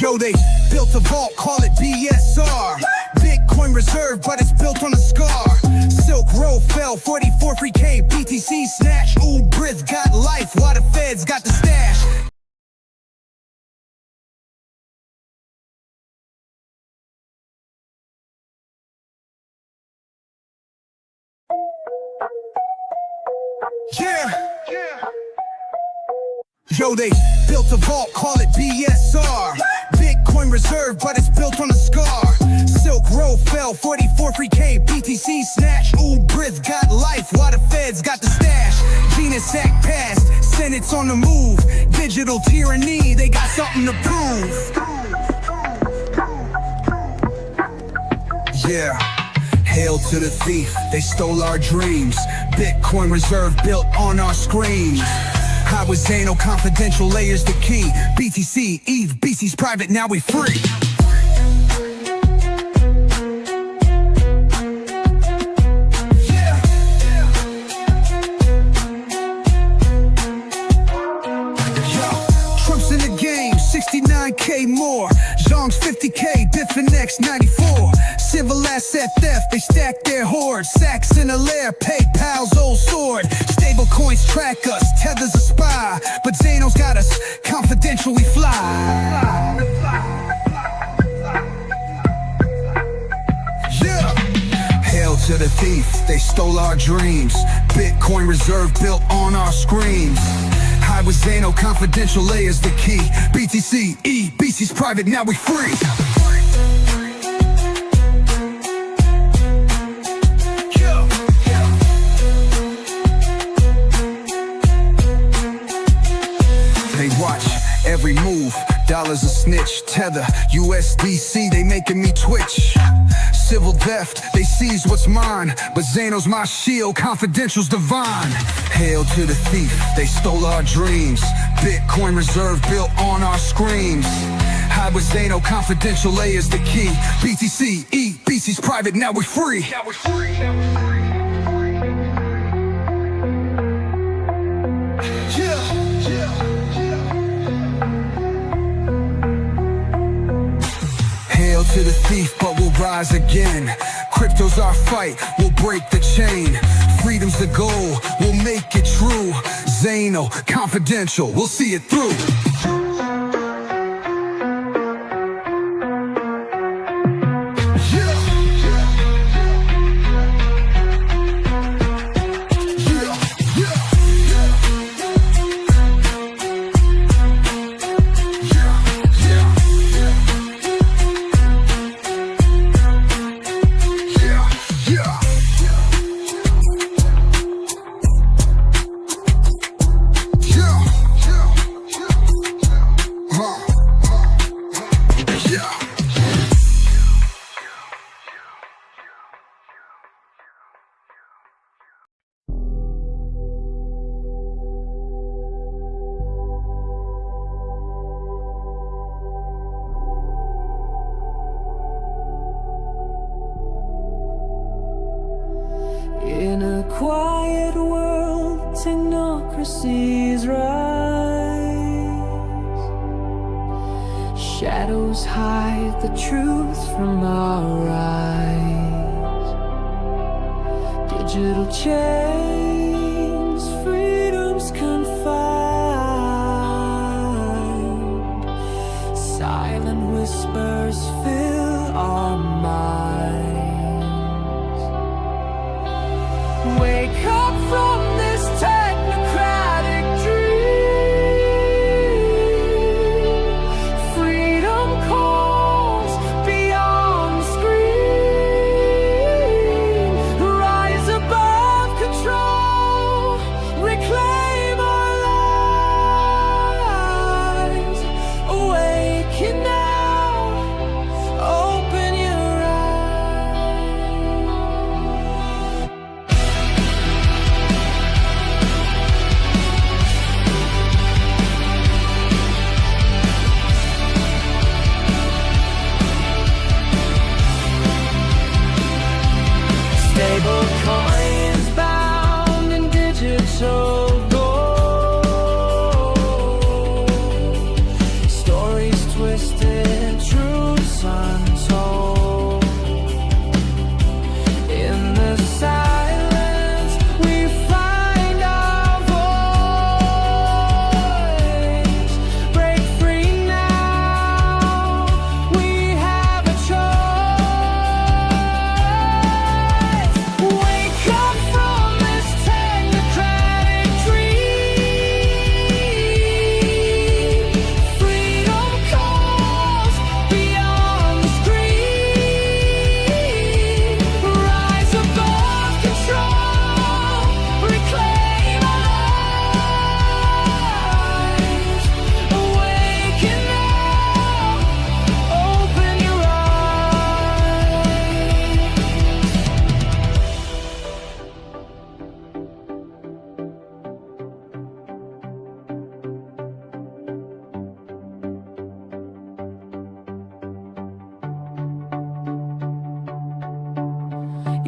Yo, they built a vault, call it BSR. Bitcoin reserve, but it's built on a scar. Silk Road fell, 44 free K, BTC snatch. Ooh, Brith got life, while the feds got the stash. Yo, they built a vault, call it BSR. Bitcoin reserve, but it's built on a scar. Silk Road fell, 44 free K, BTC snatch. Ooh, Brith got life, while the feds got the stash. Venus Act passed, Senate's on the move. Digital tyranny, they got something to prove. Yeah. Hail to the thief, they stole our dreams. Bitcoin reserve built on our screens. I was Zano, confidential layers the key. BTC, ETH, BC's private, now we free. Trump's in the game, 69K more. Zhong's 50K, Bitfinex 94. Civil asset theft, they stack their hoard. Sacks in a lair, PayPal's old sword. Stable coins track us, Tether's a spy. But Zano's got us, confidential we fly. Yeah. Hail to the thief, they stole our dreams. Bitcoin reserve built on our screens. I was Zano, confidential layers the key. BTC, ETH, BC's private, now we free. Every move, dollars a snitch. Tether, USDC, they making me twitch. Civil theft, they seize what's mine. But Zano's my shield, confidential's divine. Hail to the thief, they stole our dreams. Bitcoin reserve built on our screens. I was Zano, confidential layers the key. BTC, ETH, BC's private, now we're free. To the thief, but we'll rise again. Crypto's our fight, we'll break the chain. Freedom's the goal, we'll make it true. Zano, confidential, we'll see it through. In a quiet world, technocracies rise. Shadows hide the truth from our eyes. Digital chains, freedom's confined. Silent whispers fill our minds. Wake up from this technocratic dream. Freedom calls beyond the screen. Rise above control, reclaim our lives. Awaken now, open your eyes. Stable coins bound in digital gold.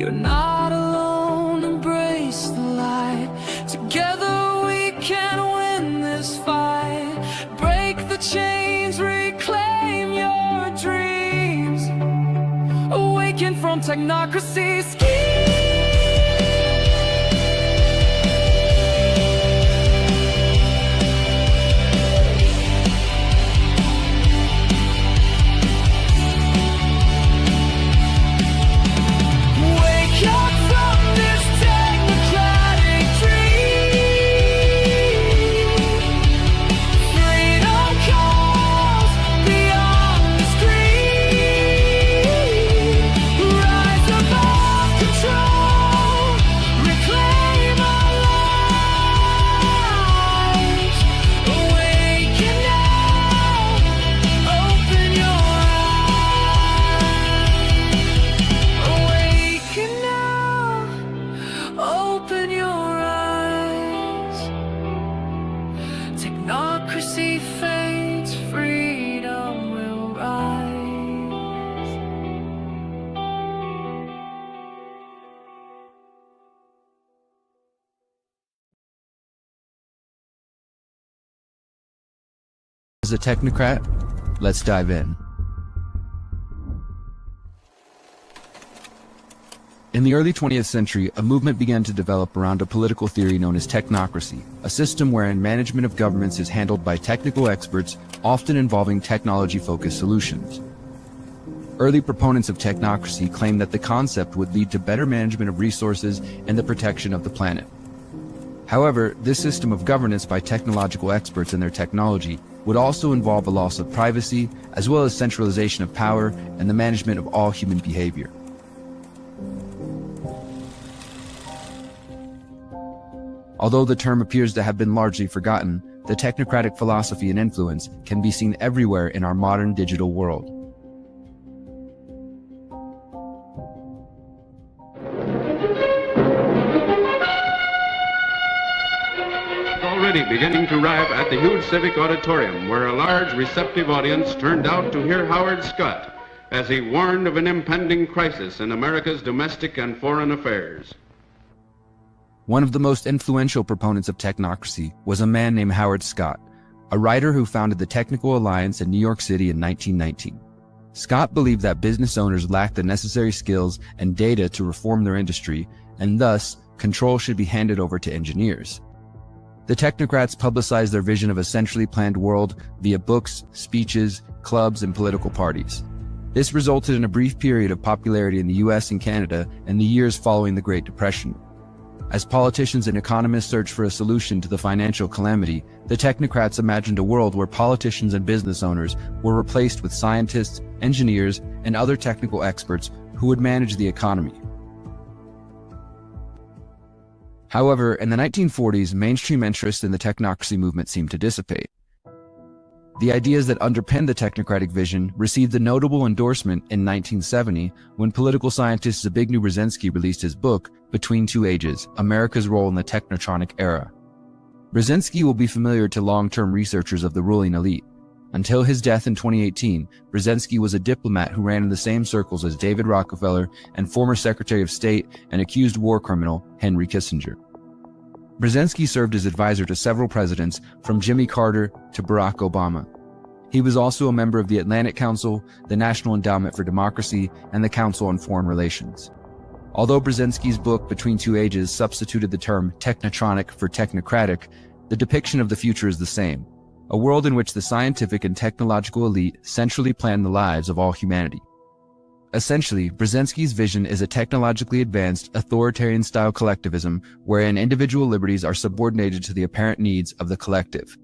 You're not alone, embrace the light. Together we can win this fight. Break the chains, reclaim your dreams. Awaken from technocracy schemes. Technocracy fades, freedom will rise. As a technocrat, let's dive in. In the early 20th century, a movement began to develop around a political theory known as technocracy, a system wherein management of governments is handled by technical experts, often involving technology-focused solutions. Early proponents of technocracy claimed that the concept would lead to better management of resources and the protection of the planet. However, this system of governance by technological experts and their technology would also involve a loss of privacy, as well as centralization of power and the management of all human behavior. Although the term appears to have been largely forgotten, the technocratic philosophy and influence can be seen everywhere in our modern digital world. Already beginning to arrive at the huge civic auditorium, where a large receptive audience turned out to hear Howard Scott as he warned of an impending crisis in America's domestic and foreign affairs. One of the most influential proponents of technocracy was a man named Howard Scott, a writer who founded the Technical Alliance in New York City in 1919. Scott believed that business owners lacked the necessary skills and data to reform their industry, and thus, control should be handed over to engineers. The technocrats publicized their vision of a centrally planned world via books, speeches, clubs, and political parties. This resulted in a brief period of popularity in the US and Canada in the years following the Great Depression. As politicians and economists searched for a solution to the financial calamity, the technocrats imagined a world where politicians and business owners were replaced with scientists, engineers, and other technical experts who would manage the economy. However, in the 1940s, mainstream interest in the technocracy movement seemed to dissipate. The ideas that underpinned the technocratic vision received a notable endorsement in 1970 when political scientist Zbigniew Brzezinski released his book, Between Two Ages: America's Role in the Technotronic Era. Brzezinski will be familiar to long-term researchers of the ruling elite. Until his death in 2018, Brzezinski was a diplomat who ran in the same circles as David Rockefeller and former Secretary of State and accused war criminal Henry Kissinger. Brzezinski served as advisor to several presidents, from Jimmy Carter to Barack Obama. He was also a member of the Atlantic Council, the National Endowment for Democracy, and the Council on Foreign Relations. Although Brzezinski's book Between Two Ages substituted the term technotronic for technocratic, the depiction of the future is the same: a world in which the scientific and technological elite centrally plan the lives of all humanity. Essentially, Brzezinski's vision is a technologically advanced, authoritarian-style collectivism wherein individual liberties are subordinated to the apparent needs of the collective.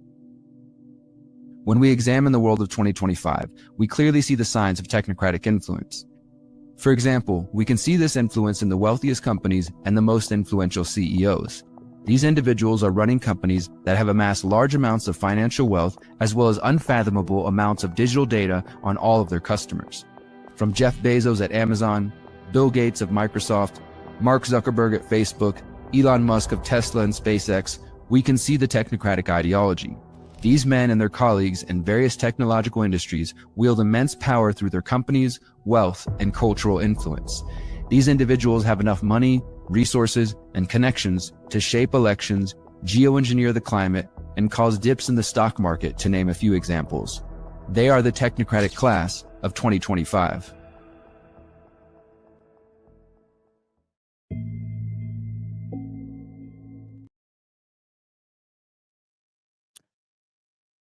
When we examine the world of 2025, we clearly see the signs of technocratic influence. For example, we can see this influence in the wealthiest companies and the most influential CEOs. These individuals are running companies that have amassed large amounts of financial wealth as well as unfathomable amounts of digital data on all of their customers. From Jeff Bezos at Amazon, Bill Gates of Microsoft, Mark Zuckerberg at Facebook, Elon Musk of Tesla and SpaceX, we can see the technocratic ideology. These men and their colleagues in various technological industries wield immense power through their companies, wealth, and cultural influence. These individuals have enough money, resources, and connections to shape elections, geoengineer the climate, and cause dips in the stock market, to name a few examples. They are the technocratic class of 2025.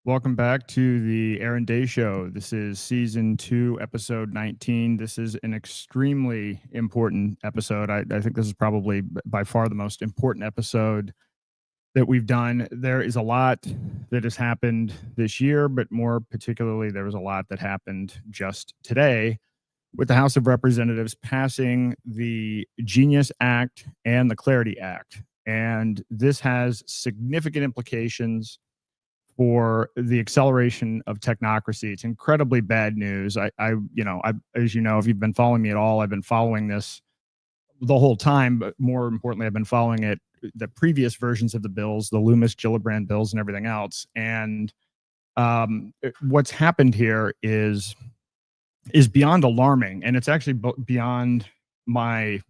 Welcome back to the Aaron Day Show. This is season 2, episode 19. This is an extremely important episode. I think this is probably by far the most important episode that we've done. There is a lot that has happened this year, but more particularly, there was a lot that happened just today with the House of Representatives passing the Genius Act and the Clarity Act. And this has significant implications for the acceleration of technocracy. It's incredibly bad news. As you know, if you've been following me at all, I've been following this the whole time, but more importantly, I've been following it, the previous versions of the bills, the Loomis-Gillibrand bills and everything else. And what's happened here is beyond alarming. And it's actually beyond my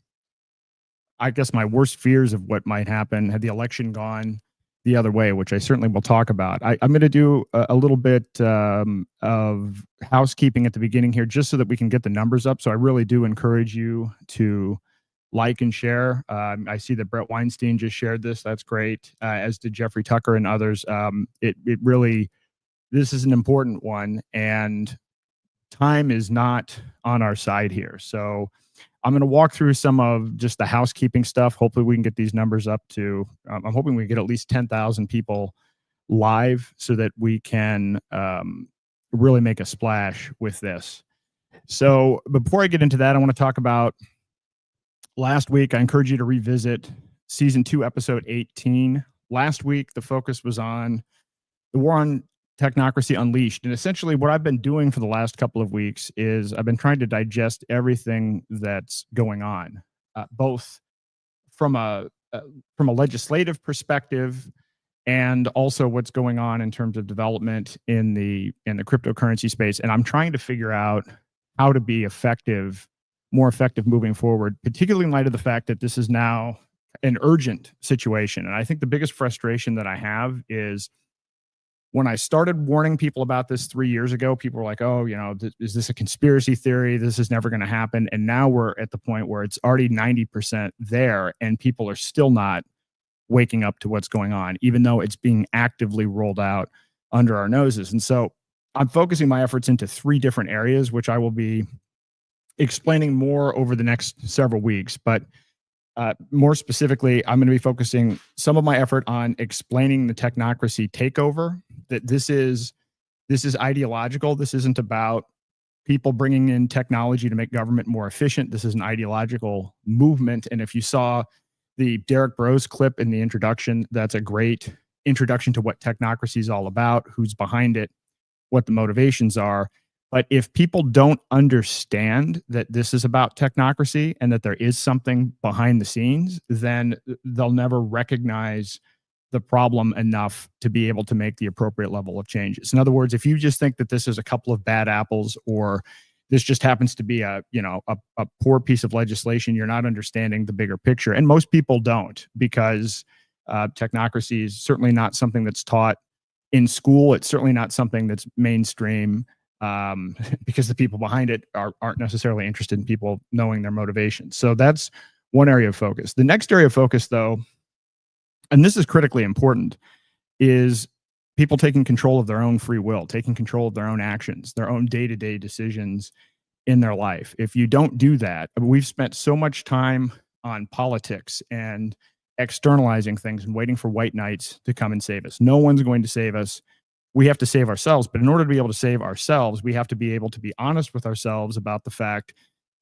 worst fears of what might happen had the election gone the other way, which I certainly will talk about. I'm going to do a little bit of housekeeping at the beginning here, just so that we can get the numbers up. So I really do encourage you to like and share. I see that Brett Weinstein just shared this. That's great. As did Jeffrey Tucker and others. It really, this is an important one, and time is not on our side here. So I'm going to walk through some of just the housekeeping stuff. Hopefully we can get these numbers up to, I'm hoping we get at least 10,000 people live so that we can really make a splash with this. So before I get into that, I want to talk about last week. I encourage you to revisit season 2, episode 18. Last week, the focus was on the war on Technocracy Unleashed. And essentially what I've been doing for the last couple of weeks is I've been trying to digest everything that's going on, both from a legislative perspective and also what's going on in terms of development in the cryptocurrency space. And I'm trying to figure out how to be more effective moving forward, particularly in light of the fact that this is now an urgent situation. And I think the biggest frustration that I have is, when I started warning people about this 3 years ago, people were like, oh, is this a conspiracy theory? This is never going to happen. And now we're at the point where it's already 90% there, and people are still not waking up to what's going on, even though it's being actively rolled out under our noses. And so I'm focusing my efforts into 3 different areas, which I will be explaining more over the next several weeks. But more specifically, I'm going to be focusing some of my effort on explaining the technocracy takeover, that this is ideological. This isn't about people bringing in technology to make government more efficient. This is an ideological movement. And if you saw the Derek Bros clip in the introduction, that's a great introduction to what technocracy is all about, who's behind it, what the motivations are. But if people don't understand that this is about technocracy and that there is something behind the scenes, then they'll never recognize the problem enough to be able to make the appropriate level of changes. In other words, if you just think that this is a couple of bad apples, or this just happens to be a poor piece of legislation, you're not understanding the bigger picture. And most people don't, because technocracy is certainly not something that's taught in school. It's certainly not something that's mainstream, because the people behind it aren't necessarily interested in people knowing their motivations. So that's one area of focus. The next area of focus, though, and this is critically important, is people taking control of their own free will, taking control of their own actions, their own day-to-day decisions in their life. If you don't do that, we've spent so much time on politics and externalizing things and waiting for white knights to come and save us. No one's going to save us. We have to save ourselves. But in order to be able to save ourselves, we have to be able to be honest with ourselves about the fact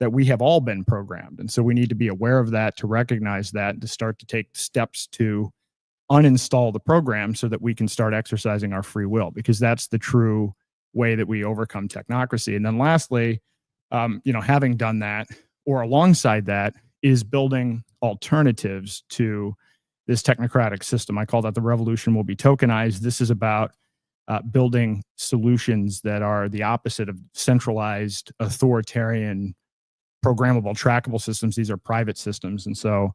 that we have all been programmed. And so we need to be aware of that, to recognize that, and to start to take steps to uninstall the program so that we can start exercising our free will, because that's the true way that we overcome technocracy. And then lastly, having done that, or alongside that, is building alternatives to this technocratic system. I call that the revolution will be tokenized. This is about building solutions that are the opposite of centralized, authoritarian programmable, trackable systems. These are private systems. And so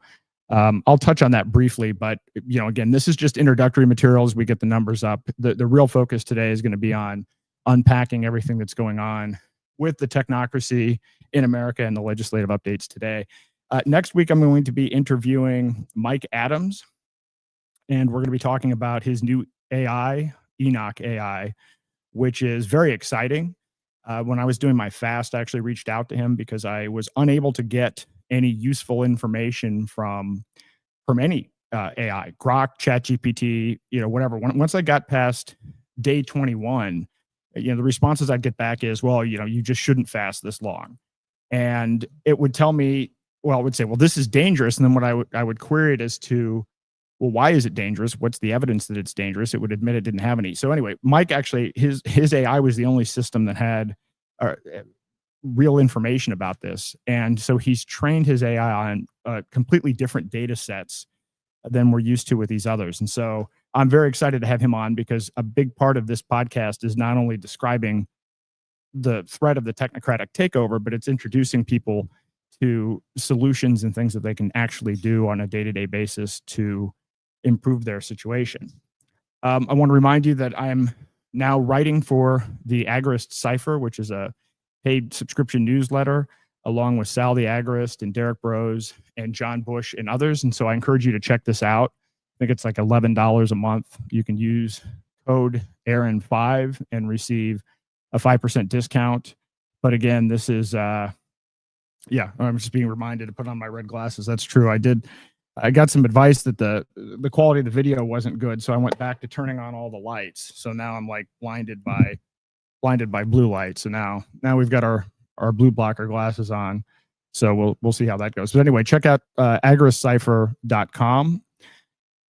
I'll touch on that briefly, but again, this is just introductory materials. We get the numbers up. The real focus today is going to be on unpacking everything that's going on with the technocracy in America and the legislative updates today. Next week, I'm going to be interviewing Mike Adams, and we're going to be talking about his new AI, Enoch AI, which is very exciting. When I was doing my fast, I actually reached out to him because I was unable to get any useful information from any AI, Grok, ChatGPT, whatever. Once I got past day 21, the responses I'd get back is, well, you just shouldn't fast this long. And it would tell me, well, it would say, well, this is dangerous. And then what I would query it as to, well, why is it dangerous? What's the evidence that it's dangerous? It would admit it didn't have any. So anyway, Mike actually, his AI was the only system that had real information about this. And so he's trained his AI on completely different data sets than we're used to with these others. And so I'm very excited to have him on because a big part of this podcast is not only describing the threat of the technocratic takeover, but it's introducing people to solutions and things that they can actually do on a day-to-day basis to improve their situation. I want to remind you that I'm now writing for the Agorist Cipher, which is a paid subscription newsletter, along with Sal the Agorist and Derek Bros and John Bush and others. And so I encourage you to check this out. I think it's like $11 a month. You can use code Aaron5 and receive a 5% discount. But again, this is, I'm just being reminded to put on my red glasses. That's true. I got some advice that the quality of the video wasn't good. So I went back to turning on all the lights. So now I'm like blinded by blue light. So now we've got our blue blocker glasses on. So we'll see how that goes. But anyway, check out agoristcipher.com.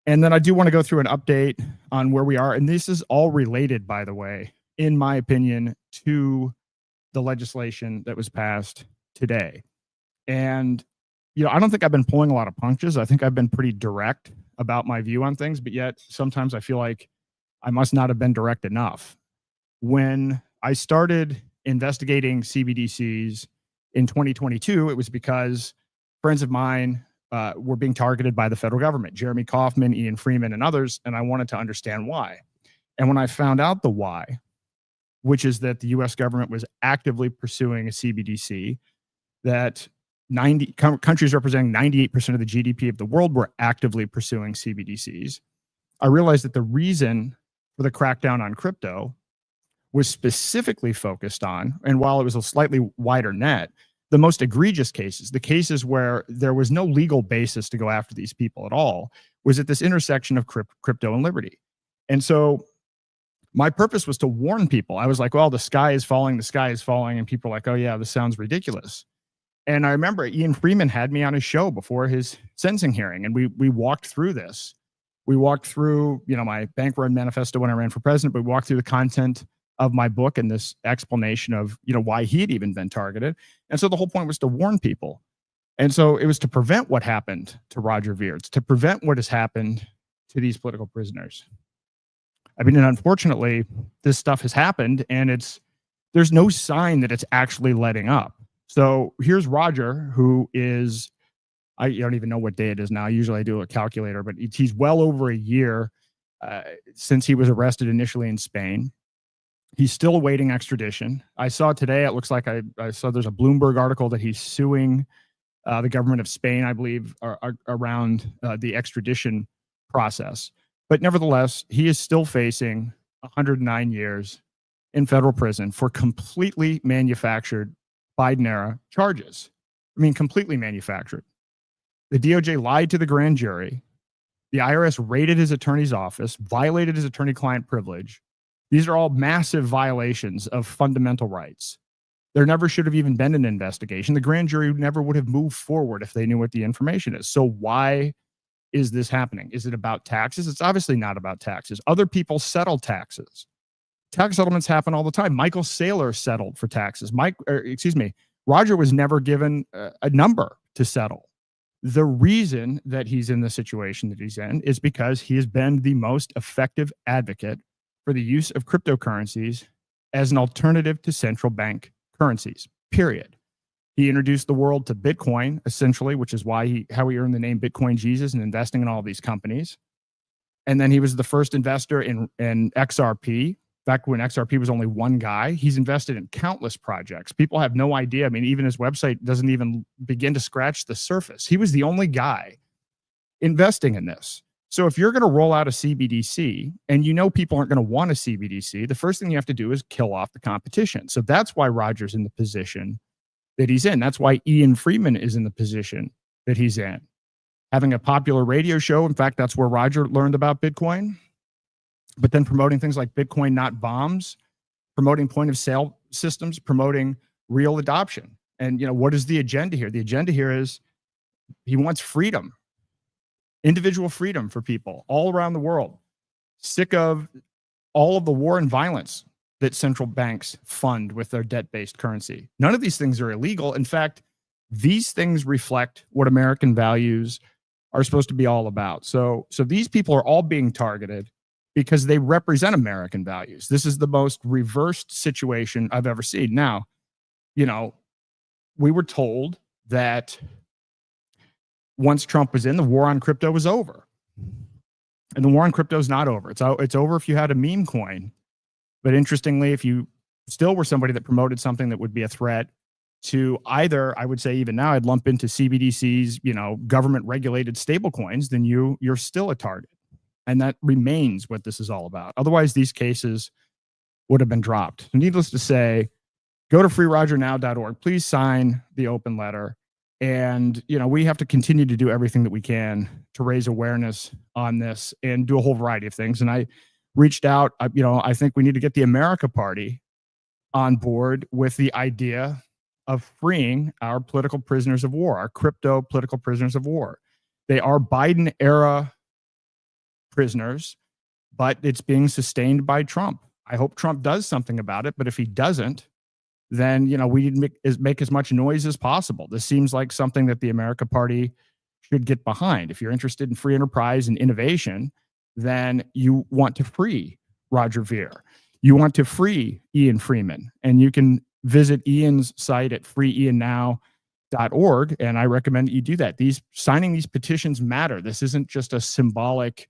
And then I do want to go through an update on where we are. And this is all related, by the way, in my opinion, to the legislation that was passed today. And, I don't think I've been pulling a lot of punches. I think I've been pretty direct about my view on things, but yet sometimes I feel like I must not have been direct enough. When I started investigating CBDCs in 2022, it was because friends of mine were being targeted by the federal government, Jeremy Kauffman, Ian Freeman, and others, and I wanted to understand why. And when I found out the why, which is that the US government was actively pursuing a CBDC, that 90 countries representing 98% of the GDP of the world were actively pursuing CBDCs, I realized that the reason for the crackdown on crypto was specifically focused on, and while it was a slightly wider net, the most egregious cases, the cases where there was no legal basis to go after these people at all, was at this intersection of crypto and liberty. And so my purpose was to warn people. I was like, well, the sky is falling. And people are like, oh yeah, this sounds ridiculous. And I remember Ian Freeman had me on his show before his sentencing hearing, and we walked through this. We walked through, my bank run manifesto when I ran for president, but we walked through the content of my book and this explanation of, why he had even been targeted. And so the whole point was to warn people. And so it was to prevent what happened to Roger Ver, to prevent what has happened to these political prisoners. I mean, and unfortunately, this stuff has happened, and there's no sign that it's actually letting up. So here's Roger, who is, I don't even know what day it is now. Usually I do a calculator, but he's well over a year since he was arrested initially in Spain. He's still awaiting extradition. I saw today, it looks like I saw there's a Bloomberg article that he's suing the government of Spain, I believe, around the extradition process. But nevertheless, he is still facing 109 years in federal prison for completely manufactured Biden-era charges. I mean, completely manufactured. The DOJ lied to the grand jury. The IRS raided his attorney's office, violated his attorney-client privilege. These are all massive violations of fundamental rights. There never should have even been an investigation. The grand jury never would have moved forward if they knew what the information is. So why is this happening? Is it about taxes? It's obviously not about taxes. Other people settle taxes. Tax settlements happen all the time. Michael Saylor settled for taxes. Roger was never given a number to settle. The reason that he's in the situation that he's in is because he has been the most effective advocate for the use of cryptocurrencies as an alternative to central bank currencies, period. He introduced the world to Bitcoin, essentially, which is how he earned the name Bitcoin Jesus and investing in all these companies. And then he was the first investor in XRP. Back when XRP was only one guy, he's invested in countless projects. People have no idea. I mean, even his website doesn't even begin to scratch the surface. He was the only guy investing in this. So if you're going to roll out a CBDC and you know people aren't going to want a CBDC, the first thing you have to do is kill off the competition. So that's why Roger's in the position that he's in. That's why Ian Freeman is in the position that he's in. Having a popular radio show, in fact, that's where Roger learned about Bitcoin, but then promoting things like Bitcoin not bombs, promoting point of sale systems, promoting real adoption. And what is the agenda here? The agenda here is he wants freedom. Individual freedom for people all around the world, sick of all of the war and violence that central banks fund with their debt-based currency. None of these things are illegal. In fact, these things reflect what American values are supposed to be all about. So these people are all being targeted because they represent American values. This is the most reversed situation I've ever seen. Now, we were told that once Trump was in, the war on crypto was over. And the war on crypto is not over. It's over if you had a meme coin. But interestingly, if you still were somebody that promoted something that would be a threat to either, I would say even now, I'd lump into CBDCs, government regulated stable coins, then you're still a target. And that remains what this is all about. Otherwise, these cases would have been dropped. Needless to say, go to freerogernow.org. Please sign the open letter. And, we have to continue to do everything that we can to raise awareness on this and do a whole variety of things. And I reached out, I think we need to get the America Party on board with the idea of freeing our political prisoners of war, our crypto political prisoners of war. They are Biden era prisoners, but it's being sustained by Trump. I hope Trump does something about it, but if he doesn't, then we need to make as much noise as possible. This seems like something that the America Party should get behind. If you're interested in free enterprise and innovation, then you want to free Roger Ver. You want to free Ian Freeman, and you can visit Ian's site at freeiannow.org, and I recommend that you do that. Signing these petitions matter. This isn't just a symbolic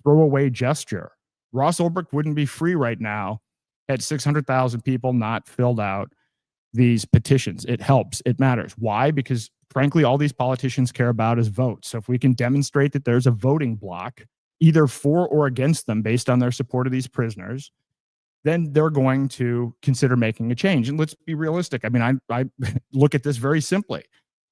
throwaway gesture. Ross Ulbricht wouldn't be free right now had 600,000 people not filled out these petitions. It helps. It matters. Why? Because frankly, all these politicians care about is votes. So if we can demonstrate that there's a voting block, either for or against them based on their support of these prisoners, then they're going to consider making a change. And let's be realistic. I mean, I look at this very simply.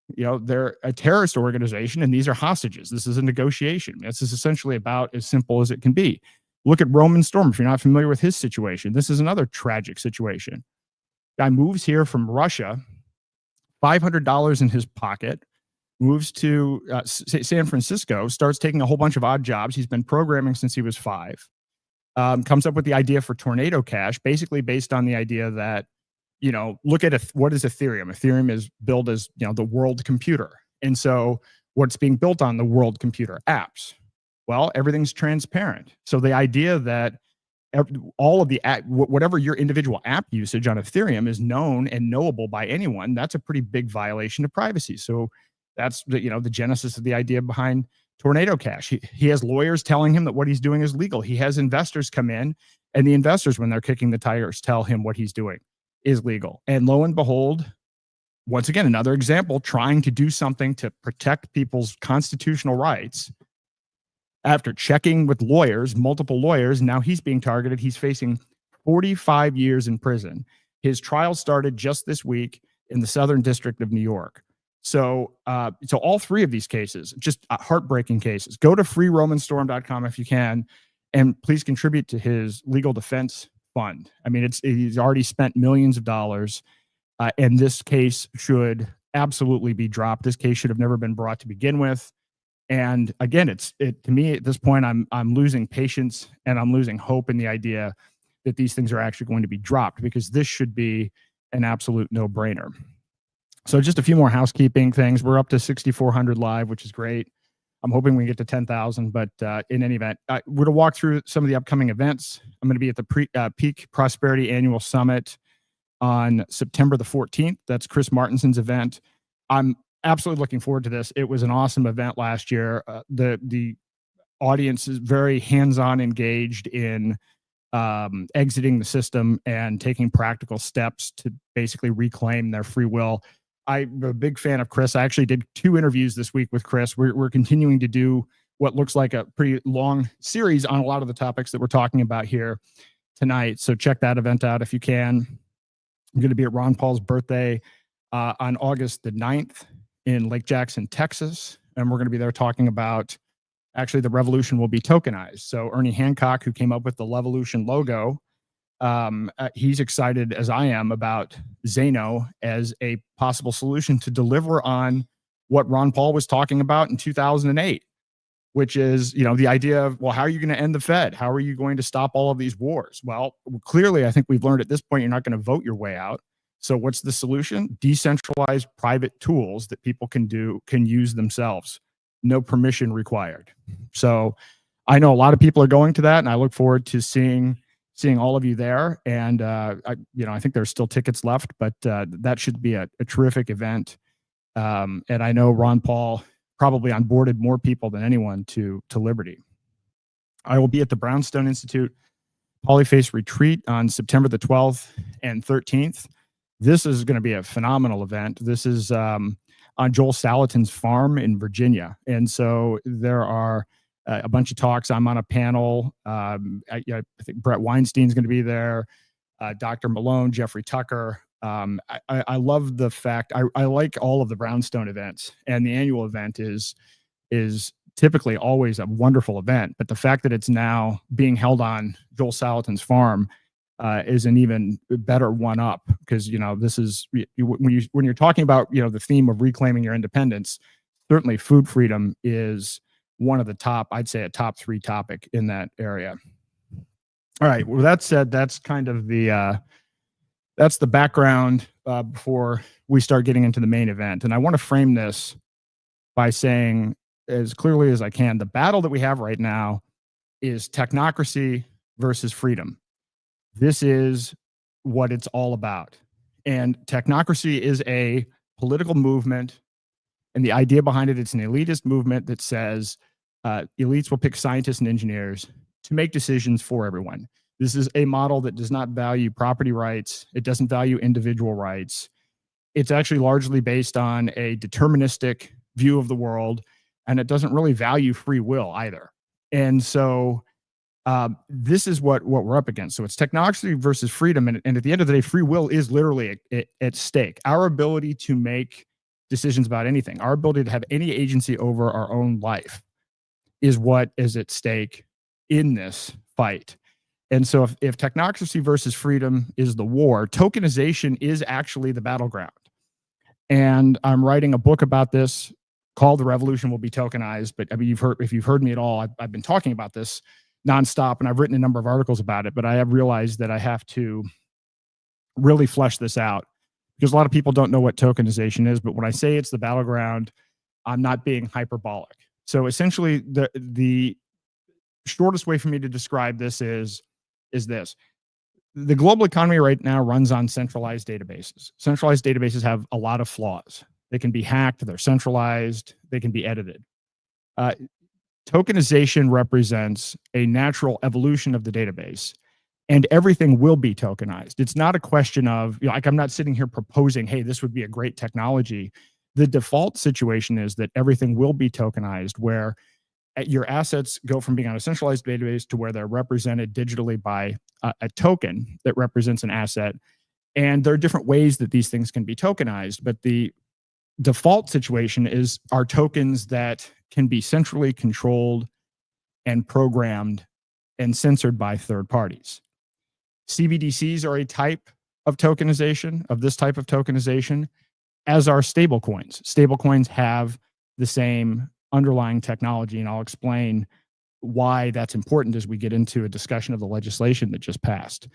They're a terrorist organization and these are hostages. This is a negotiation. This is essentially about as simple as it can be. Look at Roman Storm. If you're not familiar with his situation, this is another tragic situation. Guy moves here from Russia, $500 in his pocket, moves to San Francisco, starts taking a whole bunch of odd jobs. He's been programming since he was 5. Comes up with the idea for Tornado Cash, basically based on the idea that, look at what is Ethereum? Ethereum is billed as, the world computer. And so what's being built on the world computer? Apps. Well, everything's transparent. So the idea that all of the whatever your individual app usage on Ethereum is known and knowable by anyone, that's a pretty big violation of privacy. So that's the genesis of the idea behind Tornado Cash. He has lawyers telling him that what he's doing is legal. He has investors come in, and the investors, when they're kicking the tires, tell him what he's doing is legal. And lo and behold, once again, another example, trying to do something to protect people's constitutional rights. After checking with lawyers, multiple lawyers, now he's being targeted. He's facing 45 years in prison. His trial started just this week in the Southern District of New York. So all 3 of these cases, just heartbreaking cases. Go to freeromanstorm.com if you can, and please contribute to his legal defense fund. I mean, he's already spent millions of dollars, and this case should absolutely be dropped. This case should have never been brought to begin with. And again, to me at this point, I'm losing patience and I'm losing hope in the idea that these things are actually going to be dropped, because this should be an absolute no-brainer. So just a few more housekeeping things. We're up to 6,400 live, which is great. I'm hoping we can get to 10,000, but in any event, we're going to walk through some of the upcoming events. I'm going to be at the Peak Prosperity Annual Summit on September the 14th. That's Chris Martinson's event. I'm absolutely looking forward to this. It was an awesome event last year. The audience is very hands-on engaged in exiting the system and taking practical steps to basically reclaim their free will. I'm a big fan of Chris. I actually did 2 interviews this week with Chris. We're continuing to do what looks like a pretty long series on a lot of the topics that we're talking about here tonight. So check that event out if you can. I'm going to be at Ron Paul's birthday on August the 9th in Lake Jackson, Texas. And we're going to be there talking about, actually, the revolution will be tokenized. So Ernie Hancock, who came up with the Levolution logo, he's excited as I am about Zano as a possible solution to deliver on what Ron Paul was talking about in 2008, which is, the idea of, well, how are you going to end the Fed? How are you going to stop all of these wars? Well, clearly, I think we've learned at this point, you're not going to vote your way out. So what's the solution? Decentralized private tools that people can use themselves. No permission required. So I know a lot of people are going to that, and I look forward to seeing all of you there. And I think there's still tickets left, but that should be a terrific event. And I know Ron Paul probably onboarded more people than anyone to Liberty. I will be at the Brownstone Institute Polyface Retreat on September the 12th and 13th. This is going to be a phenomenal event. This is on Joel Salatin's farm in Virginia. And so there are a bunch of talks. I'm on a panel. I think Brett Weinstein's going to be there, Dr. Malone, Jeffrey Tucker. I love the fact, I like all of the Brownstone events, and the annual event is typically always a wonderful event. But the fact that it's now being held on Joel Salatin's farm is an even better one up, because this is when you're talking about the theme of reclaiming your independence. Certainly, food freedom is one of the top, I'd say, a top 3 topic in that area. All right. With that said, that's kind of that's the background before we start getting into the main event. And I want to frame this by saying as clearly as I can, the battle that we have right now is technocracy versus freedom. This is what it's all about. And technocracy is a political movement. And the idea behind it, it's an elitist movement that says elites will pick scientists and engineers to make decisions for everyone. This is a model that does not value property rights. It doesn't value individual rights. It's actually largely based on a deterministic view of the world, and it doesn't really value free will either. And so this is what we're up against. So it's technocracy versus freedom. And at the end of the day, free will is literally at stake. Our ability to make decisions about anything, our ability to have any agency over our own life is what is at stake in this fight. And so if technocracy versus freedom is the war, tokenization is actually the battleground. And I'm writing a book about this called The Revolution Will Be Tokenized. But I mean, if you've heard me at all, I've been talking about this nonstop, and I've written a number of articles about it, but I have realized that I have to really flesh this out, because a lot of people don't know what tokenization is. But when I say it's the battleground, I'm not being hyperbolic. So essentially, the shortest way for me to describe this is this. The global economy right now runs on centralized databases. Centralized databases have a lot of flaws. They can be hacked, they're centralized, they can be edited. Tokenization represents a natural evolution of the database, and everything will be tokenized. It's not a question of, like, I'm not sitting here proposing, hey, this would be a great technology. The default situation is that everything will be tokenized, where your assets go from being on a centralized database to where they're represented digitally by a token that represents an asset. And there are different ways that these things can be tokenized, but the default situation is our tokens that can be centrally controlled and programmed and censored by third parties. CBDCs are a type of tokenization, of this type of tokenization, as are stablecoins. Stablecoins have the same underlying technology, and I'll explain why that's important as we get into a discussion of the legislation that just passed.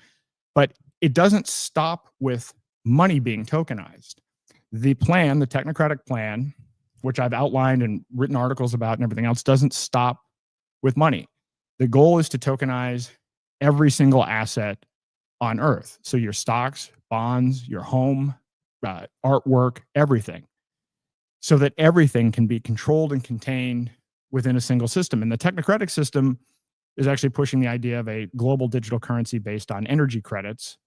But it doesn't stop with money being tokenized. The plan, the technocratic plan, which I've outlined and written articles about and everything else, doesn't stop with money. The goal is to tokenize every single asset on Earth. So your stocks, bonds, your home, artwork, everything, so that everything can be controlled and contained within a single system. And the technocratic system is actually pushing the idea of a global digital currency based on energy credits.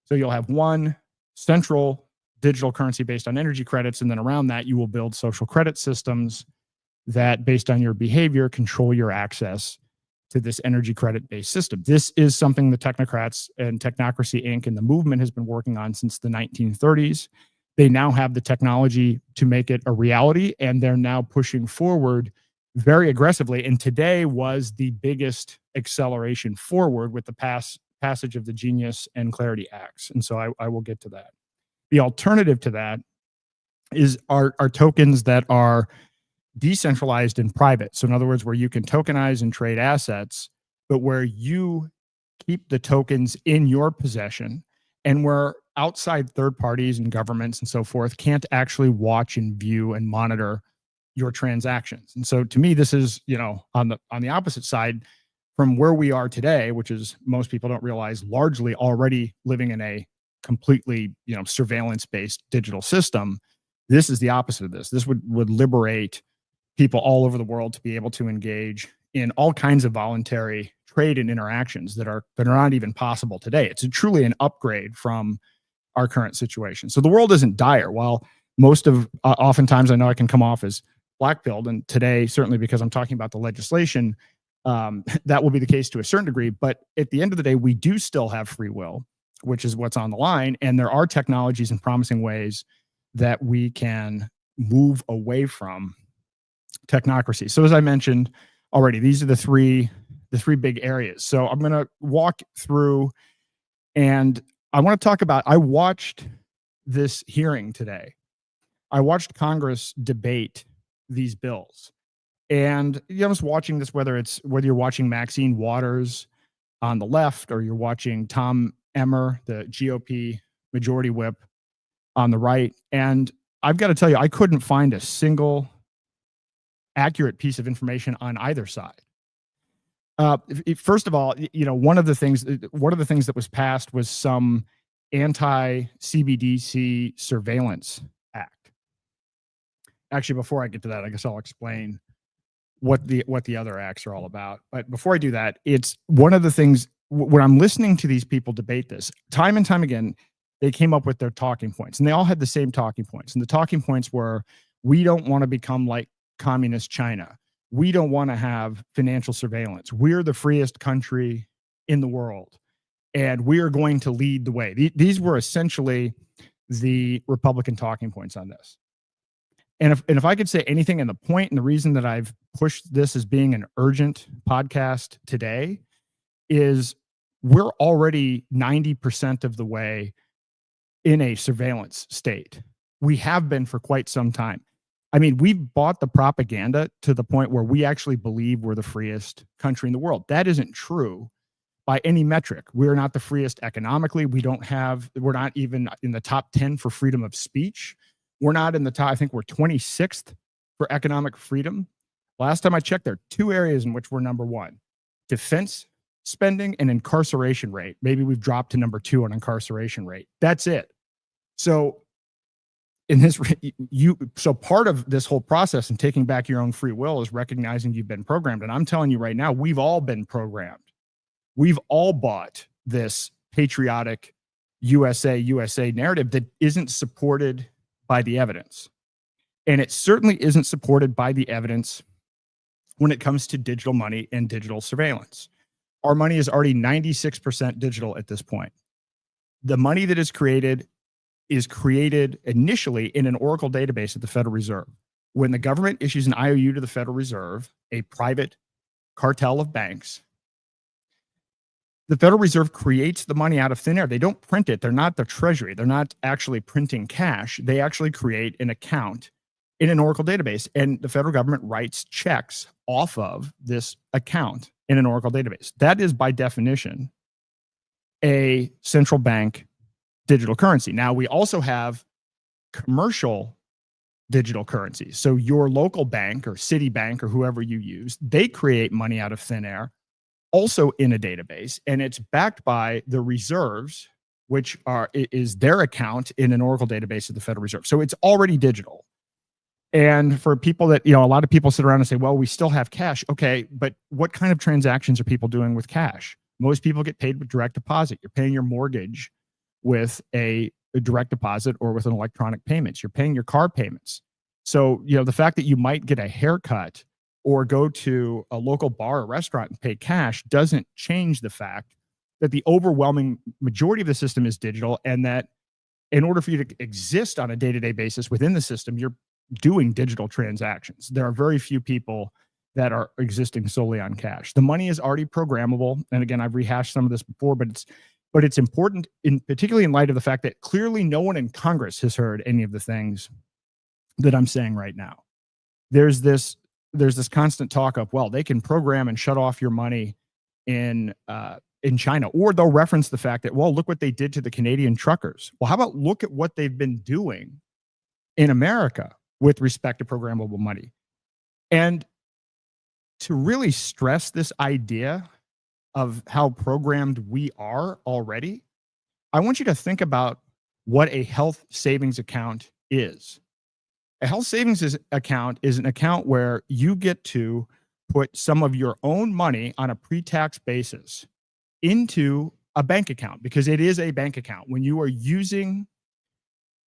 So you'll have one central digital currency based on energy credits, and then around that, you will build social credit systems that, based on your behavior, control your access to this energy credit-based system. This is something the technocrats and Technocracy Inc. and the movement has been working on since the 1930s. They now have the technology to make it a reality, and they're now pushing forward very aggressively. And today was the biggest acceleration forward with the passage of the Genius and Clarity Acts. And so I will get to that. The alternative to that is our tokens that are decentralized and private. So in other words, where you can tokenize and trade assets, but where you keep the tokens in your possession, and where outside third parties and governments and so forth can't actually watch and view and monitor your transactions. And so to me, this is, on the opposite side from where we are today, which is, most people don't realize, largely already living in a completely, surveillance-based digital system. This is the opposite of this. This would liberate people all over the world to be able to engage in all kinds of voluntary trade and interactions that are not even possible today. It's truly an upgrade from our current situation. So the world isn't dire. While oftentimes I know I can come off as black-pilled, and today, certainly because I'm talking about the legislation, that will be the case to a certain degree. But at the end of the day, we do still have free will, which is what's on the line. And there are technologies and promising ways that we can move away from technocracy. So as I mentioned already, these are the three big areas. So I'm going to walk through, and I want to talk about, I watched this hearing today. I watched Congress debate these bills. And I was watching this, whether you're watching Maxine Waters on the left, or you're watching Tom Emmer, the GOP majority whip, on the right. And I've got to tell you, I couldn't find a single accurate piece of information on either side. First of all, one of the things that was passed was some anti-CBDC surveillance act. Actually, before I get to that, I guess I'll explain what the other acts are all about. But before I do that, it's one of the things, when I'm listening to these people debate this, time and time again, they came up with their talking points, and they all had the same talking points. And the talking points were, we don't want to become like communist China. We don't want to have financial surveillance. We're the freest country in the world, and we are going to lead the way. These were essentially the Republican talking points on this. And if I could say anything, and the point and the reason that I've pushed this as being an urgent podcast today is, we're already 90% of the way in a surveillance state. We have been for quite some time. I mean, we've bought the propaganda to the point where we actually believe we're the freest country in the world. That isn't true by any metric. We're not the freest economically. We're not even in the top 10 for freedom of speech. We're not in the top, I think we're 26th for economic freedom. Last time I checked, there are two areas in which we're number one: defense spending and incarceration rate. Maybe we've dropped to number 2 on incarceration rate. That's it. So so part of this whole process and taking back your own free will is recognizing you've been programmed. And I'm telling you right now, we've all been programmed. We've all bought this patriotic USA narrative that isn't supported by the evidence. And it certainly isn't supported by the evidence when it comes to digital money and digital surveillance. Our money is already 96% digital at this point. The money that is created initially in an Oracle database at the Federal Reserve. When the government issues an IOU to the Federal Reserve, a private cartel of banks, the Federal Reserve creates the money out of thin air. They don't print it. They're not the Treasury. They're not actually printing cash. They actually create an account in an Oracle database, and the federal government writes checks off of this account in an Oracle database. That is, by definition, a central bank digital currency. Now, we also have commercial digital currencies. So your local bank or Citibank or whoever you use, they create money out of thin air, also in a database, and it's backed by the reserves which is their account in an Oracle database at the Federal Reserve. So it's already digital. And for people that, a lot of people sit around and say, well, we still have cash. Okay, but what kind of transactions are people doing with cash? Most people get paid with direct deposit. You're paying your mortgage with a direct deposit or with an electronic payments. You're paying your car payments. So, the fact that you might get a haircut or go to a local bar or restaurant and pay cash doesn't change the fact that the overwhelming majority of the system is digital, and that in order for you to exist on a day-to-day basis within the system, you're doing digital transactions. There are very few people that are existing solely on cash. The money is already programmable. And again, I've rehashed some of this before, but it's important, particularly in light of the fact that clearly no one in Congress has heard any of the things that I'm saying right now. There's this constant talk of, well, they can program and shut off your money in China, or they'll reference the fact that, well, look what they did to the Canadian truckers. Well, how about look at what they've been doing in America with respect to programmable money? And to really stress this idea of how programmed we are already, I want you to think about what a health savings account is. A health savings account is an account where you get to put some of your own money on a pre-tax basis into a bank account, because it is a bank account. When you are using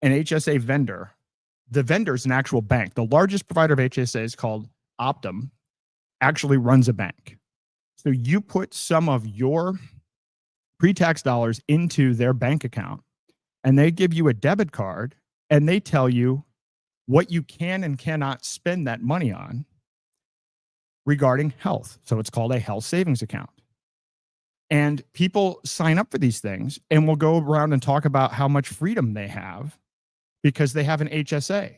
an HSA vendor, the vendor is an actual bank. The largest provider of HSAs, called Optum, actually runs a bank. So you put some of your pre-tax dollars into their bank account, and they give you a debit card, and they tell you what you can and cannot spend that money on regarding health. So it's called a health savings account. And people sign up for these things and will go around and talk about how much freedom they have because they have an HSA.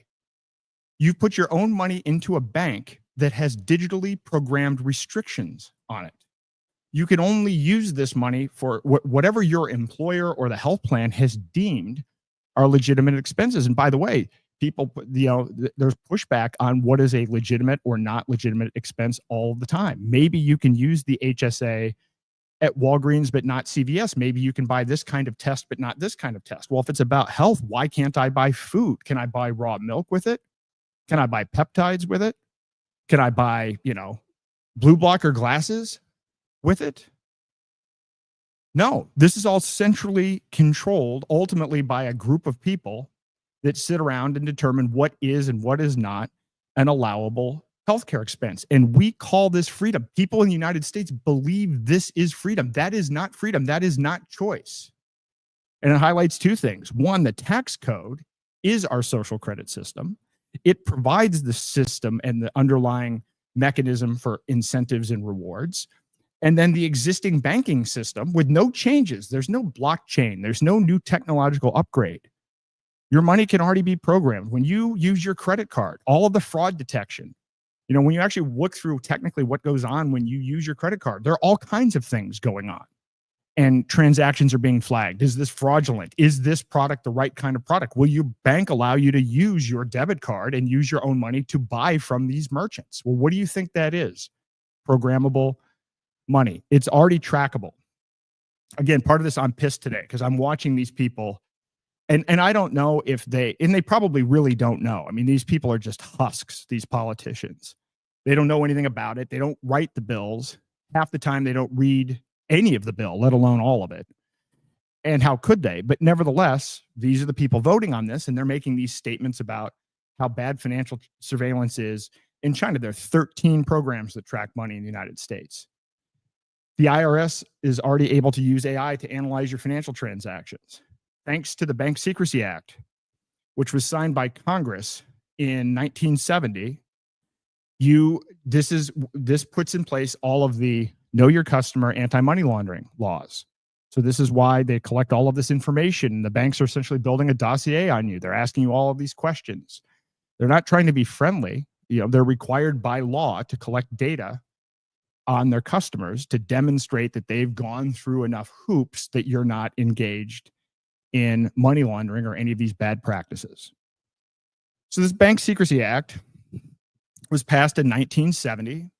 You put your own money into a bank that has digitally programmed restrictions on it. You can only use this money for whatever your employer or the health plan has deemed are legitimate expenses. And by the way, people, there's pushback on what is a legitimate or not legitimate expense all the time. Maybe you can use the HSA at Walgreens, but not CVS. Maybe you can buy this kind of test, but not this kind of test. Well, if it's about health, why can't I buy food? Can I buy raw milk with it? Can I buy peptides with it? Can I buy, blue blocker glasses with it? No, this is all centrally controlled ultimately by a group of people that sit around and determine what is and what is not an allowable healthcare expense. And we call this freedom. People in the United States believe this is freedom. That is not freedom. That is not choice. And it highlights two things. One, the tax code is our social credit system. It provides the system and the underlying mechanism for incentives and rewards. And then the existing banking system with no changes. There's no blockchain. There's no new technological upgrade. Your money can already be programmed. When you use your credit card, all of the fraud detection, when you actually look through technically what goes on when you use your credit card, there are all kinds of things going on. And transactions are being flagged. Is this fraudulent? Is this product the right kind of product? Will your bank allow you to use your debit card and use your own money to buy from these merchants? Well, what do you think that is? Programmable money. It's already trackable. Again, part of this, I'm pissed today because I'm watching these people, and I don't know if they probably really don't know. I mean, these people are just husks, these politicians. They don't know anything about it. They don't write the bills. Half the time they don't read any of the bill, let alone all of it. And how could they? But nevertheless, these are the people voting on this, and they're making these statements about how bad financial surveillance is in China. There are 13 programs that track money in the United States. The IRS is already able to use AI to analyze your financial transactions. Thanks to the Bank Secrecy Act, which was signed by Congress in 1970, this puts in place all of the Know Your Customer anti-money laundering laws. So this is why they collect all of this information. The banks are essentially building a dossier on you. They're asking you all of these questions. They're not trying to be friendly. They're required by law to collect data on their customers to demonstrate that they've gone through enough hoops that you're not engaged in money laundering or any of these bad practices. So this Bank Secrecy Act was passed in 1970,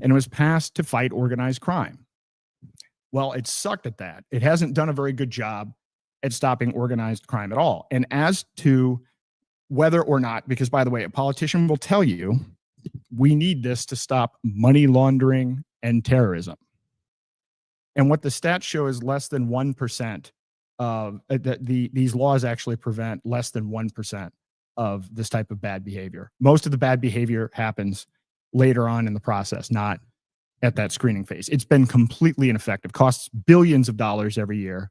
and it was passed to fight organized crime. Well, it sucked at that. It hasn't done a very good job at stopping organized crime at all. And as to whether or not, because by the way, a politician will tell you, we need this to stop money laundering and terrorism. And what the stats show is less than 1% of these laws actually prevent less than 1% of this type of bad behavior. Most of the bad behavior happens later on in the process, not at that screening phase. It's been completely ineffective, costs billions of dollars every year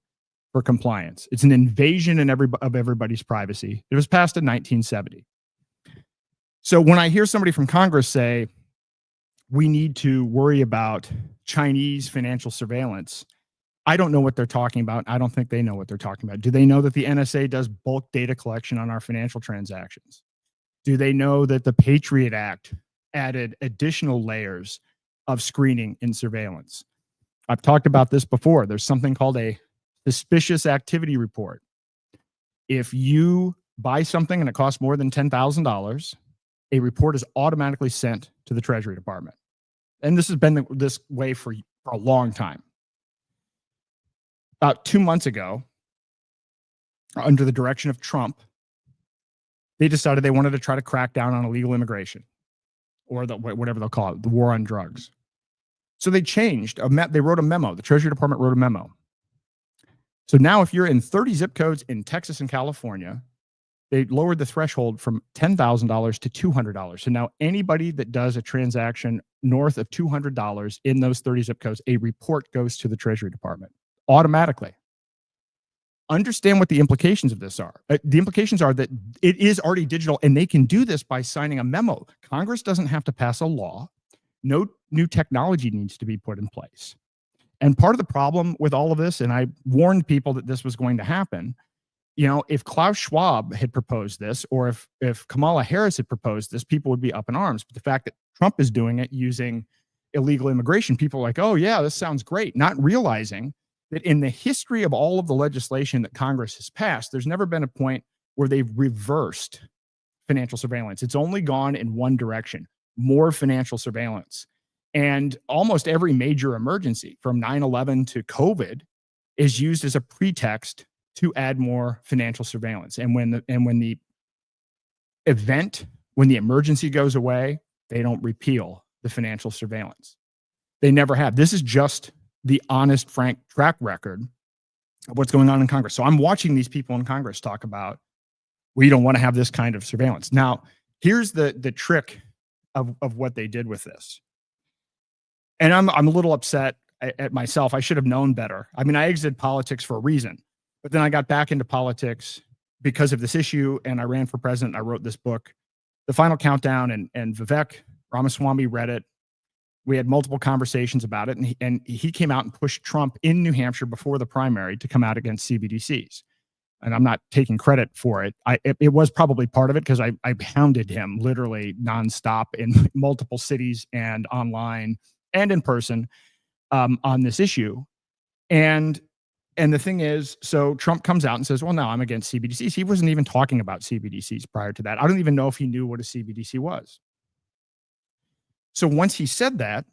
for compliance. It's an invasion of everybody's privacy. It was passed in 1970. So when I hear somebody from Congress say, we need to worry about Chinese financial surveillance, I don't know what they're talking about. I don't think they know what they're talking about. Do they know that the NSA does bulk data collection on our financial transactions? Do they know that the Patriot Act added additional layers of screening and surveillance? I've talked about this before. There's something called a suspicious activity report. If you buy something and it costs more than $10,000, a report is automatically sent to the Treasury Department. And this has been this way for a long time. About 2 months ago, under the direction of Trump, they decided they wanted to try to crack down on illegal immigration, or whatever they'll call it, the war on drugs. So they changed. They wrote a memo. The Treasury Department wrote a memo. So now if you're in 30 zip codes in Texas and California, they lowered the threshold from $10,000 to $200. So now anybody that does a transaction north of $200 in those 30 zip codes, a report goes to the Treasury Department automatically. Understand what the implications of this are. The implications are that it is already digital, and they can do this by signing a memo. Congress doesn't have to pass a law. No new technology needs to be put in place. And part of the problem with all of this, and I warned people that this was going to happen, you know, if Klaus Schwab had proposed this, or if Kamala Harris had proposed this, people would be up in arms. But the fact that Trump is doing it using illegal immigration, people are like, oh yeah, this sounds great, not realizing that in the history of all of the legislation that Congress has passed, there's never been a point where they've reversed financial surveillance. It's only gone in one direction, more financial surveillance. And almost every major emergency from 9/11 to COVID is used as a pretext to add more financial surveillance. And when the emergency goes away, they don't repeal the financial surveillance. They never have. This is just the honest, frank track record of what's going on in Congress. So I'm watching these people in Congress talk about, we don't want to have this kind of surveillance. Now, here's the trick of what they did with this. And I'm a little upset at myself. I should have known better. I mean, I exited politics for a reason, but then I got back into politics because of this issue, and I ran for president. I wrote this book, The Final Countdown, and Vivek Ramaswamy read it. We had multiple conversations about it, and he came out and pushed Trump in New Hampshire before the primary to come out against CBDCs. And I'm not taking credit for it. It was probably part of it, because I hounded him literally nonstop in multiple cities and online and in person on this issue. And the thing is, so Trump comes out and says, well, no, I'm against CBDCs. He wasn't even talking about CBDCs prior to that. I don't even know if he knew what a CBDC was. So once he said that,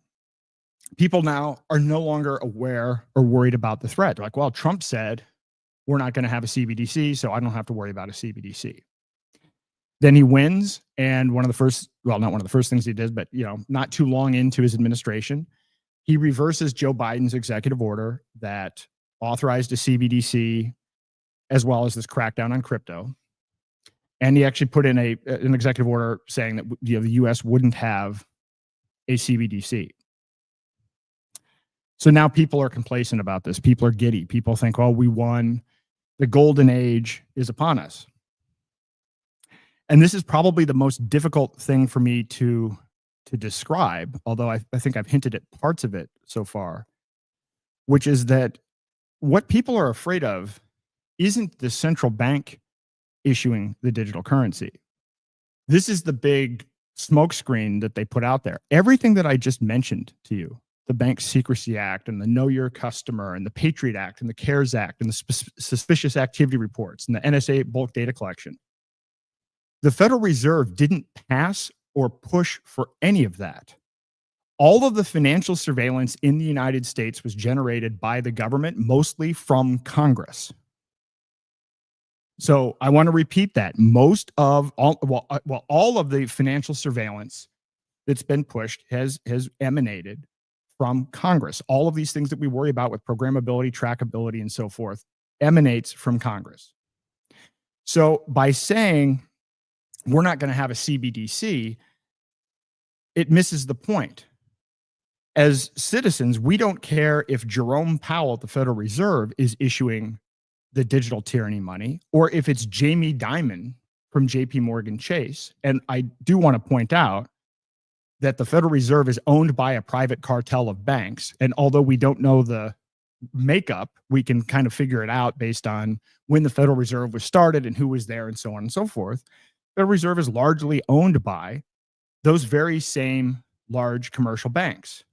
people now are no longer aware or worried about the threat. They're like, well, Trump said we're not going to have a CBDC, so I don't have to worry about a CBDC. Then he wins, and one of the first, well, not one of the first things he did, but not too long into his administration, he reverses Joe Biden's executive order that authorized a CBDC as well as this crackdown on crypto. And he actually put in an executive order saying that the U.S. wouldn't have a CBDC. So now people are complacent about this. People are giddy. People think, oh, we won. The golden age is upon us. And this is probably the most difficult thing for me to describe, although I think I've hinted at parts of it so far, which is that what people are afraid of isn't the central bank issuing the digital currency. This is the big smokescreen that they put out there. Everything that I just mentioned to you, the Bank Secrecy Act and the Know Your Customer and the Patriot Act and the CARES Act and the suspicious activity reports and the NSA bulk data collection, the Federal Reserve didn't pass or push for any of that. All of the financial surveillance in the United States was generated by the government, mostly from Congress. So I want to repeat that. Most of all of the financial surveillance that's been pushed has emanated from Congress. All of these things that we worry about with programmability, trackability, and so forth emanates from Congress. So by saying we're not going to have a CBDC, it misses the point. As citizens, we don't care if Jerome Powell at the Federal Reserve is issuing the digital tyranny money, or if it's Jamie Dimon from JP Morgan Chase. And I do want to point out that the Federal Reserve is owned by a private cartel of banks. And although we don't know the makeup, we can kind of figure it out based on when the Federal Reserve was started and who was there and so on and so forth. The Federal Reserve is largely owned by those very same large commercial banks.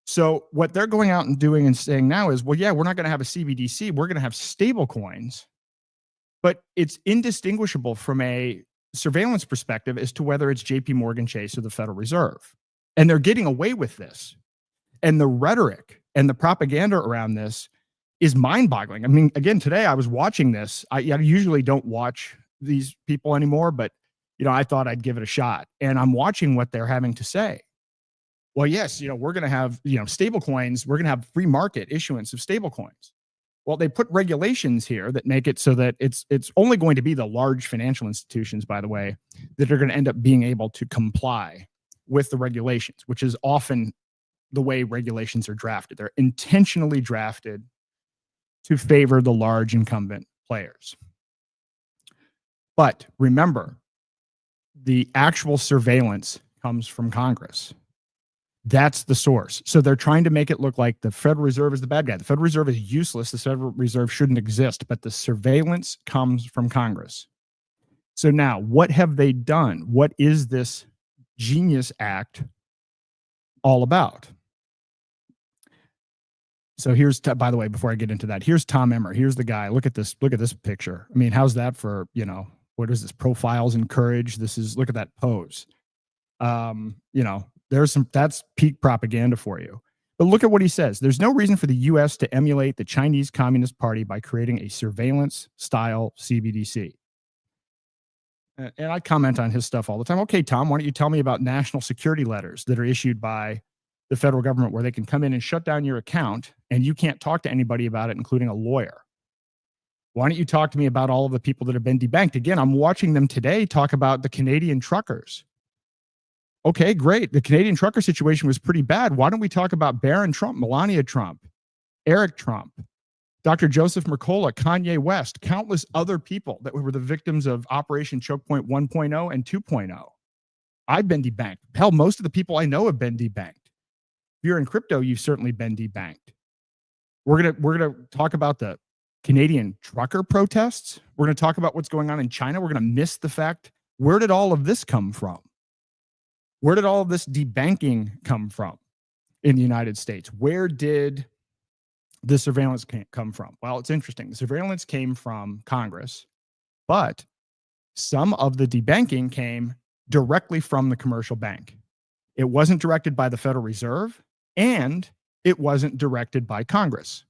So what they're going out and doing and saying now is, well, yeah, we're not going to have a CBDC. We're going to have stable coins, but it's indistinguishable from a surveillance perspective as to whether it's JP Morgan Chase or the Federal Reserve. And they're getting away with this. And the rhetoric and the propaganda around this is mind-boggling. I mean, again, today I was watching this. I usually don't watch these people anymore, but I thought I'd give it a shot. And I'm watching what they're having to say. Well, yes, we're going to have, stable coins. We're going to have free market issuance of stable coins. Well, they put regulations here that make it so that it's only going to be the large financial institutions, by the way, that are going to end up being able to comply with the regulations, which is often the way regulations are drafted. They're intentionally drafted to favor the large incumbent players. But remember, the actual surveillance comes from Congress. That's the source. So they're trying to make it look like the Federal Reserve is the bad guy. The Federal Reserve is useless. The Federal Reserve shouldn't exist, but the surveillance comes from Congress. So now, what have they done? What is this Genius Act all about? So here's, by the way, before I get into that, here's Tom Emmer. Here's the guy. Look at this picture. I mean, how's that for, what is this? Profiles in courage. Look at that pose. That's peak propaganda for you. But look at what he says. There's no reason for the U.S. to emulate the Chinese Communist Party by creating a surveillance-style CBDC. And I comment on his stuff all the time. Okay, Tom, why don't you tell me about national security letters that are issued by the federal government where they can come in and shut down your account and you can't talk to anybody about it, including a lawyer? Why don't you talk to me about all of the people that have been debanked? Again, I'm watching them today talk about the Canadian truckers. Okay, great. The Canadian trucker situation was pretty bad. Why don't we talk about Barron Trump, Melania Trump, Eric Trump, Dr. Joseph Mercola, Kanye West, countless other people that were the victims of Operation Choke Point 1.0 and 2.0. I've been debanked. Hell, most of the people I know have been debanked. If you're in crypto, you've certainly been debanked. We're gonna talk about the Canadian trucker protests. We're gonna talk about what's going on in China. We're gonna miss the fact, where did all of this come from? Where did all of this debanking come from in the United States? Where did the surveillance come from? Well, it's interesting. The surveillance came from Congress, but some of the debanking came directly from the commercial bank. It wasn't directed by the Federal Reserve, and it wasn't directed by Congress.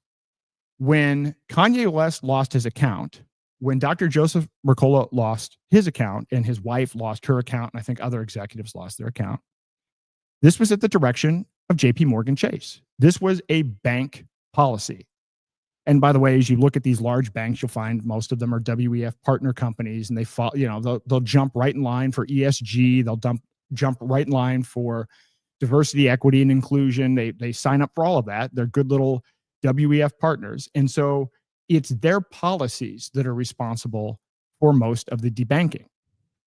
When Kanye West lost his account, when Dr. Joseph Mercola lost his account and his wife lost her account, and I think other executives lost their account, this was at the direction of JP Morgan Chase. This was a bank policy. And by the way, as you look at these large banks, you'll find most of them are WEF partner companies, and they follow, they'll jump right in line for ESG. They'll jump right in line for diversity, equity, and inclusion. They sign up for all of that. They're good little WEF partners. And so it's their policies that are responsible for most of the debanking.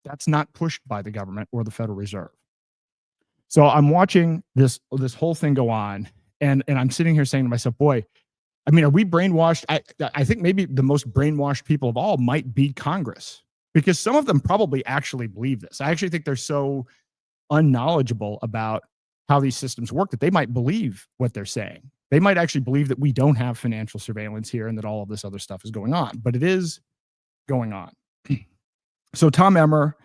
That's not pushed by the government or the Federal Reserve. So I'm watching this whole thing go on, and I'm sitting here saying to myself, boy, I mean, are we brainwashed? I think maybe the most brainwashed people of all might be Congress, because some of them probably actually believe this. I actually think they're so unknowledgeable about how these systems work that they might believe what they're saying. They might actually believe that we don't have financial surveillance here and that all of this other stuff is going on, but it is going on. So Tom Emmer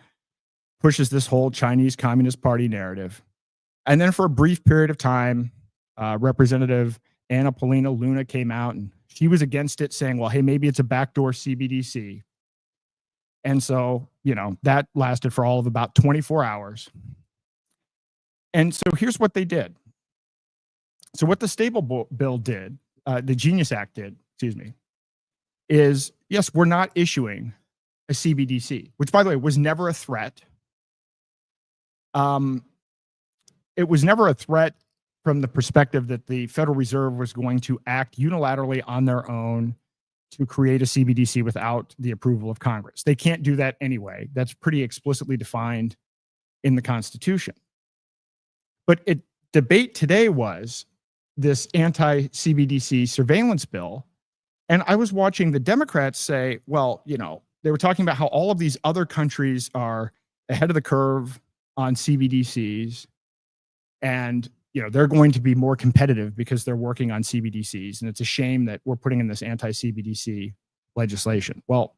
pushes this whole Chinese Communist Party narrative. And then for a brief period of time, Representative Anna Paulina Luna came out and she was against it, saying, well, hey, maybe it's a backdoor CBDC. And so, that lasted for all of about 24 hours. And so here's what they did. So what the Stable Bill did, the Genius Act did, is, yes, we're not issuing a CBDC, which, by the way, was never a threat. It was never a threat from the perspective that the Federal Reserve was going to act unilaterally on their own to create a CBDC without the approval of Congress. They can't do that anyway. That's pretty explicitly defined in the Constitution. But debate today was this anti-CBDC surveillance bill. And I was watching the Democrats say, well, they were talking about how all of these other countries are ahead of the curve on CBDCs. And, they're going to be more competitive because they're working on CBDCs. And it's a shame that we're putting in this anti-CBDC legislation. Well,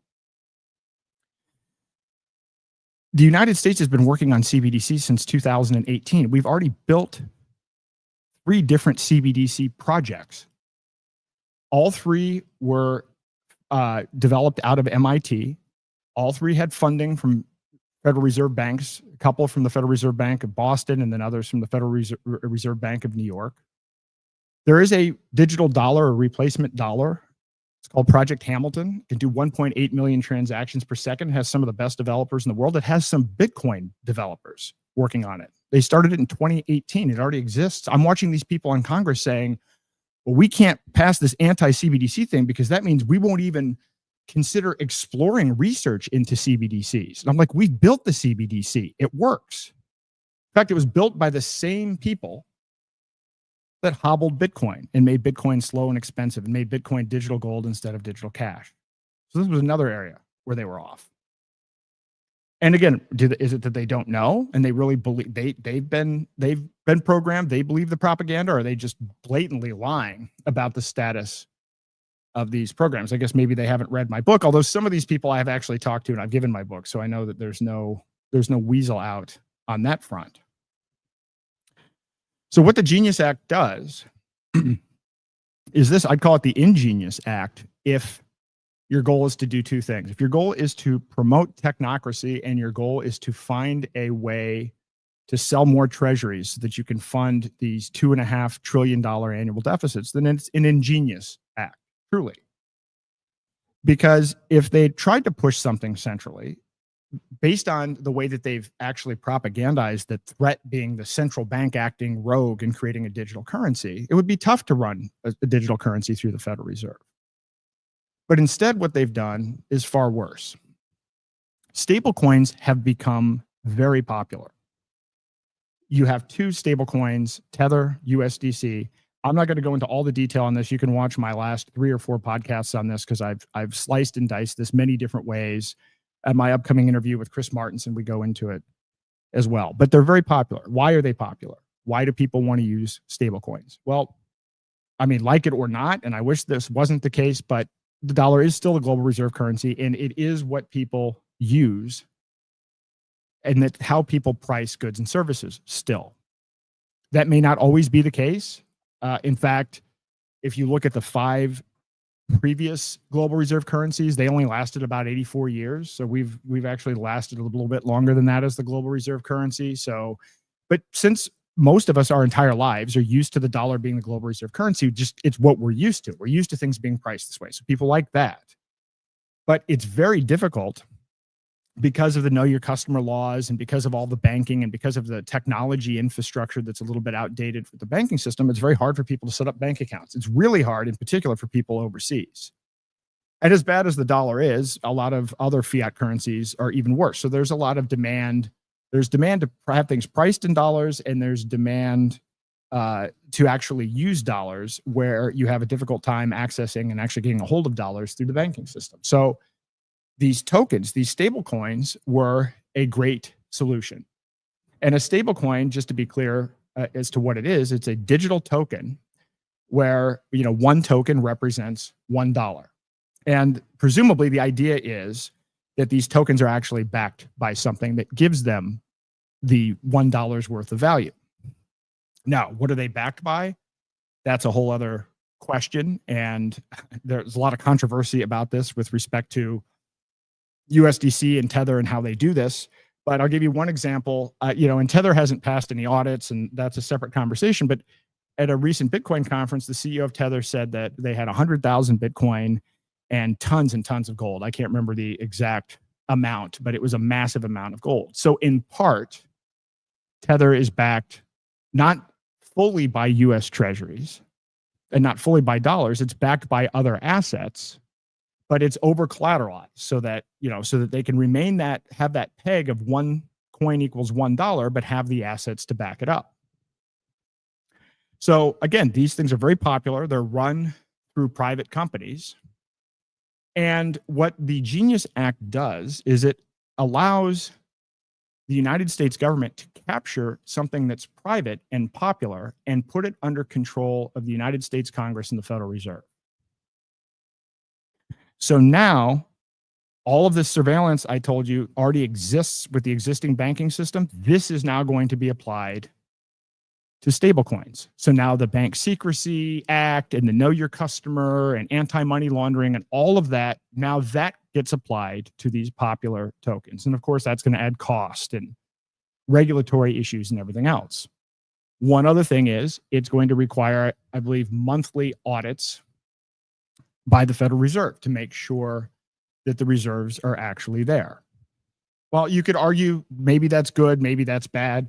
the United States has been working on CBDC since 2018. We've already built 3 different CBDC projects. All 3 were developed out of MIT. All 3 had funding from Federal Reserve banks, a couple from the Federal Reserve Bank of Boston, and then others from the Federal Reserve Bank of New York. There is a digital dollar, a replacement dollar. It's called Project Hamilton. It can do 1.8 million transactions per second. It has some of the best developers in the world. It has some Bitcoin developers working on it. They started it in 2018. It already exists. I'm watching these people in Congress saying, well, we can't pass this anti-CBDC thing because that means we won't even consider exploring research into CBDCs. And I'm like, we've built the CBDC. It works. In fact, it was built by the same people that hobbled Bitcoin and made Bitcoin slow and expensive and made Bitcoin digital gold instead of digital cash. So this was another area where they were off. And again, is it that they don't know and they really believe they've been programmed, they believe the propaganda, or are they just blatantly lying about the status of these programs? I guess maybe they haven't read my book, although some of these people I have actually talked to and I've given my book, so I know that there's no weasel out on that front. So what the Genius Act does is this. I'd call it the Ingenious Act if your goal is to do 2 things. If your goal is to promote technocracy and your goal is to find a way to sell more treasuries so that you can fund these $2.5 trillion annual deficits, then it's an ingenious act, truly. Because if they tried to push something centrally, based on the way that they've actually propagandized the threat being the central bank acting rogue and creating a digital currency, it would be tough to run a digital currency through the Federal Reserve. But instead, what they've done is far worse. Stablecoins have become very popular. You have 2 stablecoins, Tether, USDC. I'm not going to go into all the detail on this. You can watch my last 3 or 4 podcasts on this because I've sliced and diced this many different ways. At my upcoming interview with Chris Martenson, we go into it as well. But they're very popular. Why are they popular? Why do people want to use stablecoins? Well, I mean, like it or not, and I wish this wasn't the case, but the dollar is still a global reserve currency, and it is what people use and that how people price goods and services still. That may not always be the case. In fact, if you look at the 5 previous global reserve currencies, they only lasted about 84 years. So we've actually lasted a little bit longer than that as the global reserve currency. So, but since most of us our entire lives are used to the dollar being the global reserve currency, it's what we're used to. We're used to things being priced this way. So people like that. But it's very difficult because of the know your customer laws and because of all the banking and because of the technology infrastructure that's a little bit outdated for the banking system. It's very hard for people to set up bank accounts. It's really hard, in particular, for people overseas. And as bad as the dollar is, a lot of other fiat currencies are even worse. So there's a lot of demand. There's demand to have things priced in dollars, and there's demand to actually use dollars where you have a difficult time accessing and actually getting a hold of dollars through the banking system. So these tokens, these stable coins, were a great solution. And a stable coin, just to be clear as to what it is, it's a digital token where, one token represents $1. And presumably the idea is that these tokens are actually backed by something that gives them the $1 worth of value. Now, what are they backed by? That's a whole other question. And there's a lot of controversy about this with respect to, USDC and Tether and how they do this. But I'll give you one example. And Tether hasn't passed any audits, and that's a separate conversation. But at a recent Bitcoin conference, the CEO of Tether said that they had 100,000 Bitcoin and tons of gold. I can't remember the exact amount, but it was a massive amount of gold. So in part, Tether is backed not fully by US treasuries and not fully by dollars. It's backed by other assets, but it's over collateralized so that they can have that peg of one coin equals $1, but have the assets to back it up. So again, these things are very popular. They're run through private companies. And what the Genius Act does is it allows the United States government to capture something that's private and popular and put it under control of the United States Congress and the Federal Reserve. So now all of this surveillance I told you already exists with the existing banking system. This is now going to be applied to stablecoins. So now the Bank Secrecy Act and the Know Your Customer and anti-money laundering and all of that, now that gets applied to these popular tokens. And of course, that's going to add cost and regulatory issues and everything else. One other thing is it's going to require, I believe, monthly audits by the Federal Reserve to make sure that the reserves are actually there. Well, you could argue maybe that's good, maybe that's bad.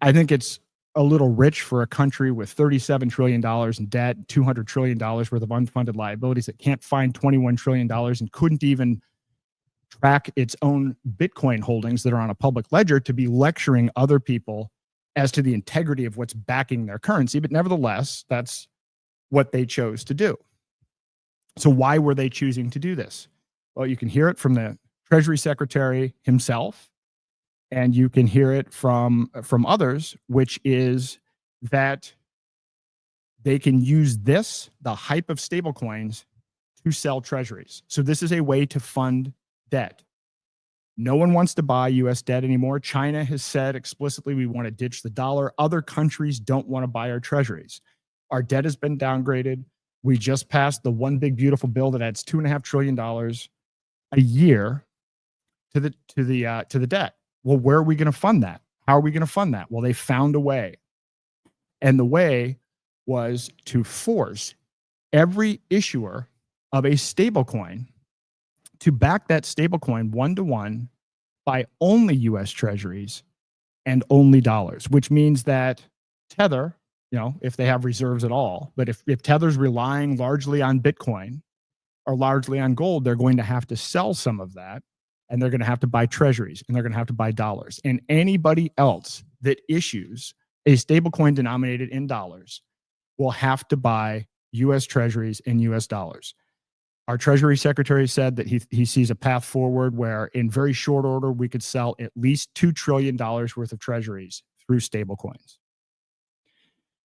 I think it's a little rich for a country with $37 trillion in debt, $200 trillion worth of unfunded liabilities that can't find $21 trillion and couldn't even track its own Bitcoin holdings that are on a public ledger, to be lecturing other people as to the integrity of what's backing their currency. But nevertheless, that's what they chose to do. So why were they choosing to do this? Well, you can hear it from the Treasury Secretary himself, and you can hear it from others, which is that they can use this, the hype of stablecoins, to sell treasuries. So this is a way to fund debt. No one wants to buy US debt anymore. China has said explicitly, we want to ditch the dollar. Other countries don't want to buy our treasuries. Our debt has been downgraded. We just passed the one big beautiful bill that adds $2.5 trillion a year to the debt. Well, where are we going to fund that? How are we going to fund that? Well, they found a way. And the way was to force every issuer of a stablecoin to back that stablecoin one-to-one by only US treasuries and only dollars, which means that Tether, if they have reserves at all, but if Tether's relying largely on Bitcoin or largely on gold, they're going to have to sell some of that, and they're going to have to buy treasuries, and they're going to have to buy dollars. And anybody else that issues a stablecoin denominated in dollars will have to buy US treasuries and US dollars. Our Treasury Secretary said that he sees a path forward where in very short order, we could sell at least $2 trillion worth of treasuries through stablecoins.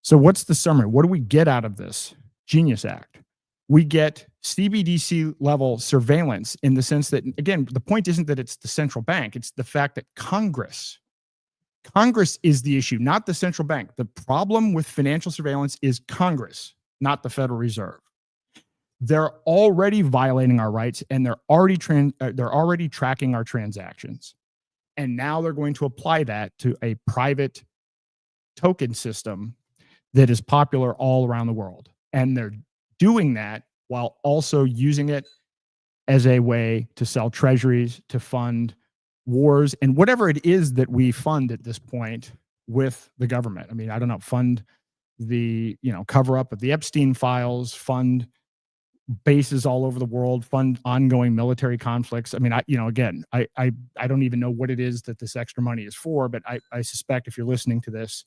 So what's the summary? What do we get out of this Genius Act? We get CBDC level surveillance in the sense that, again, the point isn't that it's the central bank. It's the fact that Congress is the issue, not the central bank. The problem with financial surveillance is Congress, not the Federal Reserve. They're already violating our rights, and they're already tracking our transactions. And now they're going to apply that to a private token system that is popular all around the world. And they're doing that while also using it as a way to sell treasuries, to fund wars, and whatever it is that we fund at this point with the government. I mean, I don't know, fund the, cover up of the Epstein files, fund bases all over the world, fund ongoing military conflicts. I mean, I don't even know what it is that this extra money is for, but I suspect if you're listening to this,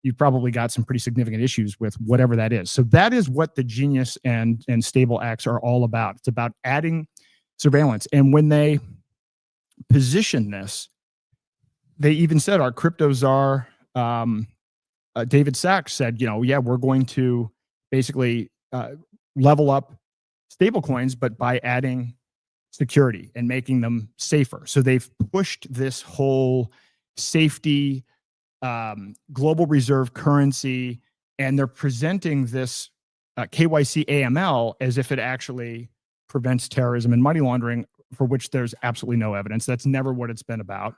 you've probably got some pretty significant issues with whatever that is. So that is what the Genius and Stable Acts are all about. It's about adding surveillance. And when they position this, they even said, our crypto czar, David Sachs said, we're going to basically level up stablecoins, but by adding security and making them safer. So they've pushed this whole safety, global reserve currency, and they're presenting this KYC AML as if it actually prevents terrorism and money laundering, for which there's absolutely no evidence. That's never what it's been about.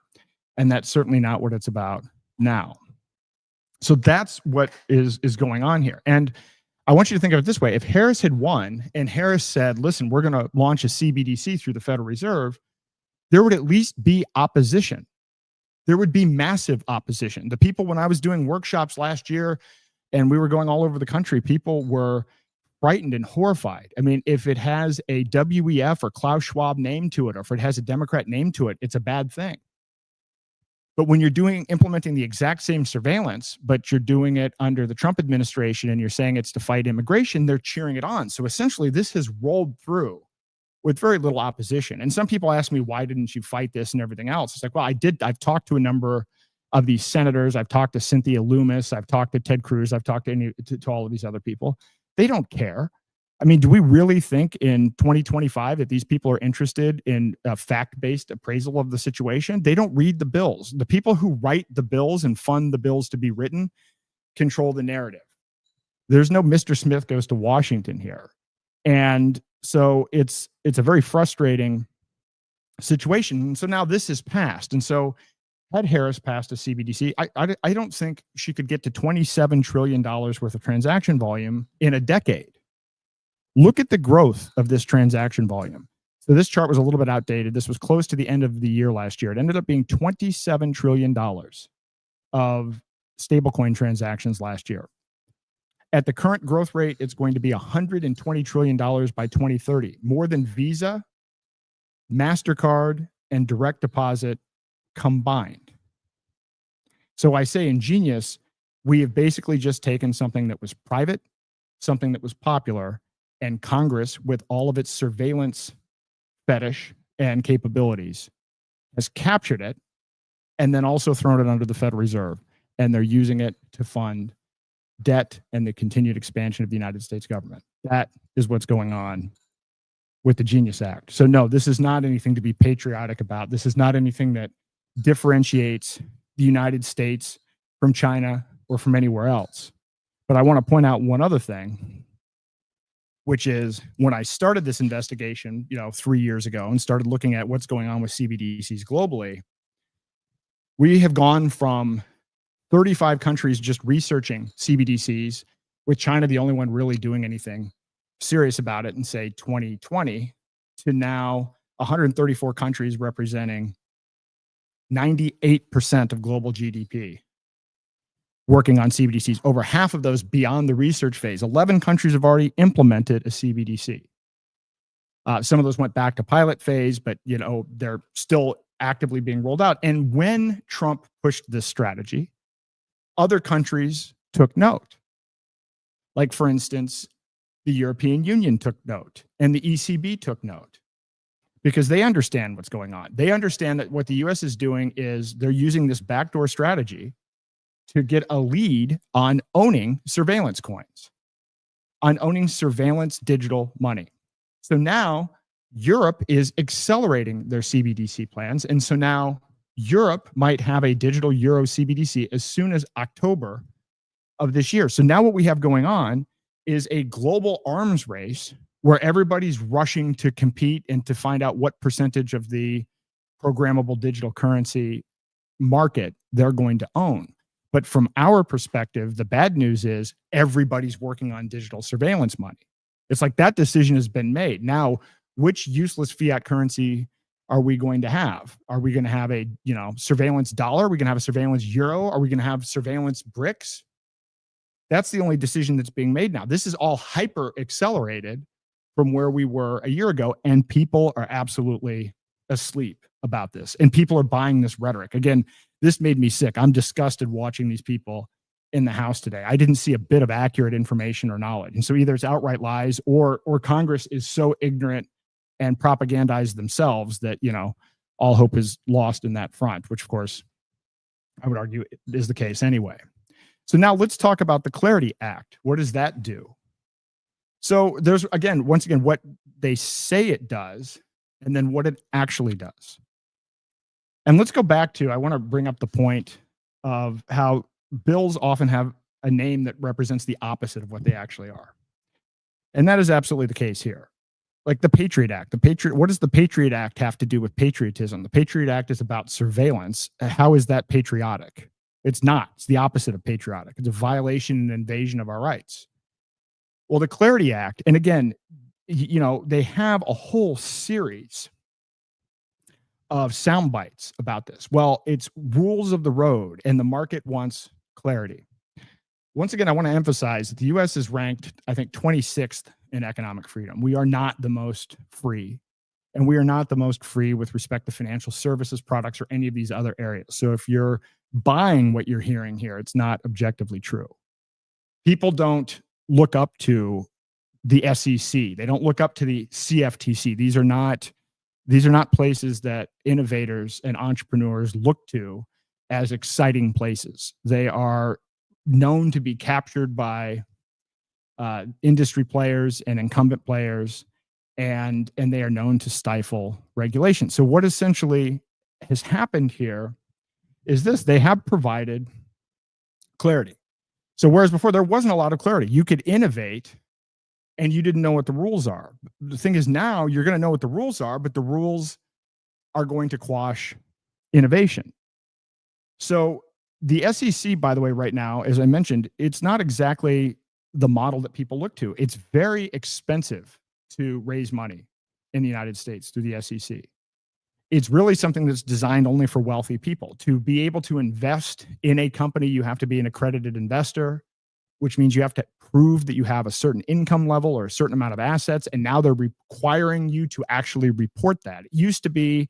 And that's certainly not what it's about now. So that's what is going on here. And I want you to think of it this way. If Harris had won and Harris said, listen, we're going to launch a CBDC through the Federal Reserve, there would at least be opposition. There would be massive opposition. The people, when I was doing workshops last year and we were going all over the country, people were frightened and horrified. I mean, if it has a WEF or Klaus Schwab name to it, or if it has a Democrat name to it, it's a bad thing. But when you're implementing the exact same surveillance, but you're doing it under the Trump administration and you're saying it's to fight immigration, they're cheering it on. So essentially this has rolled through with very little opposition. And some people ask me, why didn't you fight this and everything else? It's like, well, I did. I've talked to a number of these senators. I've talked to Cynthia Loomis. I've talked to Ted Cruz. I've talked to all of these other people. They don't care. I mean, do we really think in 2025 that these people are interested in a fact-based appraisal of the situation? They don't read the bills. The people who write the bills and fund the bills to be written control the narrative. There's no Mr. Smith goes to Washington here. And so it's a very frustrating situation. And so now this is passed. And so had Harris passed a CBDC, I don't think she could get to $27 trillion worth of transaction volume in a decade. Look at the growth of this transaction volume. So this chart was a little bit outdated. This was close to the end of the year last year. It ended up being $27 trillion of stablecoin transactions last year. At the current growth rate, it's going to be $120 trillion by 2030, more than Visa, MasterCard, and direct deposit combined. So I say in Genius, we have basically just taken something that was private, something that was popular, and Congress, with all of its surveillance fetish and capabilities, has captured it and then also thrown it under the Federal Reserve. And they're using it to fund debt and the continued expansion of the United States government. That is what's going on with the Genius Act. So no, this is not anything to be patriotic about. This is not anything that differentiates the United States from China or from anywhere else. But I want to point out one other thing, which is when I started this investigation, 3 years ago and started looking at what's going on with CBDCs globally, we have gone from 35 countries just researching CBDCs, with China the only one really doing anything serious about it in, say, 2020, to now 134 countries representing 98% of global GDP working on CBDCs. Over half of those beyond the research phase. 11 countries have already implemented a CBDC. Some of those went back to pilot phase, but they're still actively being rolled out. And when Trump pushed this strategy, other countries took note. Like, for instance, the European Union took note and the ECB took note because they understand what's going on. They understand that what the US is doing is they're using this backdoor strategy to get a lead on owning surveillance coins, on owning surveillance digital money. So now Europe is accelerating their CBDC plans. And so now Europe might have a digital euro CBDC as soon as October of this year. So now what we have going on is a global arms race where everybody's rushing to compete and to find out what percentage of the programmable digital currency market they're going to own. But from our perspective, the bad news is everybody's working on digital surveillance money. It's like that decision has been made. Now, which useless fiat currency are we going to have? Are we going to have a surveillance dollar? Are we going to have a surveillance euro? Are we going to have surveillance BRICS? That's the only decision that's being made now. This is all hyper accelerated from where we were a year ago, and people are absolutely asleep about this. And people are buying this rhetoric. Again, this made me sick. I'm disgusted watching these people in the House today. I didn't see a bit of accurate information or knowledge. And so either it's outright lies or Congress is so ignorant and propagandize themselves that, all hope is lost in that front, which of course I would argue is the case anyway. So now let's talk about the Clarity Act. What does that do? So there's, once again, what they say it does and then what it actually does. And let's go back to, I want to bring up the point of how bills often have a name that represents the opposite of what they actually are. And that is absolutely the case here. Like the Patriot Act. What does the Patriot Act have to do with patriotism? The Patriot Act is about surveillance. How is that patriotic? It's not. It's the opposite of patriotic. It's a violation and invasion of our rights. Well, the Clarity Act, and again, they have a whole series of sound bites about this. Well, it's rules of the road, and the market wants clarity. Once again, I want to emphasize that the U.S. is ranked, I think, 26th in economic freedom. We are not the most free, and we are not the most free with respect to financial services, products, or any of these other areas. So if you're buying what you're hearing here, it's not objectively true. People don't look up to the SEC. They don't look up to the CFTC. These are not places that innovators and entrepreneurs look to as exciting places. They are known to be captured by industry players and incumbent players, and they are known to stifle regulation. So what essentially has happened here is this: they have provided clarity. So whereas before there wasn't a lot of clarity, you could innovate and you didn't know what the rules are. The thing is, now you're going to know what the rules are, but the rules are going to quash innovation. So the SEC, by the way, right now, as I mentioned, it's not exactly the model that people look to. It's very expensive to raise money in the United States through the SEC. It's really something that's designed only for wealthy people. To be able to invest in a company, you have to be an accredited investor, which means you have to prove that you have a certain income level or a certain amount of assets. And now they're requiring you to actually report that. It used to be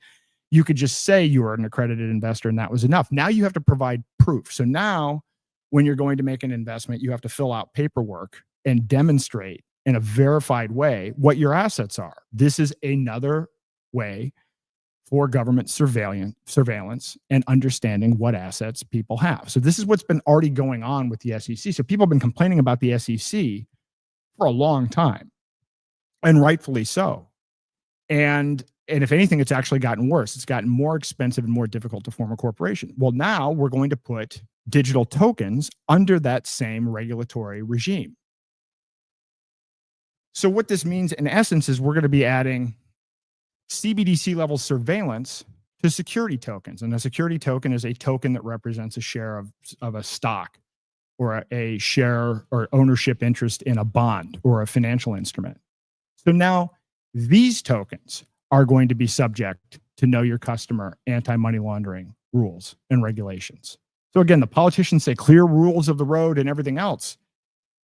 you could just say you were an accredited investor and that was enough. Now you have to provide proof. So now when you're going to make an investment, you have to fill out paperwork and demonstrate in a verified way what your assets are. This is another way for government surveillance and understanding what assets people have. So this is what's been already going on with the SEC. So people have been complaining about the SEC for a long time, and rightfully so. And if anything, it's actually gotten worse. It's gotten more expensive and more difficult to form a corporation. Well, now we're going to put digital tokens under that same regulatory regime. So what this means in essence is we're going to be adding CBDC level surveillance to security tokens. And a security token is a token that represents a share of a stock or a share or ownership interest in a bond or a financial instrument. So now these tokens are going to be subject to know your customer anti-money laundering rules and regulations. So again, the politicians say clear rules of the road and everything else.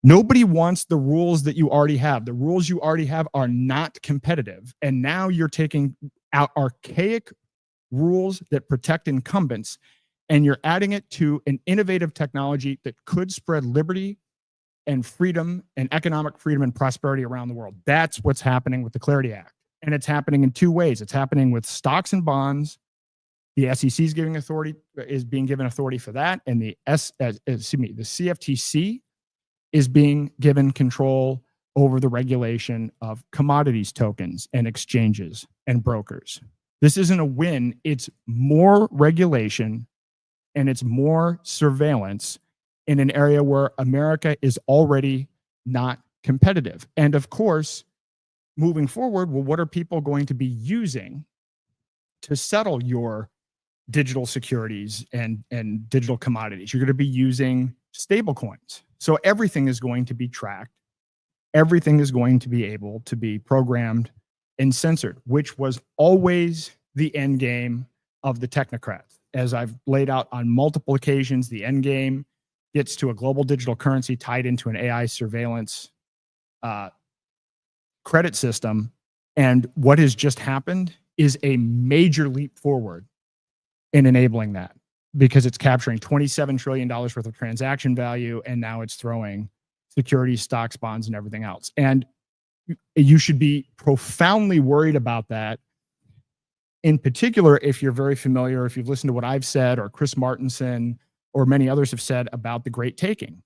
Nobody wants the rules that you already have. The rules you already have are not competitive. And now you're taking out archaic rules that protect incumbents and you're adding it to an innovative technology that could spread liberty and freedom and economic freedom and prosperity around the world. That's what's happening with the Clarity Act. And it's happening in two ways. It's happening with stocks and bonds. The SEC is being given authority for that. And the CFTC is being given control over the regulation of commodities tokens and exchanges and brokers. This isn't a win. It's more regulation and it's more surveillance in an area where America is already not competitive. And of course, moving forward, well, what are people going to be using to settle your digital securities and digital commodities? You're going to be using stable coins. So everything is going to be tracked. Everything is going to be able to be programmed and censored, which was always the end game of the technocrats. As I've laid out on multiple occasions, the end game gets to a global digital currency tied into an AI surveillance credit system. And what has just happened is a major leap forward in enabling that, because it's capturing $27 trillion worth of transaction value, and now it's throwing securities, stocks, bonds, and everything else. And you should be profoundly worried about that. In particular, if you're very familiar, if you've listened to what I've said, or Chris Martenson, or many others have said about the Great Taking.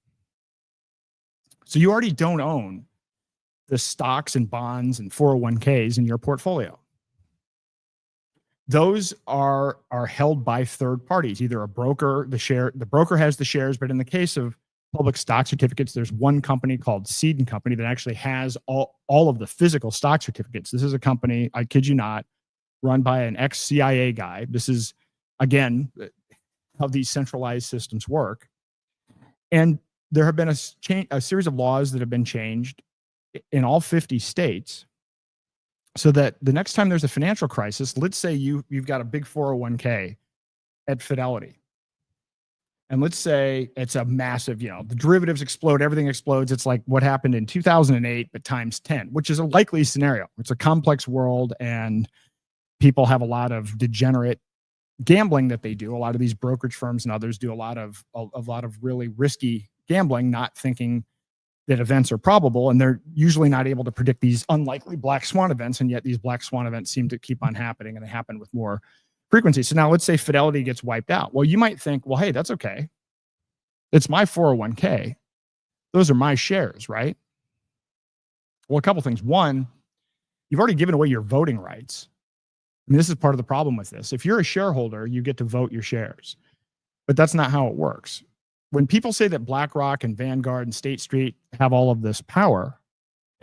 So you already don't own the stocks and bonds and 401ks in your portfolio. Those are held by third parties, either a broker, the broker has the shares, but in the case of public stock certificates. There's one company called Seed & Company that actually has all of the physical stock certificates. This is a company, I kid you not, run by an ex-CIA guy. This is, again, how these centralized systems work. And there have been a series of laws that have been changed in all 50 states so that the next time there's a financial crisis, let's say you've got a big 401k at Fidelity. And let's say it's a massive, the derivatives explode, everything explodes. It's like what happened in 2008, but times 10, which is a likely scenario. It's a complex world and people have a lot of degenerate gambling that they do. A lot of these brokerage firms and others do a lot of really risky gambling, not thinking that events are probable. And they're usually not able to predict these unlikely black swan events. And yet these black swan events seem to keep on happening, and they happen with more frequency. So now let's say Fidelity gets wiped out. Well, you might think, well, hey, that's okay. It's my 401k. Those are my shares, right? Well, a couple things. One, you've already given away your voting rights. I mean, this is part of the problem with this. If you're a shareholder, you get to vote your shares, but that's not how it works. When people say that BlackRock and Vanguard and State Street have all of this power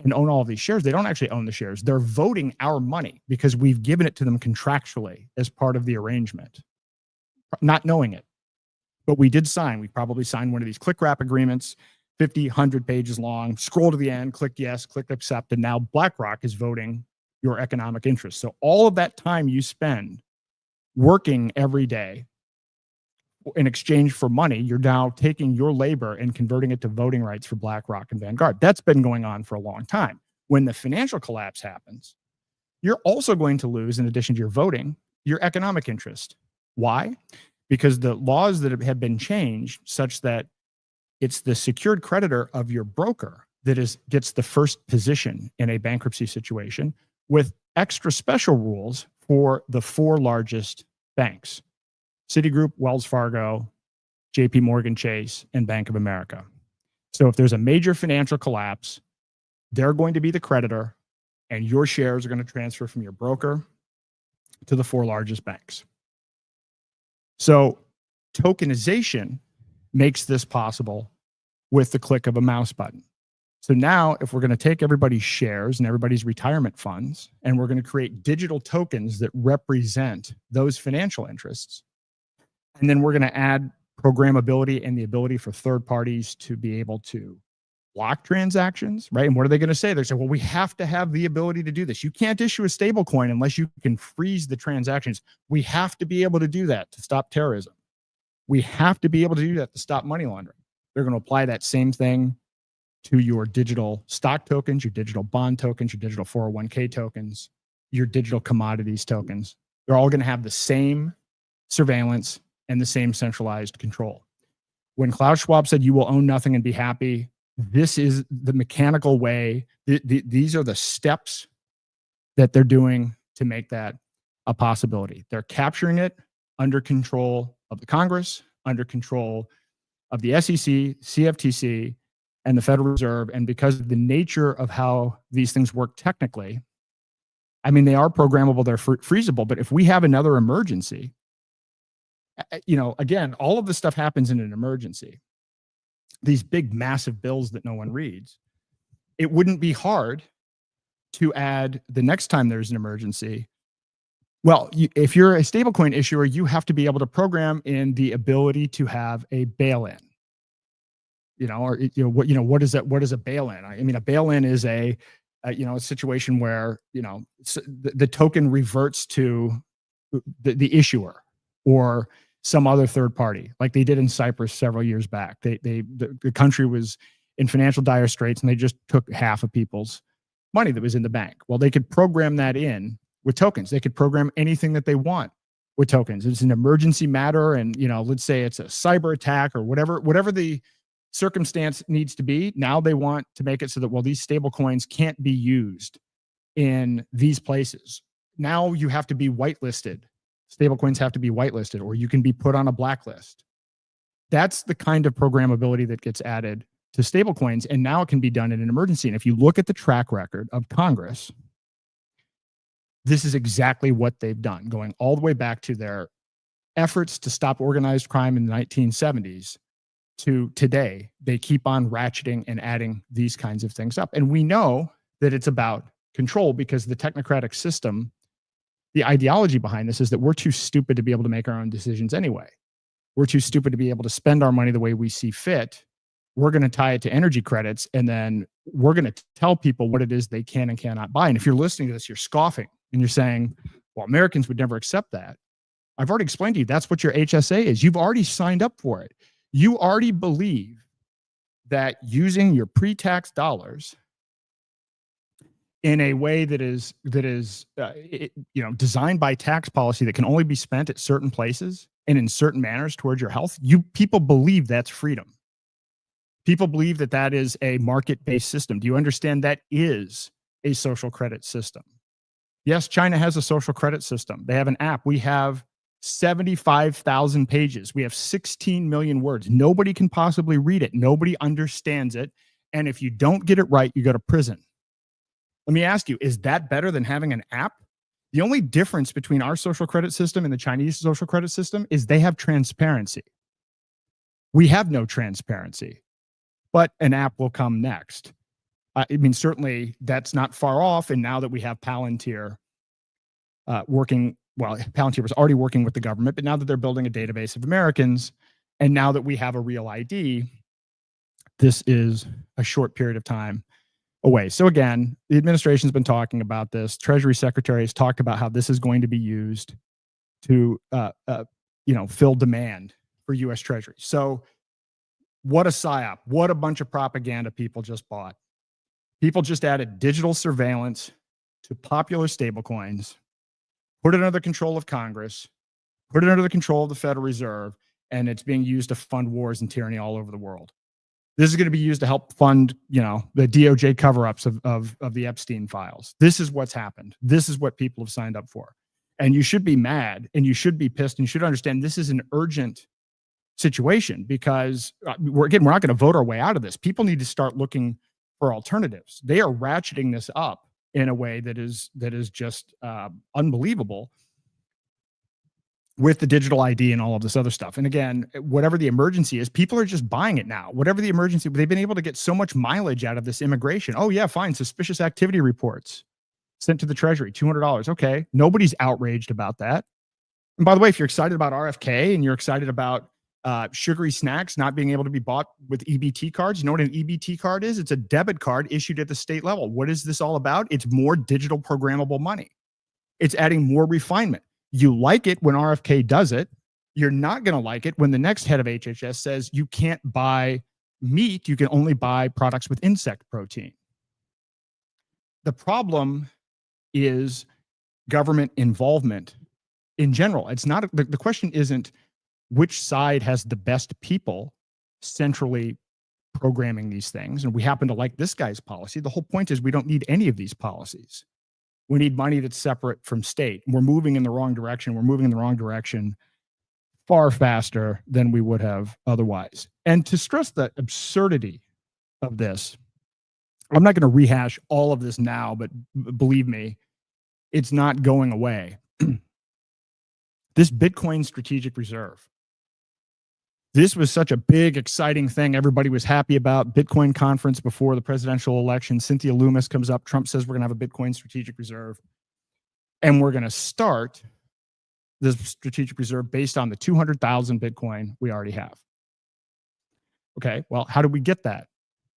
and own all of these shares, they don't actually own the shares. They're voting our money because we've given it to them contractually as part of the arrangement, not knowing it. But we did sign. We probably signed one of these click wrap agreements, 50, 100 pages long. Scroll to the end, click yes, click accept, and now BlackRock is voting your economic interests. So all of that time you spend working every day in exchange for money, you're now taking your labor and converting it to voting rights for BlackRock and Vanguard. That's been going on for a long time. When the financial collapse happens, you're also going to lose, in addition to your voting, your economic interest. Why? Because the laws that have been changed such that it's the secured creditor of your broker that gets the first position in a bankruptcy situation, with extra special rules for the 4 largest banks: Citigroup, Wells Fargo, JP Morgan Chase, and Bank of America. So if there's a major financial collapse, they're going to be the creditor, and your shares are going to transfer from your broker to the 4 largest banks. So tokenization makes this possible with the click of a mouse button. So now if we're going to take everybody's shares and everybody's retirement funds, and we're going to create digital tokens that represent those financial interests, and then we're going to add programmability and the ability for third parties to be able to block transactions, right? And what are they going to say? They say, well, we have to have the ability to do this. You can't issue a stable coin unless you can freeze the transactions. We have to be able to do that to stop terrorism. We have to be able to do that to stop money laundering. They're going to apply that same thing to your digital stock tokens, your digital bond tokens, your digital 401k tokens, your digital commodities tokens. They're all going to have the same surveillance and the same centralized control. When Klaus Schwab said, you will own nothing and be happy, this is the mechanical way. These are the steps that they're doing to make that a possibility. They're capturing it under control of the Congress, under control of the SEC, CFTC, and the Federal Reserve. And because of the nature of how these things work technically, I mean, they are programmable, they're freezable, but if we have another emergency, again, all of this stuff happens in an emergency. These big, massive bills that no one reads. It wouldn't be hard to add the next time there's an emergency. Well, if you're a stablecoin issuer, you have to be able to program in the ability to have a bail-in. What is that? What is a bail-in? I mean, a bail-in is a situation where the token reverts to the issuer or some other third party, like they did in Cyprus several years back. The country was in financial dire straits, and they just took half of people's money that was in the bank. Well, they could program that in with tokens. They could program anything that they want with tokens. It's an emergency matter, and let's say it's a cyber attack or whatever the circumstance needs to be. Now they want to make it so that, well, these stable coins can't be used in these places. Now you have to be whitelisted. Stablecoins have to be whitelisted, or you can be put on a blacklist. That's the kind of programmability that gets added to stablecoins, and now it can be done in an emergency. And if you look at the track record of Congress, this is exactly what they've done, going all the way back to their efforts to stop organized crime in the 1970s. to today, they keep on ratcheting and adding these kinds of things up. And we know that it's about control because the technocratic system, the ideology behind this is that we're too stupid to be able to make our own decisions anyway. We're too stupid to be able to spend our money the way we see fit. We're going to tie it to energy credits, and then we're going to tell people what it is they can and cannot buy. And if you're listening to this, you're scoffing and you're saying, well, Americans would never accept that. I've already explained to you that's what your HSA is. You've already signed up for it. You already believe that using your pre-tax dollars in a way that is designed by tax policy that can only be spent at certain places and in certain manners towards your health, people believe that's freedom. People believe that that is a market-based system. Do you understand that is a social credit system? Yes, China has a social credit system. They have an app. We have 75,000 pages. We have 16 million words. Nobody can possibly read it. Nobody understands it. And if you don't get it right, you go to prison. Let me ask you, is that better than having an app? The only difference between our social credit system and the Chinese social credit system is they have transparency. We have no transparency, but an app will come next. I mean, certainly that's not far off. And now that we have Palantir Palantir was already working with the government, but now that they're building a database of Americans, and now that we have a real ID, this is a short period of time away. So again, the administration's been talking about this. Treasury Secretary has talked about how this is going to be used to, fill demand for U.S. Treasury. So what a psyop, what a bunch of propaganda people just bought. People just added digital surveillance to popular stablecoins, put it under the control of Congress, put it under the control of the Federal Reserve, and it's being used to fund wars and tyranny all over the world. This is going to be used to help fund, the DOJ cover-ups of the Epstein files. This is what's happened. This is what people have signed up for. And you should be mad, and you should be pissed, and you should understand this is an urgent situation because, we're not going to vote our way out of this. People need to start looking for alternatives. They are ratcheting this up in a way that is just unbelievable with the digital ID and all of this other stuff. And again, whatever the emergency is, people are just buying it now. Whatever the emergency, they've been able to get so much mileage out of this immigration. Oh yeah, fine. Suspicious activity reports sent to the Treasury, $200. Okay. Nobody's outraged about that. And by the way, if you're excited about RFK and you're excited about sugary snacks not being able to be bought with EBT cards, you know what an EBT card is? It's a debit card issued at the state level. What is this all about? It's more digital programmable money. It's adding more refinement. You like it when RFK does it. You're not going to like it when the next head of HHS says you can't buy meat. You can only buy products with insect protein. The problem is government involvement in general. It's not, the question isn't which side has the best people centrally programming these things. And we happen to like this guy's policy. The whole point is we don't need any of these policies. We need money that's separate from state. We're moving in the wrong direction. We're moving in the wrong direction far faster than we would have otherwise. And to stress the absurdity of this, I'm not going to rehash all of this now, but believe me, it's not going away. This Bitcoin strategic reserve. This was such a big, exciting thing. Everybody was happy about. Bitcoin conference before the presidential election. Cynthia Loomis comes up. Trump says we're going to have a Bitcoin strategic reserve. And we're going to start this strategic reserve based on the 200,000 Bitcoin we already have. Okay, well, how do we get that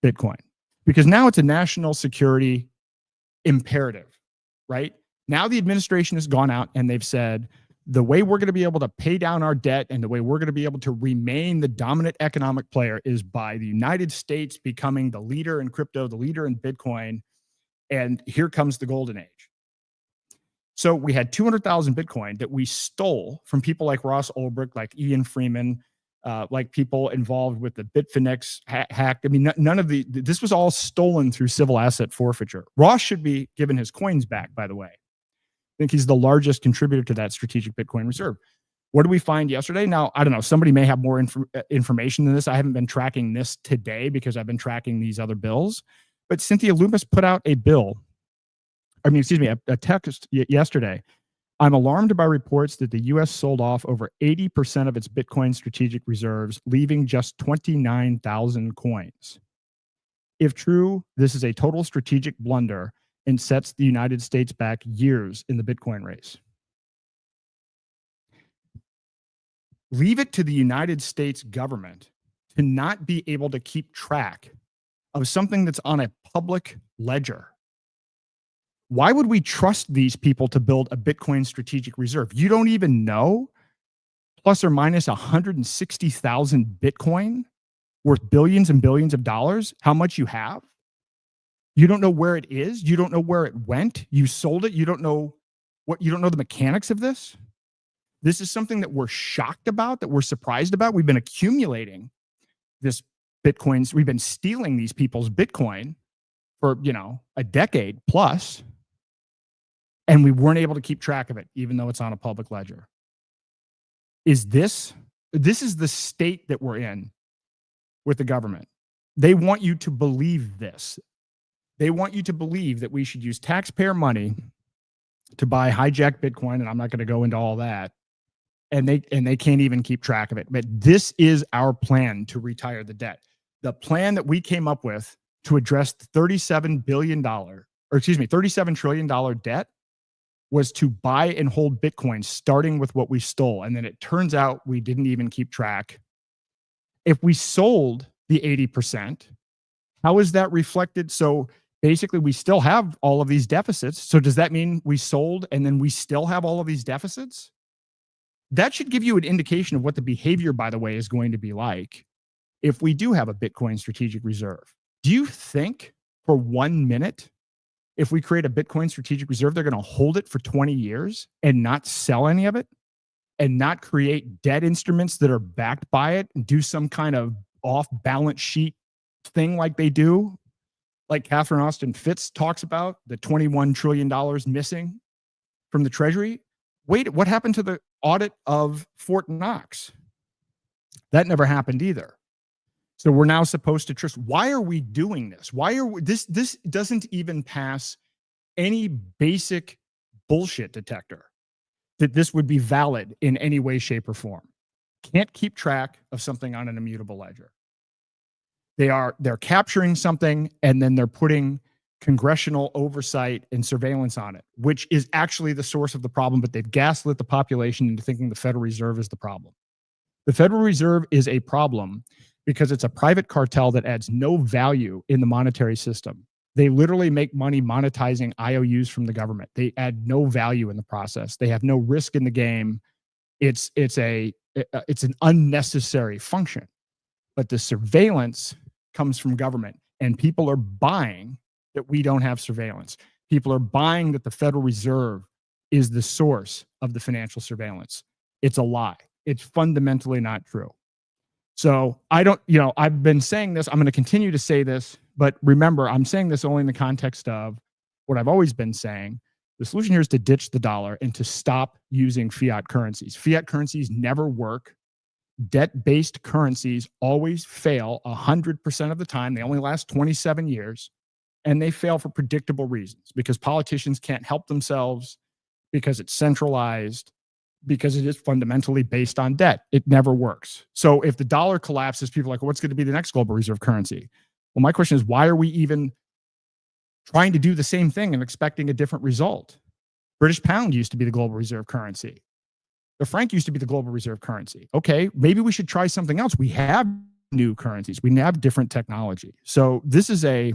Bitcoin? Because now it's a national security imperative, right? Now the administration has gone out and they've said, the way we're going to be able to pay down our debt and the way we're going to be able to remain the dominant economic player is by the United States becoming the leader in crypto, the leader in Bitcoin. And here comes the golden age. So we had 200,000 Bitcoin that we stole from people like Ross Ulbricht, like Ian Freeman, like people involved with the Bitfinex hack. I mean, none of this was all stolen through civil asset forfeiture. Ross should be given his coins back, by the way. I think he's the largest contributor to that strategic Bitcoin reserve. What did we find yesterday? Now, I don't know. Somebody may have more information than this. I haven't been tracking this today because I've been tracking these other bills. But Cynthia Loomis put out a text yesterday I'm alarmed by reports that the U.S. sold off over 80% of its Bitcoin strategic reserves, leaving just 29,000 coins. If true, this is a total strategic blunder and sets the United States back years in the Bitcoin race. Leave it to the United States government to not be able to keep track of something that's on a public ledger. Why would we trust these people to build a Bitcoin strategic reserve? You don't even know, plus or minus 160,000 Bitcoin worth billions and billions of dollars, how much you have. You don't know where it is. You don't know where it went. You sold it. You don't know the mechanics of this. This is something that we're shocked about, that we're surprised about. We've been accumulating this Bitcoins. We've been stealing these people's Bitcoin for, a decade plus. And we weren't able to keep track of it, even though it's on a public ledger. This is the state that we're in with the government. They want you to believe this. They want you to believe that we should use taxpayer money to buy hijacked Bitcoin, and I'm not going to go into all that. And they can't even keep track of it. But this is our plan to retire the debt. The plan that we came up with to address the $37 trillion debt was to buy and hold Bitcoin, starting with what we stole. And then it turns out we didn't even keep track. If we sold the 80%, how is that reflected? So basically, we still have all of these deficits. So does that mean we sold and then we still have all of these deficits? That should give you an indication of what the behavior, by the way, is going to be like if we do have a Bitcoin strategic reserve. Do you think for 1 minute, if we create a Bitcoin strategic reserve, they're going to hold it for 20 years and not sell any of it and not create debt instruments that are backed by it and do some kind of off balance sheet thing like they do? Like Catherine Austin Fitts talks about, the $21 trillion missing from the Treasury. Wait, what happened to the audit of Fort Knox? That never happened either. So we're now supposed to trust. Why are we doing this? Why are we, this doesn't even pass any basic bullshit detector that this would be valid in any way, shape, or form. Can't keep track of something on an immutable ledger. They're capturing something and then they're putting congressional oversight and surveillance on it, which is actually the source of the problem, but they've gaslit the population into thinking the Federal Reserve is the problem. The Federal Reserve is a problem because it's a private cartel that adds no value in the monetary system. They literally make money monetizing IOUs from the government. They add no value in the process. They have no risk in the game. It's an unnecessary function. But the surveillance comes from government, and people are buying that we don't have surveillance. People are buying that the Federal Reserve is the source of the financial surveillance. It's a lie. It's fundamentally not true. So I've been saying this, I'm going to continue to say this, but remember, I'm saying this only in the context of what I've always been saying. The solution here is to ditch the dollar and to stop using fiat currencies. Fiat currencies never work. Debt-based currencies always fail 100% of the time. They only last 27 years, and they fail for predictable reasons, because politicians can't help themselves, because it's centralized, because it is fundamentally based on debt. It never works. So if the dollar collapses, people are like, well, what's going to be the next global reserve currency? Well, my question is, why are we even trying to do the same thing and expecting a different result? British pound used to be the global reserve currency. The franc used to be the global reserve currency. Okay, maybe we should try something else. We have new currencies. We have different technology. So this is a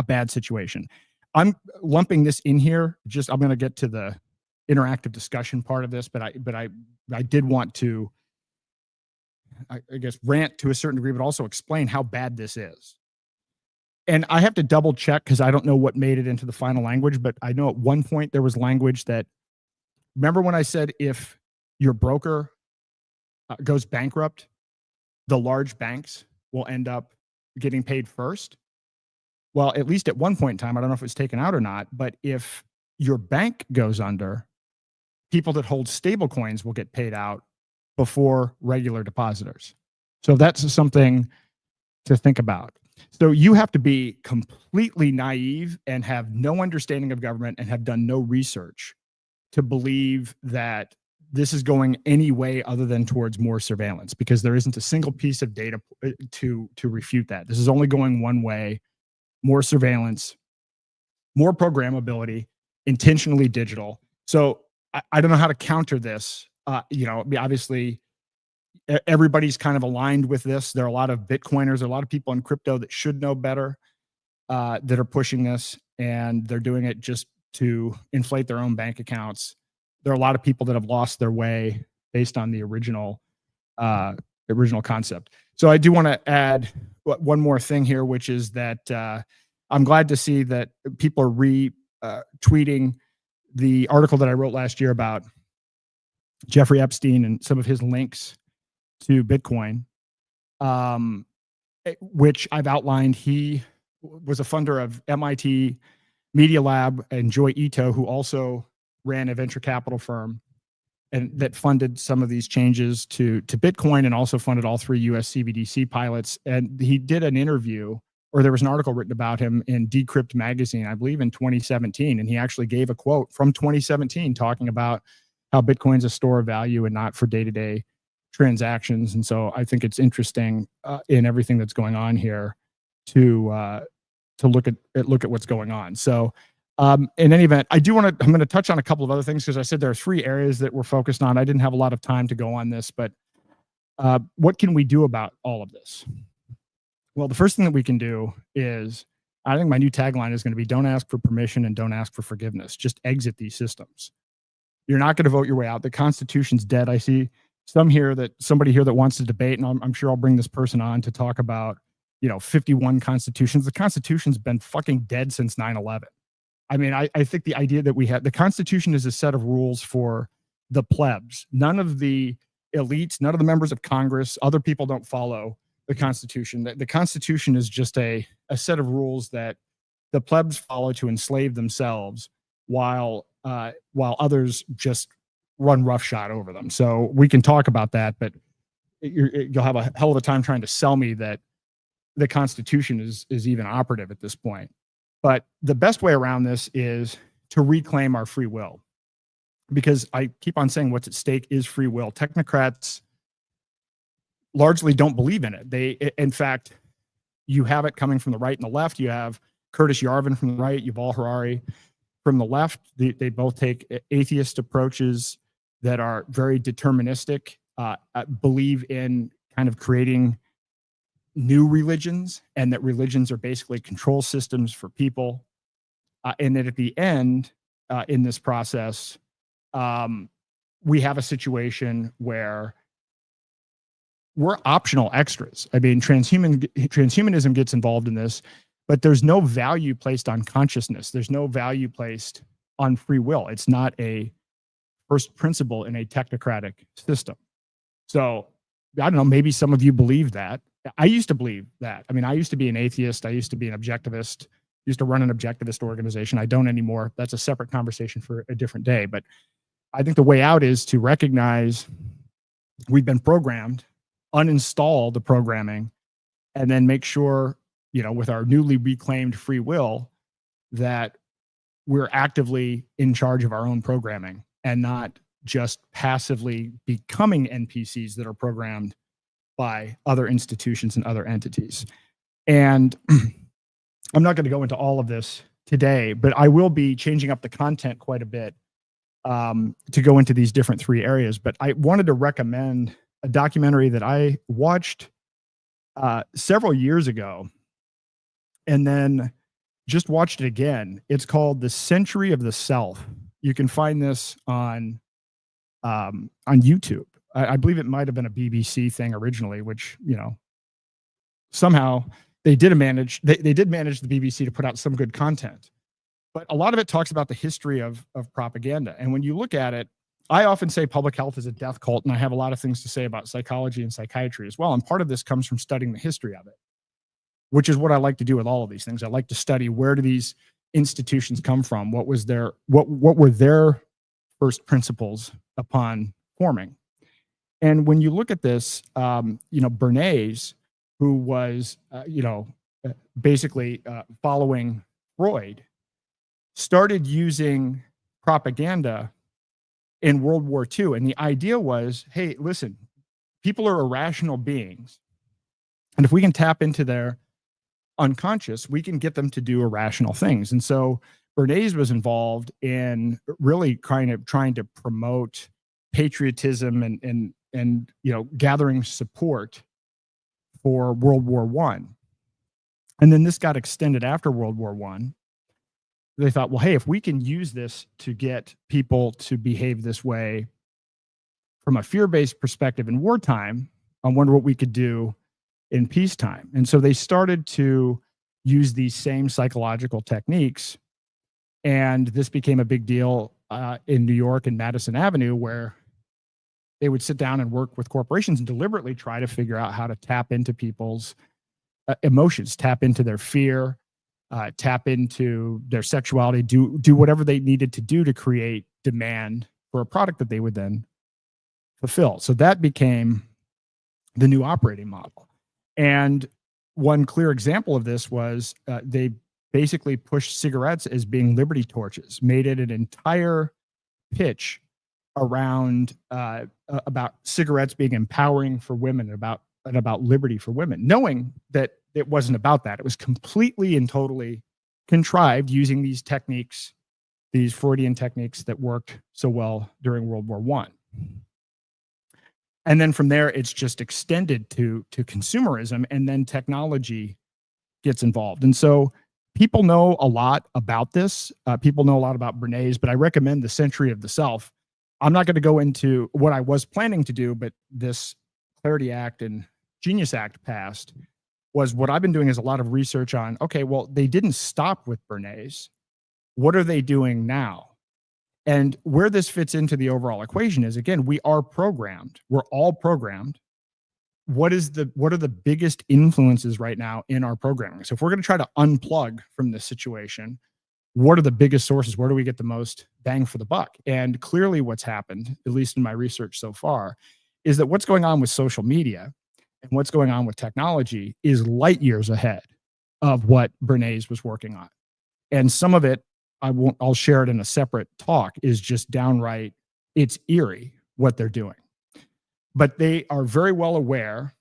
bad situation. I'm lumping this in here. I'm going to get to the interactive discussion part of this, but I did want to, I guess, rant to a certain degree, but also explain how bad this is. And I have to double check because I don't know what made it into the final language, but I know at one point there was language that, remember when I said if your broker goes bankrupt, the large banks will end up getting paid first? Well, at least at one point in time, I don't know if it was taken out or not, but if your bank goes under, people that hold stable coins will get paid out before regular depositors. So that's something to think about. So you have to be completely naive and have no understanding of government and have done no research to believe that this is going any way other than towards more surveillance, because there isn't a single piece of data to refute that. This is only going one way: more surveillance, more programmability, intentionally digital. So I don't know how to counter this. Obviously, everybody's kind of aligned with this. There are a lot of Bitcoiners, there are a lot of people in crypto that should know better, that are pushing this, and they're doing it just to inflate their own bank accounts. There are a lot of people that have lost their way based on the original concept. So I do want to add one more thing here, which is that I'm glad to see that people are tweeting the article that I wrote last year about Jeffrey Epstein and some of his links to Bitcoin, which I've outlined. He was a funder of MIT Media Lab and Joy Ito, who also ran a venture capital firm and that funded some of these changes to Bitcoin, and also funded all 3 US CBDC pilots. And he did an interview, or there was an article written about him in Decrypt magazine, I believe in 2017. And he actually gave a quote from 2017 talking about how Bitcoin's a store of value and not for day-to-day transactions. And so I think it's interesting in everything that's going on here to look at what's going on. So in any event, I'm going to touch on a couple of other things, because I said there are 3 areas that we're focused on. I didn't have a lot of time to go on this, but what can we do about all of this? Well, the first thing that we can do is, I think my new tagline is going to be, don't ask for permission and don't ask for forgiveness. Just exit these systems. You're not going to vote your way out. The Constitution's dead. I see somebody here that wants to debate, and I'm sure I'll bring this person on to talk about, 51 constitutions. The Constitution's been fucking dead since 9/11. I mean, I think the idea that we have, the Constitution is a set of rules for the plebs. None of the elites, none of the members of Congress, other people don't follow the Constitution. The Constitution is just a set of rules that the plebs follow to enslave themselves, while others just run roughshod over them. So we can talk about that, but you'll have a hell of a time trying to sell me that the Constitution is even operative at this point. But the best way around this is to reclaim our free will, because I keep on saying what's at stake is free will. Technocrats largely don't believe in it. In fact, you have it coming from the right and the left. You have Curtis Yarvin from the right, Yuval Harari from the left. They both take atheist approaches that are very deterministic, believe in kind of creating new religions, and that religions are basically control systems for people. And that at the end, in this process, we have a situation where we're optional extras. I mean, transhumanism gets involved in this, but there's no value placed on consciousness. There's no value placed on free will. It's not a first principle in a technocratic system. So I don't know, maybe some of you believe that. I used to believe that. I mean, I used to be an atheist. I used to be an objectivist, used to run an objectivist organization. I don't anymore. That's a separate conversation for a different day. But I think the way out is to recognize we've been programmed, uninstall the programming, and then make sure, with our newly reclaimed free will, that we're actively in charge of our own programming and not just passively becoming NPCs that are programmed by other institutions and other entities. And I'm not going to go into all of this today, but I will be changing up the content quite a bit to go into these different 3 areas. But I wanted to recommend a documentary that I watched several years ago, and then just watched it again. It's called The Century of the Self. You can find this on YouTube. I believe it might have been a BBC thing originally, which, somehow they did manage the BBC to put out some good content. But a lot of it talks about the history of propaganda. And when you look at it, I often say public health is a death cult, and I have a lot of things to say about psychology and psychiatry as well. And part of this comes from studying the history of it, which is what I like to do with all of these things. I like to study, where do these institutions come from? What were their first principles upon forming? And when you look at this, Bernays, who was, basically following Freud, started using propaganda in World War II. And the idea was, hey, listen, people are irrational beings. And if we can tap into their unconscious, we can get them to do irrational things. And so Bernays was involved in really kind of trying to promote patriotism and gathering support for World War I. And then this got extended after World War I. They thought, well, hey, if we can use this to get people to behave this way from a fear-based perspective in wartime, I wonder what we could do in peacetime. And so they started to use these same psychological techniques. And this became a big deal in New York and Madison Avenue, where they would sit down and work with corporations and deliberately try to figure out how to tap into people's emotions, tap into their fear, tap into their sexuality, do whatever they needed to do to create demand for a product that they would then fulfill. So that became the new operating model. And one clear example of this was they basically pushed cigarettes as being liberty torches, made it an entire pitch around about cigarettes being empowering for women, and about liberty for women, knowing that it wasn't about that. It was completely and totally contrived using these techniques, these Freudian techniques that worked so well during World War I. And then from there, it's just extended to consumerism, and then technology gets involved. And so people know a lot about this. People know a lot about Bernays, but I recommend The Century of the Self. I'm not going to go into what I was planning to do, but this Clarity Act and Genius Act passed. Was what I've been doing is a lot of research on, okay, well, they didn't stop with Bernays. What are they doing now? And where this fits into the overall equation is, again, we are programmed. We're all programmed. What are the biggest influences right now in our programming? So if we're going to try to unplug from this situation, what are the biggest sources? Where do we get the most bang for the buck? And clearly what's happened, at least in my research so far, is that what's going on with social media and what's going on with technology is light years ahead of what Bernays was working on. And some of it, I'll share it in a separate talk, is just downright, it's eerie what they're doing. But they are very well aware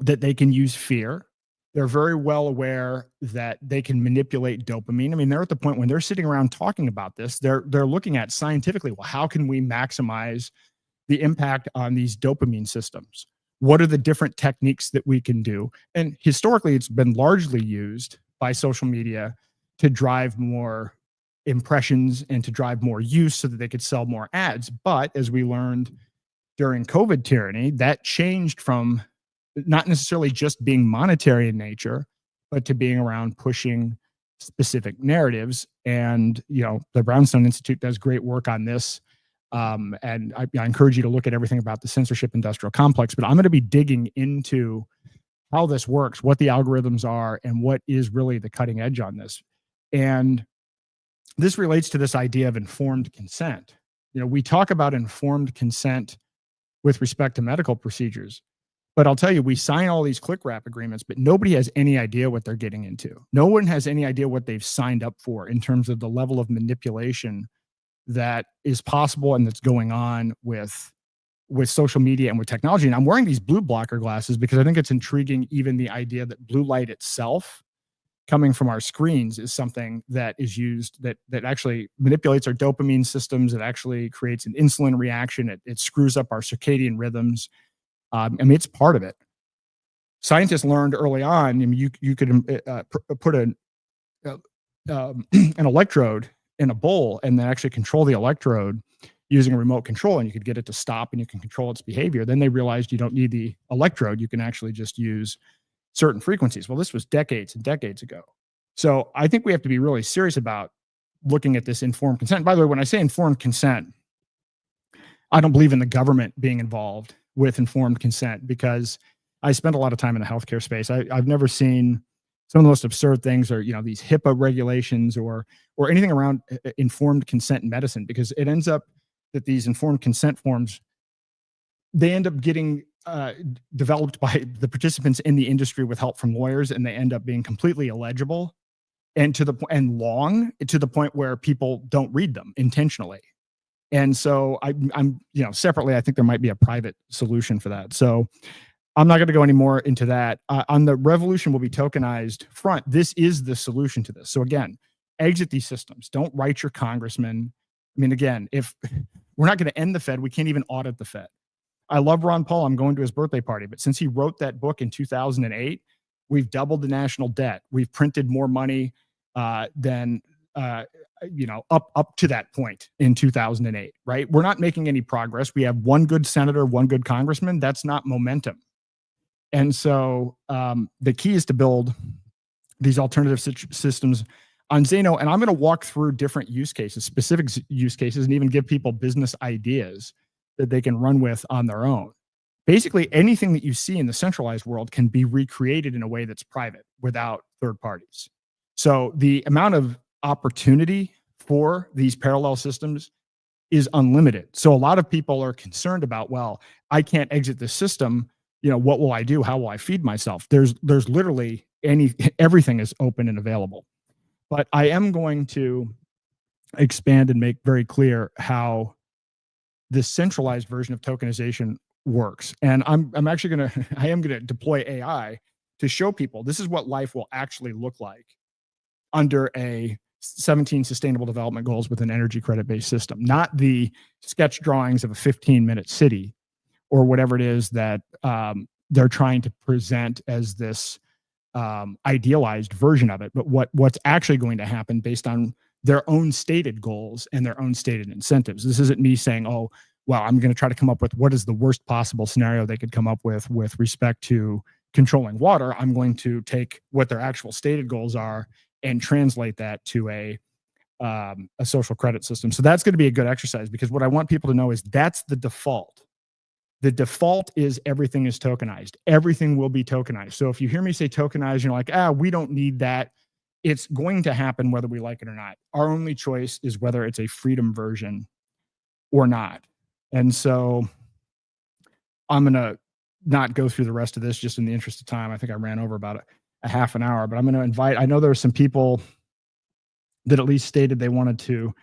that they can use fear. They're very well aware that they can manipulate dopamine. I mean, they're at the point when they're sitting around talking about this, they're looking at scientifically, well, how can we maximize the impact on these dopamine systems? What are the different techniques that we can do? And historically, it's been largely used by social media to drive more impressions and to drive more use so that they could sell more ads. But as we learned during COVID tyranny, that changed from not necessarily just being monetary in nature, but to being around pushing specific narratives. And, the Brownstone Institute does great work on this. And I encourage you to look at everything about the censorship industrial complex, but I'm going to be digging into how this works, what the algorithms are, and what is really the cutting edge on this. And this relates to this idea of informed consent. We talk about informed consent with respect to medical procedures, but I'll tell you, we sign all these click wrap agreements, but nobody has any idea what they're getting into. No one has any idea what they've signed up for in terms of the level of manipulation that is possible and that's going on with social media and with technology. And I'm wearing these blue blocker glasses because I think it's intriguing, even the idea that blue light itself coming from our screens is something that is used that actually manipulates our dopamine systems. It actually creates an insulin reaction. It screws up our circadian rhythms. It's part of it. Scientists learned early on, you could put an electrode in a bowl and then actually control the electrode using a remote control, and you could get it to stop and you can control its behavior. Then they realized you don't need the electrode. You can actually just use certain frequencies. Well, this was decades and decades ago. So I think we have to be really serious about looking at this informed consent. By the way, when I say informed consent, I don't believe in the government being involved with informed consent, because I spent a lot of time in the healthcare space. I've never seen some of the most absurd things are, these HIPAA regulations or anything around informed consent in medicine, because it ends up that these informed consent forms, they end up getting developed by the participants in the industry with help from lawyers, and they end up being completely illegible and long to the point where people don't read them intentionally. And so I'm, separately, I think there might be a private solution for that. So I'm not going to go any more into that. On the revolution will be tokenized front, this is the solution to this. So again, exit these systems. Don't write your congressman. I mean, again, if we're not going to end the Fed, we can't even audit the Fed. I love Ron Paul. I'm going to his birthday party. But since he wrote that book in 2008, we've doubled the national debt. We've printed more money than up to that point in 2008, right? We're not making any progress. We have one good senator, one good congressman. That's not momentum. And so the key is to build these alternative systems on Zaino. And I'm going to walk through different use cases, specific use cases, and even give people business ideas that they can run with on their own. Basically, anything that you see in the centralized world can be recreated in a way that's private without third parties. So the amount of opportunity for these parallel systems is unlimited. So a lot of people are concerned about, well, I can't exit the system. What will I do? How will I feed myself? There's literally everything is open and available. But I am going to expand and make very clear how this centralized version of tokenization works. And I'm actually I am going to deploy AI to show people this is what life will actually look like under a 17 sustainable development goals with an energy credit based system, not the sketch drawings of a 15-minute city or whatever it is that they're trying to present as this idealized version of it, but what's actually going to happen based on their own stated goals and their own stated incentives. This isn't me saying, oh, well, I'm going to try to come up with what is the worst possible scenario they could come up with respect to controlling water. I'm going to take what their actual stated goals are and translate that to a social credit system. So that's going to be a good exercise, because what I want people to know is that's the default. The default is everything is tokenized. Everything will be tokenized. So if you hear me say tokenized, you're like, we don't need that. It's going to happen whether we like it or not. Our only choice is whether it's a freedom version or not. And so I'm going to not go through the rest of this just in the interest of time. I think I ran over about a half an hour, but I'm going to invite, I know there are some people that at least stated they wanted to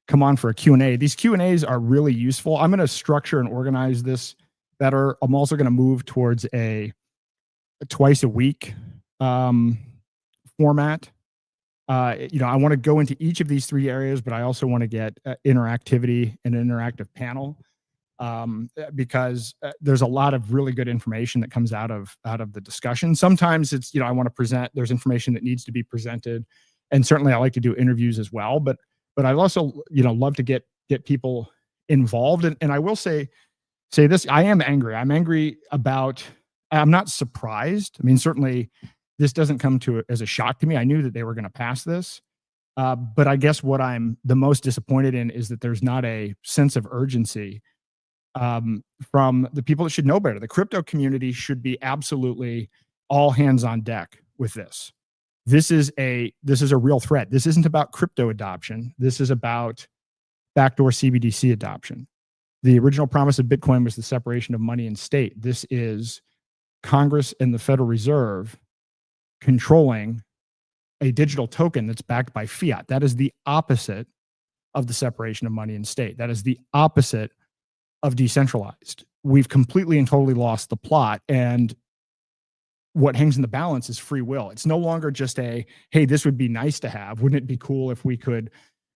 come on for a Q&A. These Q&As are really useful. I'm going to structure and organize this better. I'm also going to move towards a twice a week format. I want to go into each of these three areas, but I also want to get interactivity and an interactive panel because there's a lot of really good information that comes out of the discussion. Sometimes it's, I want to present, there's information that needs to be presented. And certainly I like to do interviews as well, but I'd also, love to get people involved. And I will say this, I am angry. I'm angry about, I'm not surprised. I mean, certainly this doesn't come as a shock to me. I knew that they were going to pass this. But I guess what I'm the most disappointed in is that there's not a sense of urgency from the people that should know better. The crypto community should be absolutely all hands on deck with this. This is a real threat. This isn't about crypto adoption. This is about backdoor CBDC adoption. The original promise of Bitcoin was the separation of money and state. This is Congress and the Federal Reserve controlling a digital token that's backed by fiat. That is the opposite of the separation of money and state. That is the opposite of decentralized. We've completely and totally lost the plot, and what hangs in the balance is free will. It's no longer just hey, this would be nice to have. Wouldn't it be cool if we could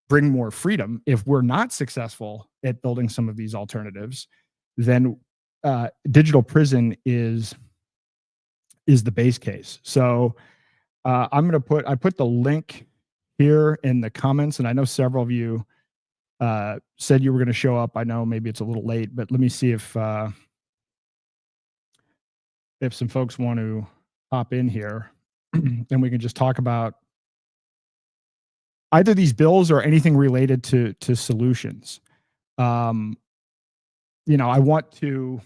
bring more freedom? If we're not successful at building some of these alternatives, then digital prison is the base case. So I put the link here in the comments, and I know several of you said you were going to show up. I know maybe it's a little late, but let me see if some folks want to hop in here and we can just talk about either these bills or anything related to solutions. I want to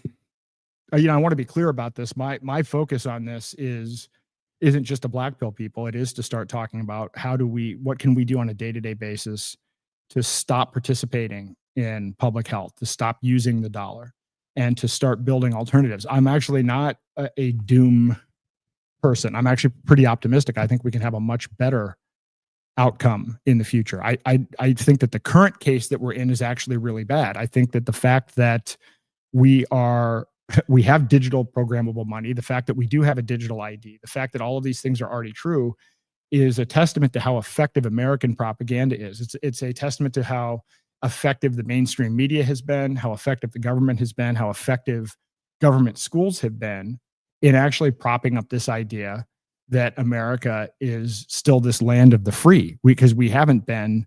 be clear about this. My focus on this isn't just to black pill people. It is to start talking about what can we do on a day-to-day basis to stop participating in public health, to stop using the dollar, and to start building alternatives. I'm actually not a doom person. I'm actually pretty optimistic. I think we can have a much better outcome in the future. I think that the current case that we're in is actually really bad. I think that the fact that we have digital programmable money, the fact that we do have a digital ID, the fact that all of these things are already true is a testament to how effective American propaganda is. It's a testament to how effective the mainstream media has been, how effective the government has been, how effective government schools have been in actually propping up this idea that America is still this land of the free, because we haven't been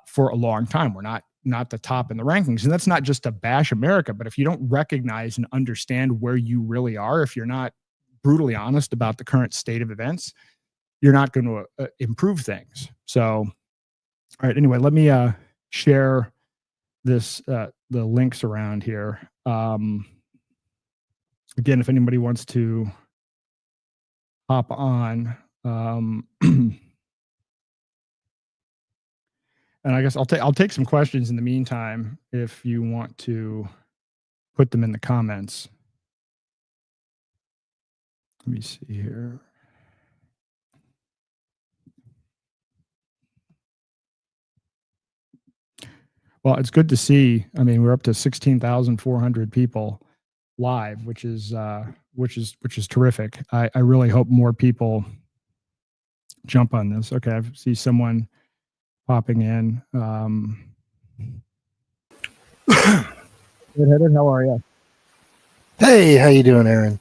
for a long time. We're not the top in the rankings. And that's not just to bash America, but if you don't recognize and understand where you really are, if you're not brutally honest about the current state of events, you're not going to improve things. So, all right, anyway, let me share this, the links around here. Again, if anybody wants to hop on, and I guess I'll take some questions in the meantime if you want to put them in the comments. Let me see here. Well, it's good to see. I mean, we're up to 16,400 people live, which is terrific. I really hope more people jump on this. Okay, I see someone popping in. Heather, how are you? Hey, how you doing, Aaron?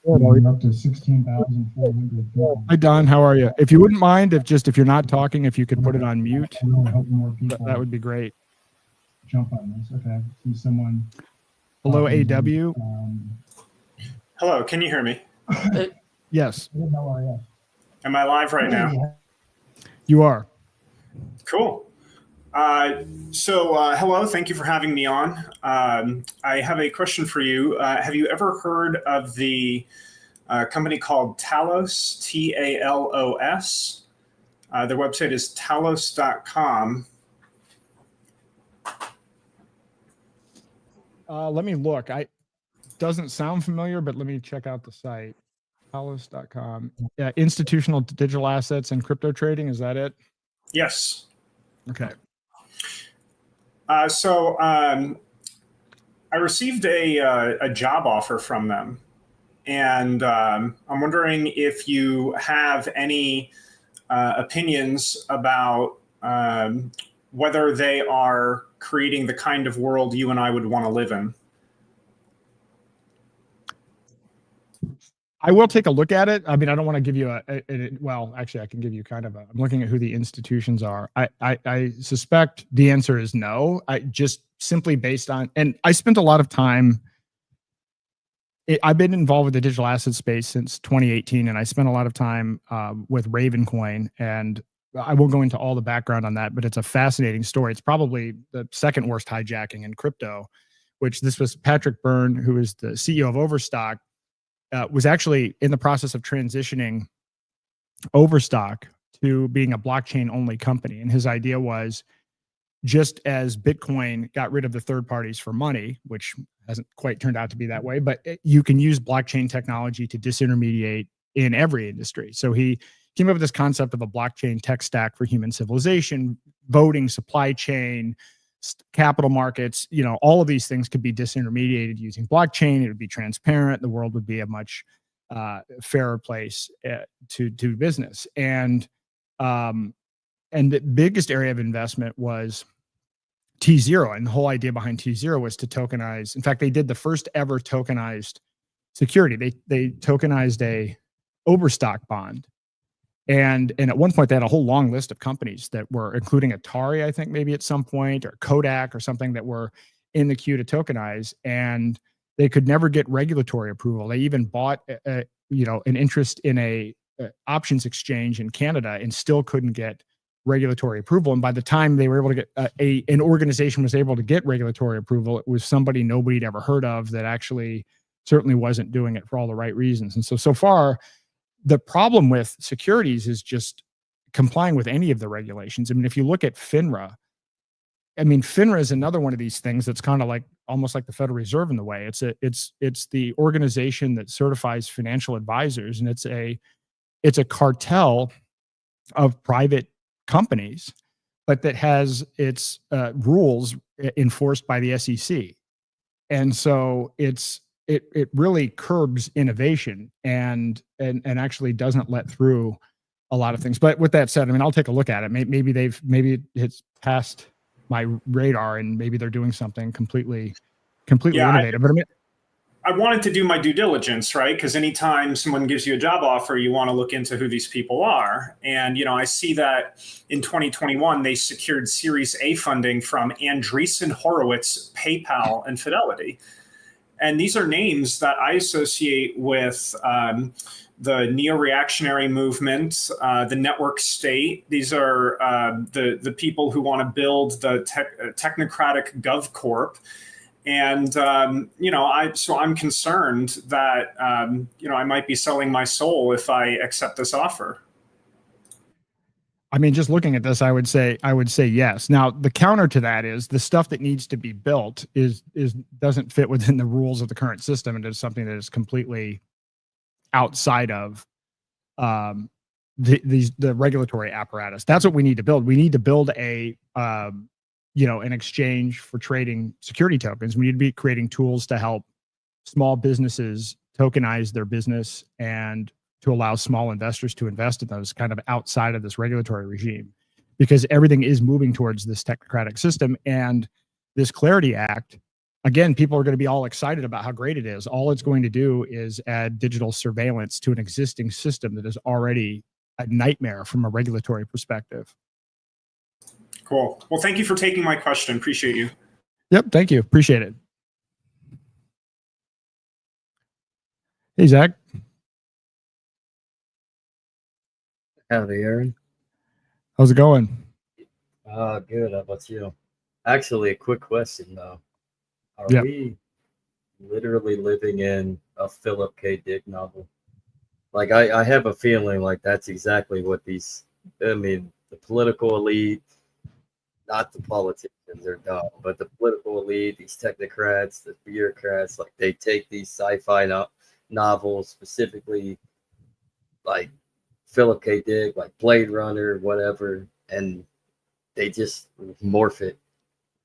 Good. We're up to 16,400 people. Hi, Don. How are you? If you wouldn't mind, if you're not talking, if you could put it on mute, I really hope more people that would be great. Jump on this. Okay, I see someone. Hello, AW. Hello, can you hear me? Yes. How are you? Am I live right now? You are. Cool. Hello, thank you for having me on. I have a question for you. Have you ever heard of the company called Talos, T-A-L-O-S? Their website is talos.com. Let me look. Doesn't sound familiar, but let me check out the site. Talos.com. Yeah, institutional digital assets and crypto trading. Is that it? Yes. Okay. I received a job offer from them, and I'm wondering if you have any opinions about whether they are creating the kind of world you and I would want to live in. I will take a look at it. I mean, I don't want to give you well, actually, I can give you kind of I'm looking at who the institutions are. I suspect the answer is no. I just simply based on, and I spent a lot of time, I've been involved with the digital asset space since 2018, and I spent a lot of time with Ravencoin, and I won't go into all the background on that, but it's a fascinating story. It's probably the second worst hijacking in crypto, which this was Patrick Byrne, who is the CEO of Overstock, was actually in the process of transitioning Overstock to being a blockchain only company. And his idea was, just as Bitcoin got rid of the third parties for money, which hasn't quite turned out to be that way, but you can use blockchain technology to disintermediate in every industry. So he came up with this concept of a blockchain tech stack for human civilization, voting, supply chain, capital markets, all of these things could be disintermediated using blockchain. It would be transparent. The world would be a much fairer place to do business. And the biggest area of investment was T0. And the whole idea behind T0 was to tokenize. In fact, they did the first ever tokenized security. They tokenized a Overstock bond. And at one point, they had a whole long list of companies that were, including Atari, I think maybe at some point, or Kodak or something, that were in the queue to tokenize. And they could never get regulatory approval. They even bought, an interest in a options exchange in Canada and still couldn't get regulatory approval. And by the time they were able to get an organization was able to get regulatory approval, it was somebody nobody had ever heard of that actually certainly wasn't doing it for all the right reasons. And so far, the problem with securities is just complying with any of the regulations. I mean, if you look at FINRA, FINRA is another one of these things that's kind of like almost like the Federal Reserve in the way. It's the organization that certifies financial advisors, and it's a cartel of private companies, but that has its rules enforced by the SEC. And so it really curbs innovation and actually doesn't let through a lot of things. But with that said, I mean, I'll take a look at it. Maybe it's past my radar, and maybe they're doing something completely innovative. But I mean, I wanted to do my due diligence, right? Because anytime someone gives you a job offer, you want to look into who these people are. And, I see that in 2021, they secured Series A funding from Andreessen Horowitz, PayPal, and Fidelity. And these are names that I associate with the neo-reactionary movement, the network state. These are the people who want to build the technocratic GovCorp. And, so I'm concerned that, I might be selling my soul if I accept this offer. I mean, just looking at this, I would say yes. Now, the counter to that is the stuff that needs to be built doesn't fit within the rules of the current system, and is something that is completely outside of the regulatory apparatus. That's what we need to build. We need to build an exchange for trading security tokens. We need to be creating tools to help small businesses tokenize their business and to allow small investors to invest in those kind of outside of this regulatory regime, because everything is moving towards this technocratic system. And this Clarity Act, again, people are going to be all excited about how great it is. All it's going to do is add digital surveillance to an existing system that is already a nightmare from a regulatory perspective. Cool. Well, thank you for taking my question. Appreciate you. Yep. Thank you. Appreciate it. Hey, Zach. Howdy, Aaron. How's it going? Good. How about you? Actually, a quick question, though. Are we literally living in a Philip K. Dick novel? Like, I have a feeling like that's exactly what the political elite, not the politicians, they're dumb, but the political elite, these technocrats, the bureaucrats, like they take these sci-fi novels, specifically like Philip K. Dick, like Blade Runner, whatever, and they just morph it.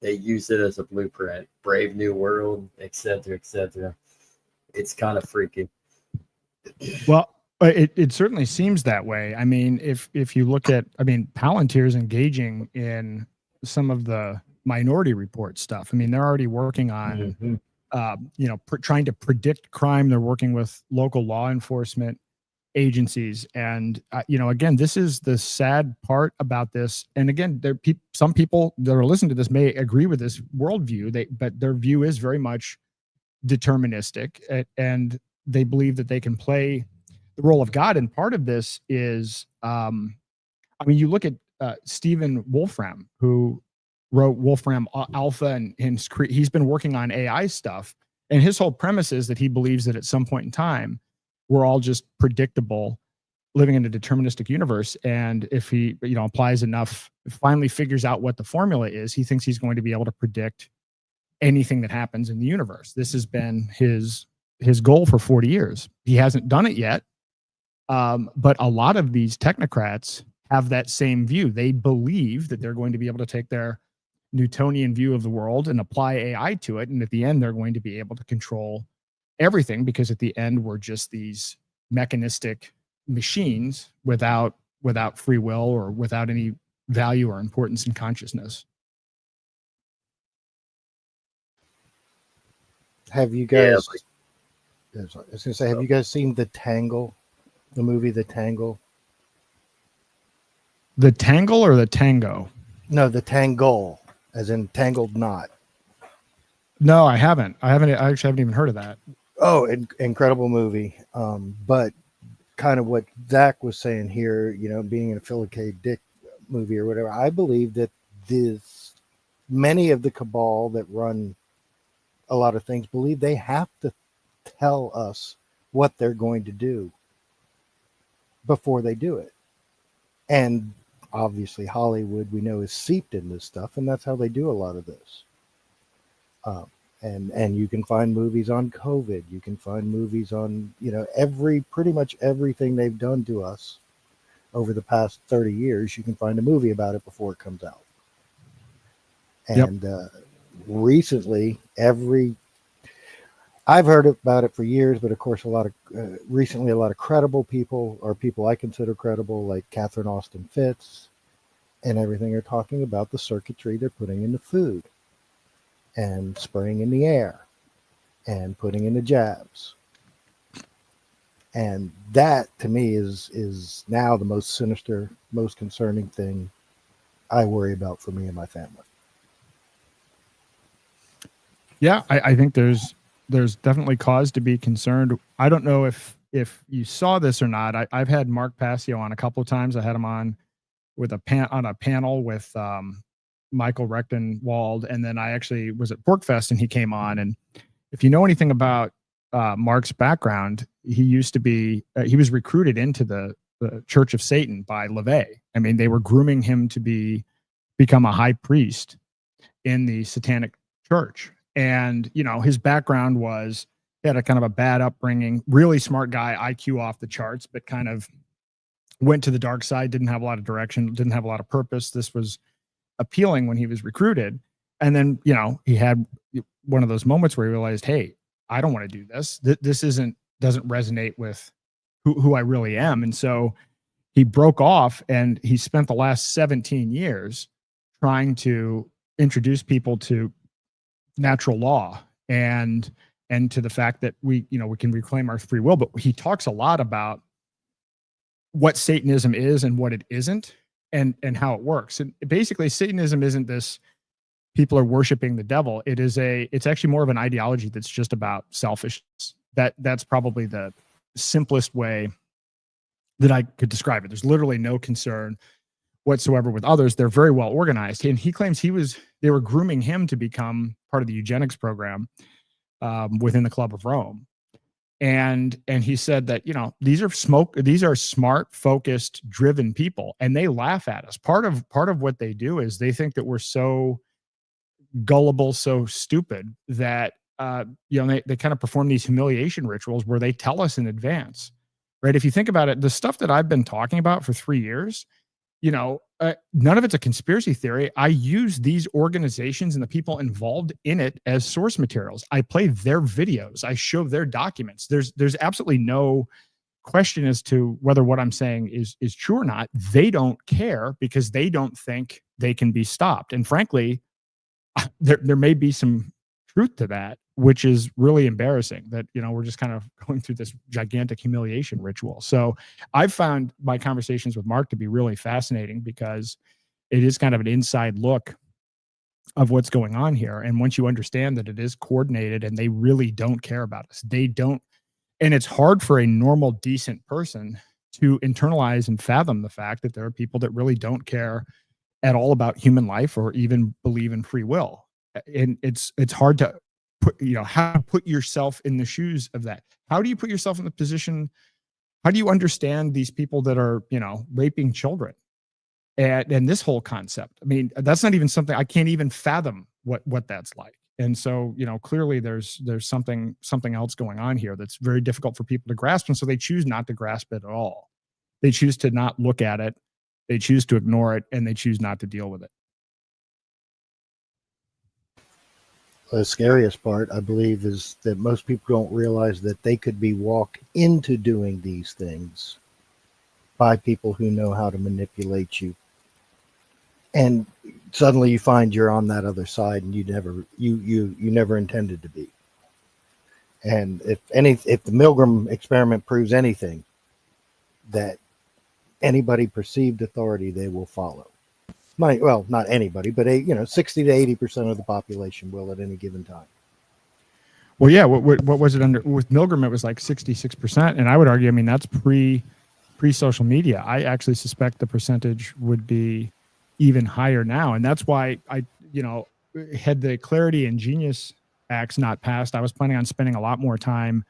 They use it as a blueprint. Brave New World, etc., etc. It's kind of freaky. Well, it certainly seems that way. I mean, if you look at, Palantir's engaging in some of the Minority Report stuff. I mean, they're already working on, trying to predict crime. They're working with local law enforcement agencies. And, again, this is the sad part about this. And again, some people that are listening to this may agree with this worldview, but their view is very much deterministic, and they believe that they can play the role of God. And part of this is, you look at Stephen Wolfram, who wrote Wolfram Alpha, and he's been working on AI stuff. And his whole premise is that he believes that at some point in time, we're all just predictable, living in a deterministic universe. And if he, applies enough, finally figures out what the formula is, he thinks he's going to be able to predict anything that happens in the universe. This has been his goal for 40 years. He hasn't done it yet. But a lot of these technocrats have that same view. They believe that they're going to be able to take their Newtonian view of the world and apply AI to it. And at the end, they're going to be able to control everything, because at the end, we're just these mechanistic machines without free will or without any value or importance in consciousness. Have you guys, I was going to say, have you guys seen The movie The Tangle? The Tangle or the Tango? No, The Tangle, as in tangled knot. No, I haven't. I actually haven't even heard of that. Oh, incredible movie. But kind of what Zach was saying here, being in a Philip K. Dick movie or whatever, I believe that many of the cabal that run a lot of things believe they have to tell us what they're going to do before they do it. And obviously Hollywood, we know, is seeped in this stuff, and that's how they do a lot of this. And you can find movies on COVID. You can find movies on, pretty much everything they've done to us. over the past 30 years, you can find a movie about it before it comes out. Yep. And recently, I've heard about it for years, but of course, recently, a lot of credible people, or people I consider credible, like Catherine Austin Fitz and everything, are talking about the circuitry they're putting in the food and spraying in the air and putting in the jabs. And that, to me, is now the most sinister, most concerning thing I worry about for me and my family. Yeah, I think there's definitely cause to be concerned. I don't know if you saw this or not. I've had Mark Passio on a couple of times. I had him on with a panel with Michael Rechtenwald, and then I actually was at PorkFest and he came on. And if you know anything about Mark's background, he used to be he was recruited into the Church of Satan by LaVey. I mean, they were grooming him to become a high priest in the Satanic Church. And, you know, his background was, he had a kind of a bad upbringing, really smart guy, IQ off the charts, but kind of went to the dark side, didn't have a lot of direction, didn't have a lot of purpose. This was appealing when he was recruited. And then, you know, he had one of those moments where he realized, hey, I don't want to do this. This doesn't resonate with who I really am. And so he broke off, and he spent the last 17 years trying to introduce people to natural law and to the fact that we can reclaim our free will. But he talks a lot about what Satanism is and what it isn't, and how it works. And basically, Satanism isn't this people are worshiping the devil. It's actually more of an ideology that's just about selfishness. That's probably the simplest way that I could describe it. There's literally no concern whatsoever with others. They're very well organized. And he claims they were grooming him to become part of the eugenics program within the Club of Rome. And he said that, you know, these are smart, focused, driven people, and they laugh at us. Part of what they do is they think that we're so gullible, so stupid that they kind of perform these humiliation rituals where they tell us in advance, right? If you think about it, the stuff that I've been talking about for 3 years, you know, none of it's a conspiracy theory. I use these organizations and the people involved in it as source materials. I play their videos. I show their documents. There's absolutely no question as to whether what I'm saying is true or not. They don't care because they don't think they can be stopped. And frankly, there may be some truth to that, which is really embarrassing that, you know, we're just kind of going through this gigantic humiliation ritual. So I've found my conversations with Mark to be really fascinating because it is kind of an inside look of what's going on here. And once you understand that it is coordinated and they really don't care about us, and it's hard for a normal, decent person to internalize and fathom the fact that there are people that really don't care at all about human life or even believe in free will. And it's hard to put yourself in the shoes of that. How do you put yourself in the position? How do you understand these people that are, you know, raping children and this whole concept? I mean, that's not even something I can't even fathom what that's like. And so, you know, clearly there's something else going on here that's very difficult for people to grasp. And so they choose not to grasp it at all. They choose to not look at it. They choose to ignore it, and they choose not to deal with it. The scariest part, I believe, is that most people don't realize that they could be walked into doing these things by people who know how to manipulate you. And suddenly you find you're on that other side, and you never intended to be. And if the Milgram experiment proves anything, that anybody perceived authority they will follow. Well, not anybody, but 60 to 80% of the population will at any given time. Well, yeah. What was it under with Milgram? It was like 66%, and I would argue, I mean, that's pre social media. I actually suspect the percentage would be even higher now, and that's why had the Clarity and Genius Acts not passed, I was planning on spending a lot more time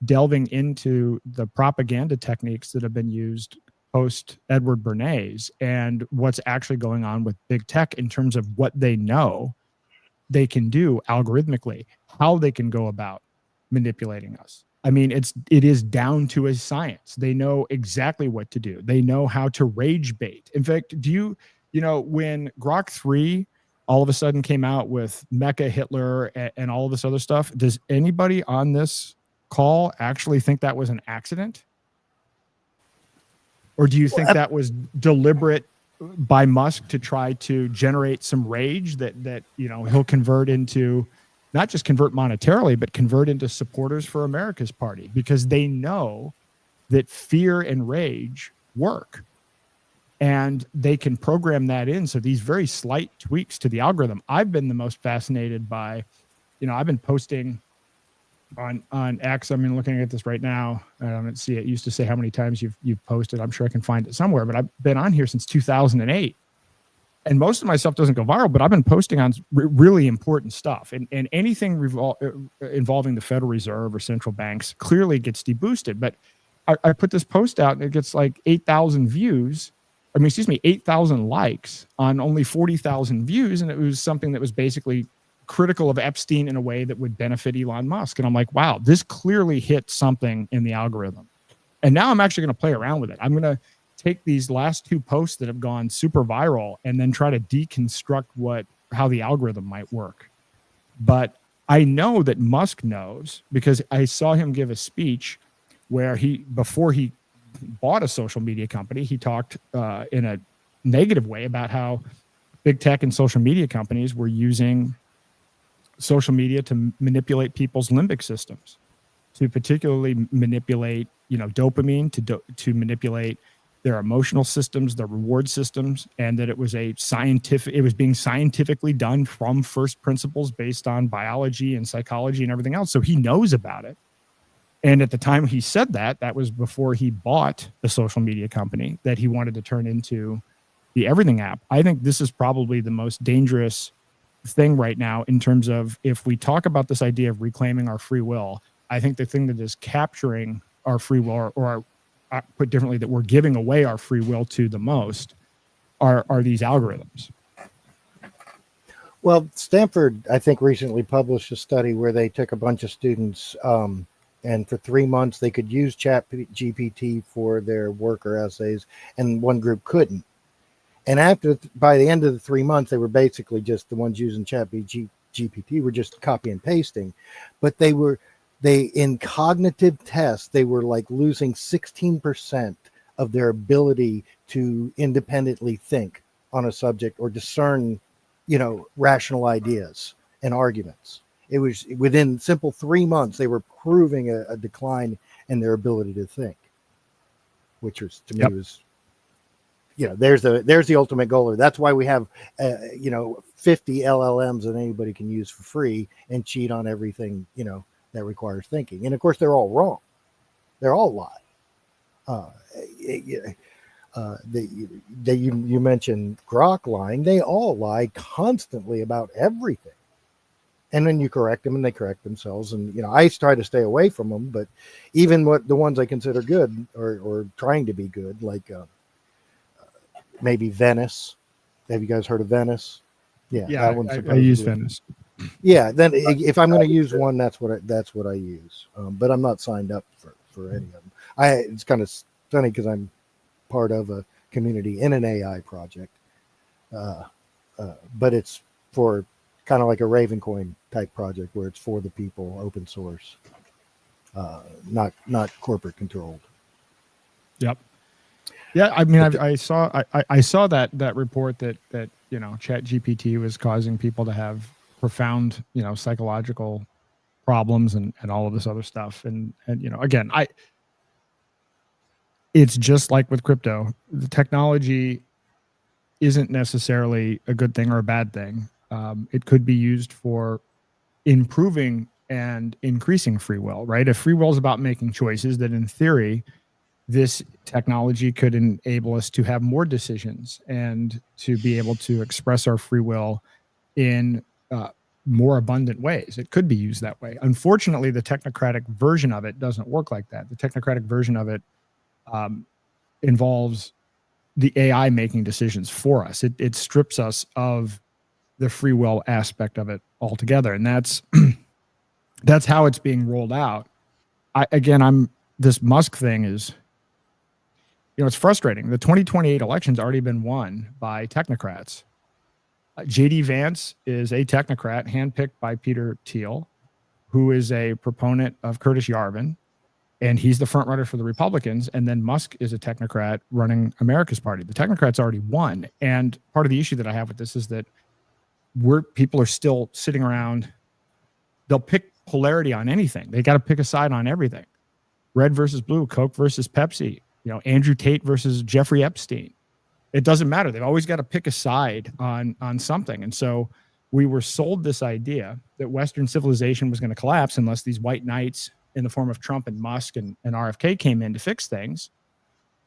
delving into the propaganda techniques that have been used post Edward Bernays and what's actually going on with big tech in terms of what they know they can do algorithmically, how they can go about manipulating us. I mean, it is down to a science. They know exactly what to do. They know how to rage bait. In fact, you know, when Grok 3 all of a sudden came out with Mecha Hitler and all of this other stuff, does anybody on this call actually think that was an accident? Or do you think that was deliberate by Musk to try to generate some rage that you know, he'll convert into, not just convert monetarily, but convert into supporters for America's party, because they know that fear and rage work. And they can program that in. So these very slight tweaks to the algorithm. I've been the most fascinated by, you know, I've been posting on X. I mean, looking at this right now, let's see, it used to say how many times you've posted. I'm sure I can find it somewhere, but I've been on here since 2008. And most of my stuff doesn't go viral, but I've been posting on really important stuff. And anything involving the Federal Reserve or central banks clearly gets deboosted. But I put this post out and it gets like 8,000 views. 8,000 likes on only 40,000 views. And it was something that was basically critical of Epstein in a way that would benefit Elon Musk. And I'm like, wow, this clearly hit something in the algorithm. And now I'm actually going to play around with it. I'm going to take these last two posts that have gone super viral and then try to deconstruct how the algorithm might work. But I know that Musk knows, because I saw him give a speech where before he bought a social media company, he talked in a negative way about how big tech and social media companies were using social media to manipulate people's limbic systems, to particularly manipulate, you know, dopamine, to manipulate their emotional systems, their reward systems, and that it was being scientifically done from first principles based on biology and psychology and everything else. So he knows about it. And at the time he said that was before he bought the social media company that he wanted to turn into the Everything app. I think this is probably the most dangerous thing right now in terms of, if we talk about this idea of reclaiming our free will, I think the thing that is capturing our free will, or put differently, that we're giving away our free will to the most, are these algorithms. Well, Stanford, I think, recently published a study where they took a bunch of students, and for 3 months they could use ChatGPT for their work or essays, and one group couldn't. And by the end of the 3 months, they were basically just, the ones using ChatGPT were just copy and pasting. But in cognitive tests, they were like losing 16% of their ability to independently think on a subject or discern, you know, rational ideas and arguments. It was within simple 3 months, they were proving a decline in their ability to think, which was, to me, was, you know, there's the ultimate goaler. That's why we have, 50 LLMs that anybody can use for free and cheat on everything, you know, that requires thinking. And of course, they're all wrong. They're all lie. You mentioned Grok lying. They all lie constantly about everything. And then you correct them and they correct themselves. And, you know, I try to stay away from them, but even the ones I consider good or trying to be good, like maybe Venice. Have you guys heard of Venice? Yeah, that one's I use Venice. Yeah, then if I'm going to use one, that's what I use. But I'm not signed up for any of them. It's kind of funny because I'm part of a community in an AI project, but it's for kind of like a Ravencoin type project where it's for the people, open source, not corporate controlled. Yep. Yeah, I mean, I saw that report that you know, ChatGPT was causing people to have profound, you know, psychological problems and all of this other stuff. And you know, again, it's just like with crypto. The technology isn't necessarily a good thing or a bad thing. It could be used for improving and increasing free will, right? If free will is about making choices, then in theory, this technology could enable us to have more decisions and to be able to express our free will in more abundant ways. It could be used that way. Unfortunately, the technocratic version of it doesn't work like that. The technocratic version of it involves the AI making decisions for us. It strips us of the free will aspect of it altogether. And that's how it's being rolled out. this Musk thing is, it's frustrating. The 2028 election's already been won by technocrats. JD Vance is a technocrat handpicked by Peter Thiel, who is a proponent of Curtis Yarvin, and he's the front runner for the Republicans. And then Musk is a technocrat running America's party. The technocrats already won. And part of the issue that I have with this is that people are still sitting around. They'll pick polarity on anything. They got to pick a side on everything. Red versus blue, Coke versus Pepsi, Andrew Tate versus Jeffrey Epstein. It doesn't matter. They've always got to pick a side on something. And so we were sold this idea that Western civilization was going to collapse unless these white knights in the form of Trump and Musk and RFK came in to fix things.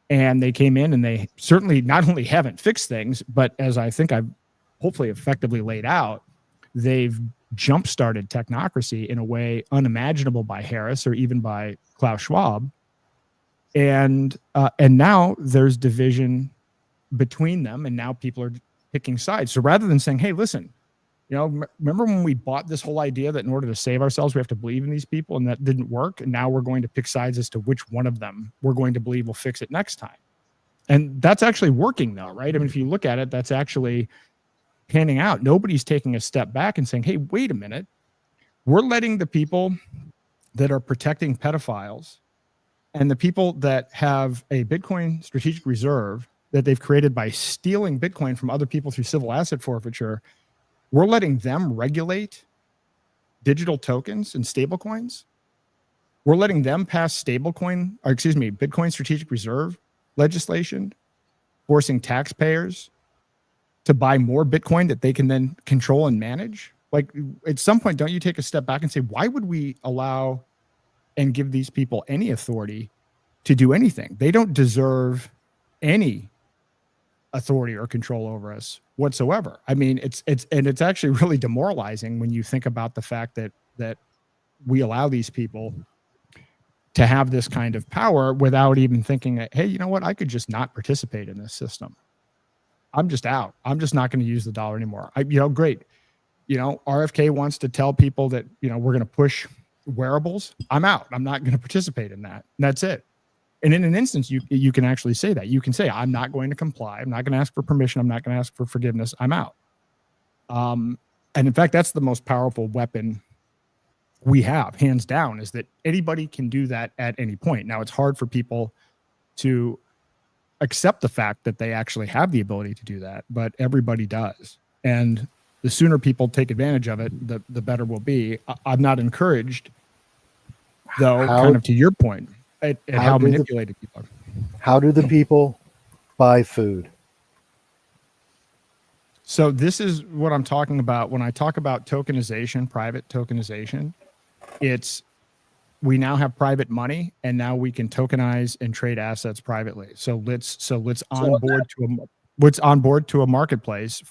And they came in and they certainly not only haven't fixed things, but as I think I've hopefully effectively laid out, they've jump-started technocracy in a way unimaginable by Harris or even by Klaus Schwab. And now there's division between them, and now people are picking sides. So rather than saying, hey, listen, remember when we bought this whole idea that in order to save ourselves, we have to believe in these people, and that didn't work, and now we're going to pick sides as to which one of them we're going to believe will fix it next time. And that's actually working though, right? I mean, if you look at it, that's actually panning out. Nobody's taking a step back and saying, hey, wait a minute. We're letting the people that are protecting pedophiles and the people that have a Bitcoin strategic reserve that they've created by stealing Bitcoin from other people through civil asset forfeiture, we're letting them regulate digital tokens and stablecoins. We're letting them pass Bitcoin strategic reserve legislation, forcing taxpayers to buy more Bitcoin that they can then control and manage. Like, at some point, don't you take a step back and say, why would we allow and give these people any authority to do anything? They don't deserve any authority or control over us whatsoever. I mean, it's actually really demoralizing when you think about the fact that we allow these people to have this kind of power without even thinking that, hey, you know what? I could just not participate in this system. I'm just out. I'm just not going to use the dollar anymore. Great. RFK wants to tell people that, we're going to push wearables. I'm out. I'm not going to participate in that. And that's it. And in an instance, you can actually say that. You can say, I'm not going to comply. I'm not going to ask for permission. I'm not going to ask for forgiveness. I'm out. And in fact, that's the most powerful weapon we have, hands down, is that anybody can do that at any point. Now, it's hard for people to accept the fact that they actually have the ability to do that, but everybody does. And the sooner people take advantage of it, the better we'll be. I'm not encouraged, though, kind of to your point, at how manipulated people are. How do the people buy food? So this is what I'm talking about when I talk about tokenization, private tokenization. We now have private money, and now we can tokenize and trade assets privately. So let's onboard to a marketplace,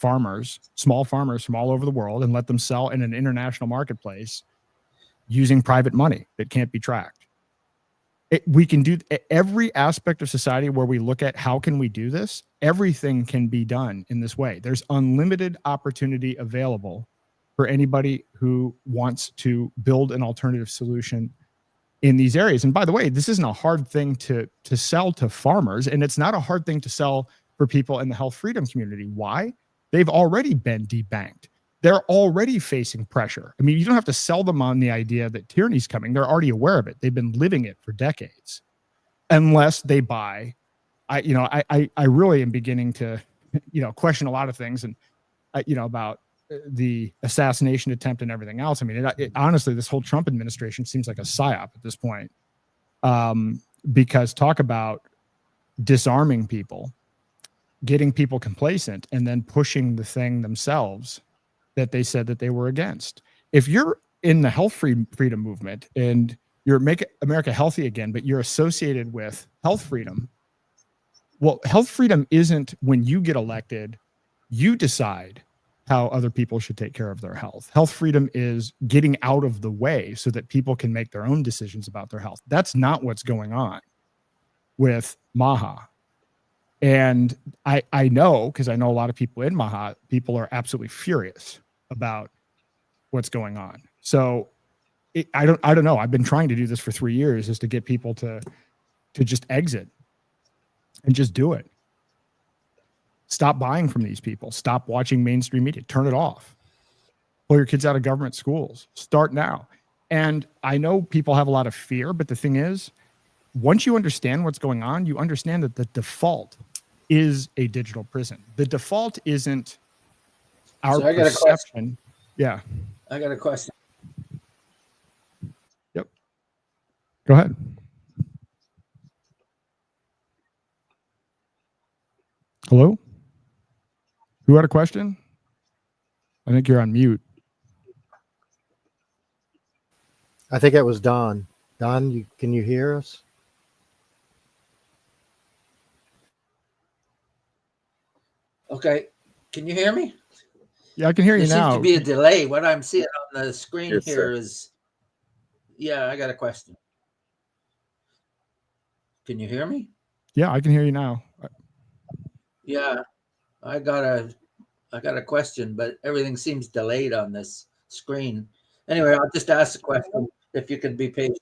small farmers from all over the world, and let them sell in an international marketplace using private money that can't be tracked. We can do every aspect of society where we look at how can we do this. Everything can be done in this way. There's unlimited opportunity available for anybody who wants to build an alternative solution in these areas. And by the way, this isn't a hard thing to sell to farmers, and it's not a hard thing to sell for people in the health freedom community. Why? They've already been debanked. They're already facing pressure. I mean, you don't have to sell them on the idea that tyranny's coming. They're already aware of it. They've been living it for decades. Unless they buy, I really am beginning to, question a lot of things and, about the assassination attempt and everything else. I mean, honestly, this whole Trump administration seems like a psyop at this point, because talk about disarming people, getting people complacent, and then pushing the thing themselves that they said that they were against. If you're in the health freedom movement and you're Make America Healthy Again, but you're associated with health freedom, well, health freedom isn't when you get elected, you decide how other people should take care of their health. Health freedom is getting out of the way so that people can make their own decisions about their health. That's not what's going on with Maha. And I know, because I know a lot of people in Maha, people are absolutely furious about what's going on. So I don't know. I've been trying to do this for 3 years, is to get people to just exit and just do it. Stop buying from these people. Stop watching mainstream media. Turn it off. Pull your kids out of government schools. Start now. And I know people have a lot of fear, but the thing is, once you understand what's going on, you understand that the default is a digital prison. The default isn't our So I got a perception. Yeah. I got a question. Yep. Go ahead. Hello? Who had a question? I think you're on mute. I think that was Don. Don, can you hear us? Okay, can you hear me? Yeah, I can hear you There now. seems to be a delay. What I'm seeing on the screen Yes, here sir. is, yeah, I got a question. Can you hear me? Yeah, I can hear you now. Yeah, I got a question, but everything seems delayed on this screen. Anyway, I'll just ask the question if you can be patient.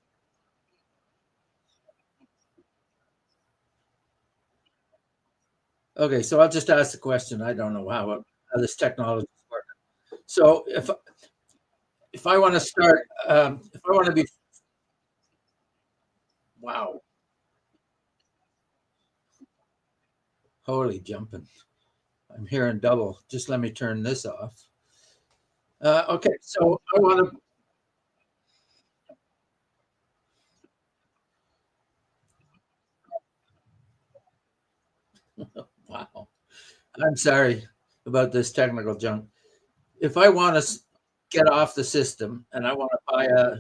Okay, so I'll just ask the question. I don't know how this technology is working. So if I want to start, if I want to be, wow, holy jumping. I'm hearing double. Just let me turn this off. Okay, so I want to, wow. I'm sorry about this technical junk. If I want to get off the system and I want to buy I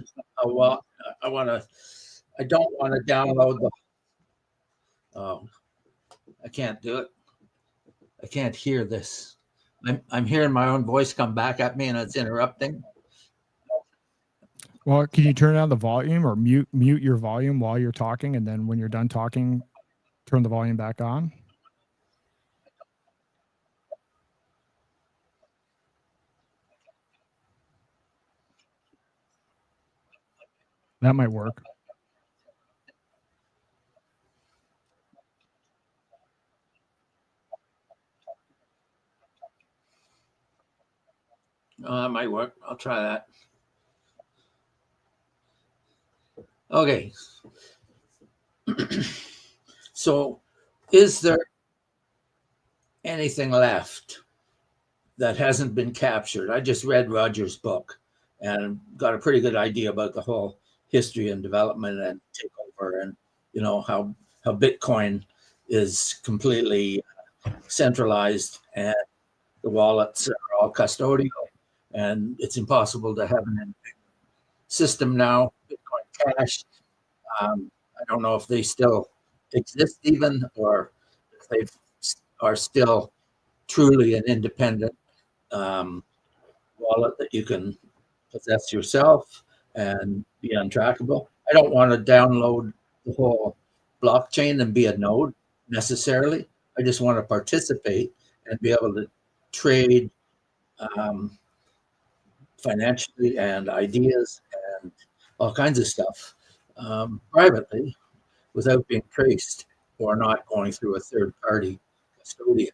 don't want to download the, oh, I can't do it. I can't hear this. I'm hearing my own voice come back at me and it's interrupting. Well, can you turn down the volume or mute your volume while you're talking, and then when you're done talking, turn the volume back on? That might work. That might work. I'll try that. Okay. So is there anything left that hasn't been captured? I just read Roger's book and got a pretty good idea about the whole history and development and takeover, and how Bitcoin is completely centralized and the wallets are all custodial, and it's impossible to have an system now. Bitcoin Cash, I don't know if they still exist even, or if they are still truly an independent wallet that you can possess yourself and be untrackable. I don't want to download the whole blockchain and be a node necessarily. I just want to participate and be able to trade financially and ideas and all kinds of stuff privately without being traced or not going through a third party custodian.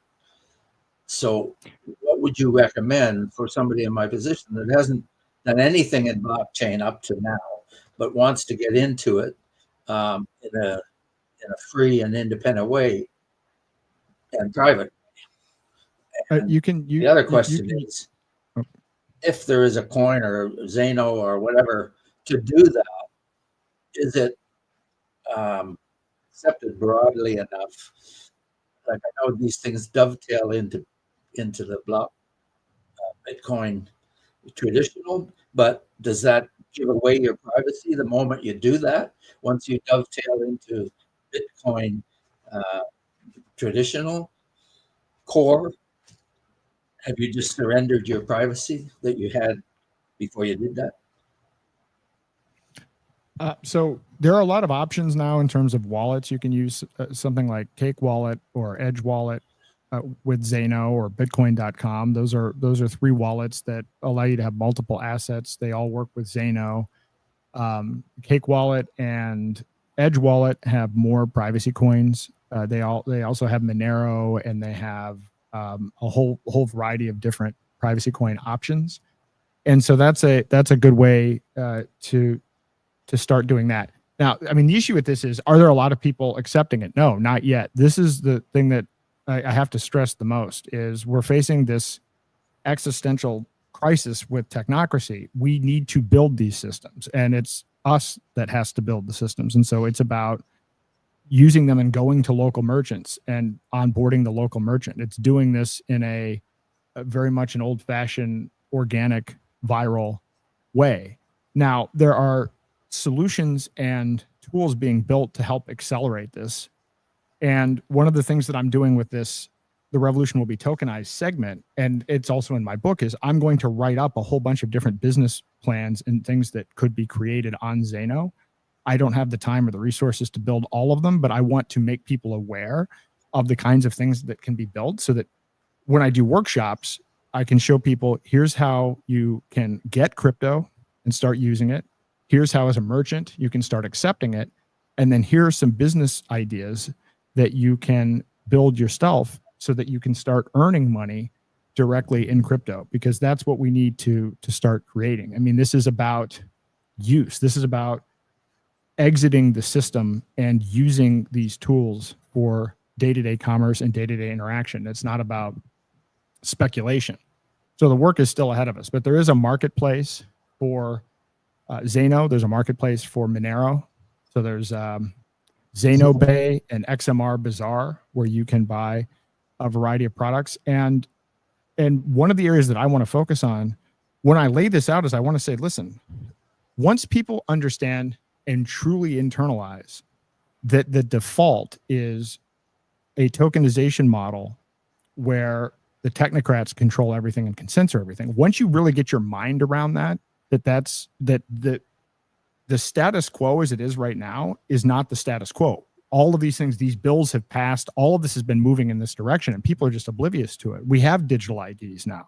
So what would you recommend for somebody in my position that hasn't done anything in blockchain up to now, but wants to get into it in a free and independent way and private? And the other question is, if there is a coin or Zano or whatever to do that, is it accepted broadly enough? Like, I know these things dovetail into the block Bitcoin traditional, but does that give away your privacy the moment you do that? Once you dovetail into Bitcoin traditional core, have you just surrendered your privacy that you had before you did that? So there are a lot of options now in terms of wallets. You can use something like Cake Wallet or Edge Wallet with Zano or Bitcoin.com. Those are 3 wallets that allow you to have multiple assets. They all work with Zano. Cake Wallet and Edge Wallet have more privacy coins. They also have Monero, and they have a whole variety of different privacy coin options. And so that's a good way to start doing that. Now, I mean, the issue with this is, are there a lot of people accepting it? No, not yet. This is the thing that I have to stress the most, is we're facing this existential crisis with technocracy. We need to build these systems, and it's us that has to build the systems. And so it's about using them and going to local merchants and onboarding the local merchant. It's doing this in a very much an old-fashioned, organic, viral way. Now, there are solutions and tools being built to help accelerate this. And one of the things that I'm doing with this, The Revolution Will Be Tokenized segment, and it's also in my book, is I'm going to write up a whole bunch of different business plans and things that could be created on Zano. I don't have the time or the resources to build all of them, but I want to make people aware of the kinds of things that can be built, so that when I do workshops, I can show people, here's how you can get crypto and start using it. Here's how, as a merchant, you can start accepting it. And then here are some business ideas that you can build yourself so that you can start earning money directly in crypto, because that's what we need to start creating. I mean, this is about use. This is about exiting the system and using these tools for day-to-day commerce and day-to-day interaction. It's not about speculation. So the work is still ahead of us, but there is a marketplace for Zano. There's a marketplace for Monero. So there's Zano Bay and XMR Bazaar, where you can buy a variety of products. And one of the areas that I want to focus on when I lay this out is, I want to say, listen, once people understand and truly internalize that the default is a tokenization model where the technocrats control everything and can censor everything. Once you really get your mind around that the status quo as it is right now is not the status quo. All of these things, these bills have passed, all of this has been moving in this direction, and people are just oblivious to it. We have digital IDs now.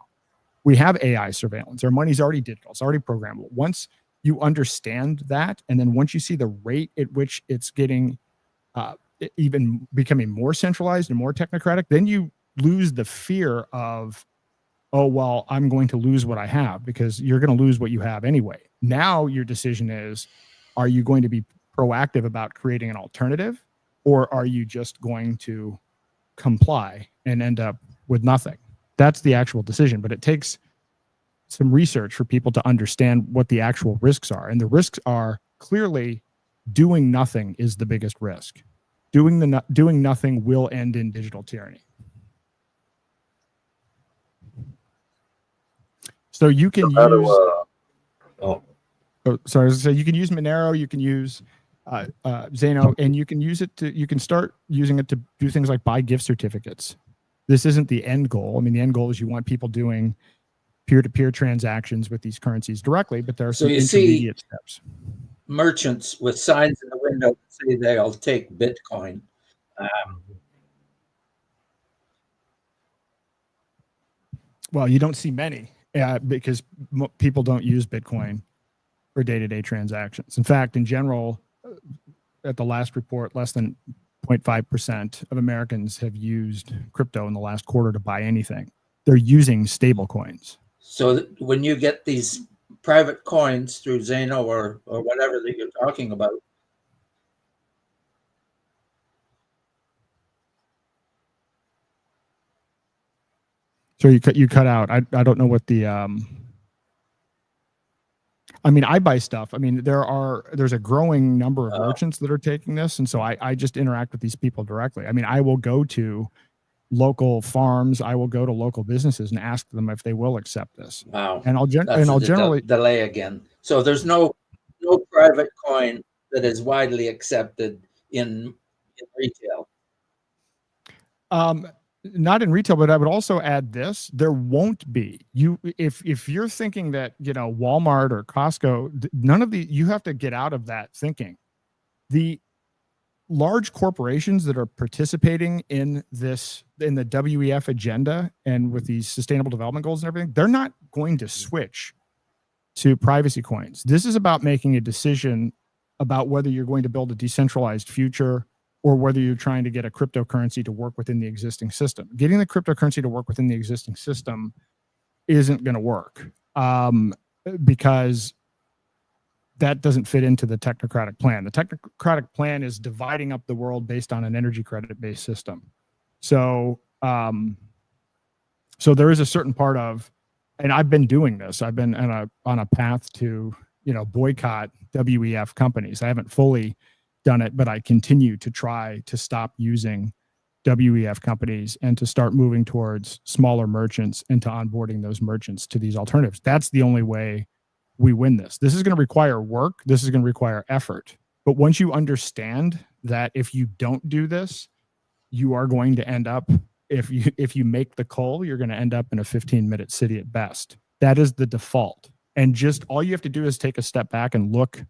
We have AI surveillance. Our money's already digital. It's already programmable. Once you understand that, and then once you see the rate at which it's getting even becoming more centralized and more technocratic, then you lose the fear of, oh, well, I'm going to lose what I have, because you're going to lose what you have anyway. Now your decision is, are you going to be proactive about creating an alternative, or are you just going to comply and end up with nothing? That's the actual decision, but it takes some research for people to understand what the actual risks are. And the risks are clearly doing nothing is the biggest risk. Doing nothing will end in digital tyranny. So you can you can use Monero, you can use Zano, and you can start using it to do things like buy gift certificates. This isn't the end goal. I mean, the end goal is you want people doing peer-to-peer transactions with these currencies directly, but there are some intermediate steps. Merchants with signs in the window that say they'll take Bitcoin. Well, you don't see many. Because people don't use Bitcoin for day-to-day transactions. In fact, in general, at the last report, less than 0.5% of Americans have used crypto in the last quarter to buy anything. They're using stable coins. So when you get these private coins through Zano or whatever that you're talking about, So you cut out. I don't know what the I mean, I buy stuff. I mean, there's a growing number of merchants that are taking this, and so I just interact with these people directly. I mean, I will go to local farms, I will go to local businesses and ask them if they will accept this. wow. And I'll generally delay again. So there's no private coin that is widely accepted in retail. Not in retail, but I would also add this: there won't be. If you're thinking that Walmart or Costco, none of you have to get out of that thinking. The large corporations that are participating in the WEF agenda and with these sustainable development goals and everything, they're not going to switch to privacy coins. This is about making a decision about whether you're going to build a decentralized future or whether you're trying to get a cryptocurrency to work within the existing system. Getting the cryptocurrency to work within the existing system isn't going to work because that doesn't fit into the technocratic plan. The technocratic plan is dividing up the world based on an energy credit-based system. So, so there is a certain part of, and I've been doing this. I've been on a path to, boycott WEF companies. I haven't fully done it, but I continue to try to stop using WEF companies and to start moving towards smaller merchants and to onboarding those merchants to these alternatives. That's the only way we win this. This is going to require work. This is going to require effort. But once you understand that if you don't do this, you are going to end up, if you make the call, you're going to end up in a 15-minute city at best. That is the default. And just all you have to do is take a step back and look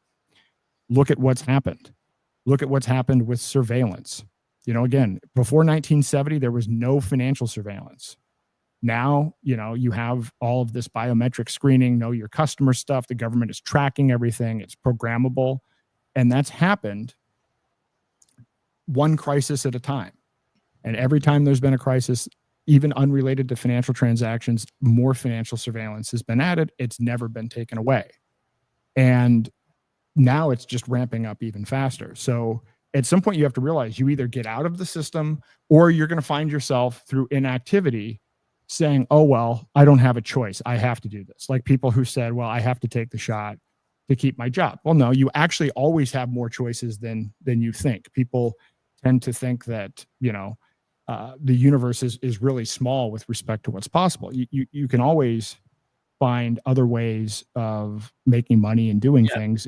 at what's happened. Look at what's happened with surveillance. Again, before 1970, there was no financial surveillance. Now, you have all of this biometric screening, know your customer stuff. The government is tracking everything. It's programmable. And that's happened one crisis at a time. And every time there's been a crisis, even unrelated to financial transactions, more financial surveillance has been added. It's never been taken away. And now it's just ramping up even faster. So at some point you have to realize you either get out of the system or you're going to find yourself through inactivity saying, oh, well, I don't have a choice. I have to do this. Like people who said, well, I have to take the shot to keep my job. Well, no, you actually always have more choices than you think. People tend to think that, the universe is really small with respect to what's possible. You can always find other ways of making money and doing things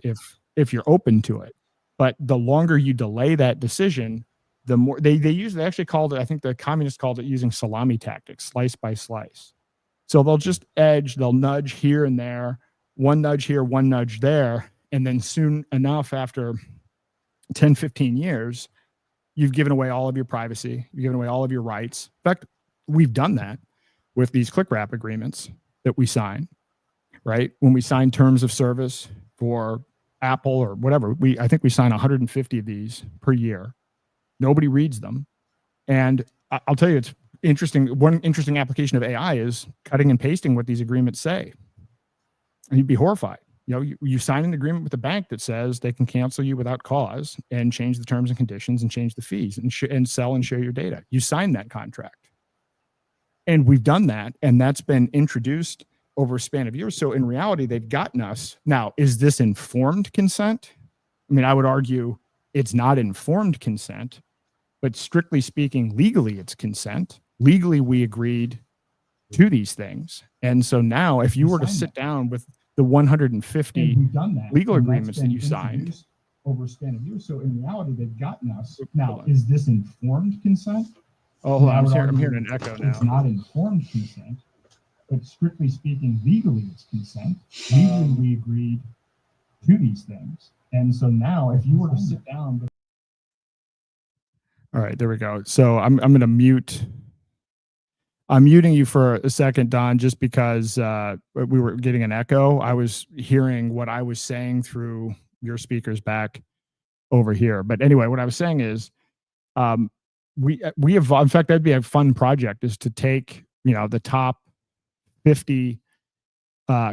if you're open to it. But the longer you delay that decision, the more they actually called it, I think the communists called it using salami tactics, slice by slice. So they'll nudge here and there, one nudge here, one nudge there. And then soon enough, after 10, 15 years, you've given away all of your privacy. You've given away all of your rights. In fact, we've done that with these click wrap agreements that we sign, right? When we sign terms of service for Apple or whatever, I think we sign 150 of these per year. Nobody reads them. And I'll tell you, it's interesting. One interesting application of AI is cutting and pasting what these agreements say. And you'd be horrified. You sign an agreement with the bank that says they can cancel you without cause and change the terms and conditions and change the fees and sell and share your data. You sign that contract. And we've done that. And that's been introduced over a span of years. So in reality, they've gotten us. Now, is this informed consent? I mean, I would argue it's not informed consent, but strictly speaking, legally, it's consent. Legally, we agreed to these things. And so now if you were to sit down with the 150 legal agreements that you signed over a span of years. So in reality, they've gotten us. Now, is this informed consent? Oh, hold on. I'm hearing an echo now. It's not informed consent, but strictly speaking, legally, it's consent. Legally, we agreed to these things. And so now if you were to sit down with... All right, there we go. So I'm going to mute. I'm muting you for a second, Don, just because we were getting an echo. I was hearing what I was saying through your speakers back over here. But anyway, what I was saying is we have, in fact, that'd be a fun project, is to take, the top 50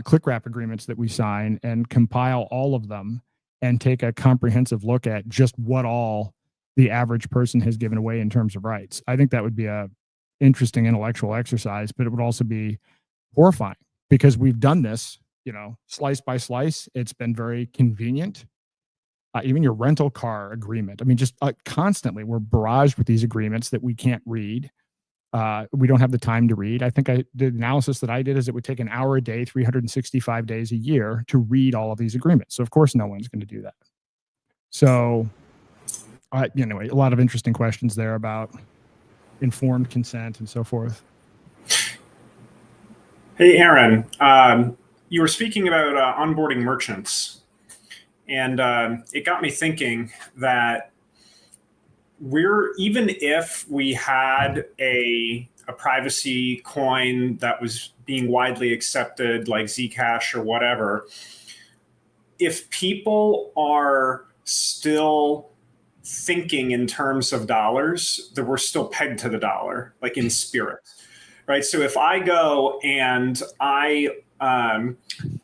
click wrap agreements that we sign and compile all of them and take a comprehensive look at just what all the average person has given away in terms of rights. I think that would be a interesting intellectual exercise, but it would also be horrifying because we've done this, slice by slice. It's been very convenient. Even your rental car agreement. I mean, just constantly we're barraged with these agreements that we can't read. We don't have the time to read. I think the analysis that I did is it would take an hour a day, 365 days a year to read all of these agreements. So of course, no one's going to do that. So anyway, a lot of interesting questions there about informed consent and so forth. Hey, Aaron, you were speaking about onboarding merchants, and it got me thinking that even if we had a a privacy coin that was being widely accepted, like Zcash or whatever, if people are still thinking in terms of dollars, that we're still pegged to the dollar, like in spirit, right? So if I go and I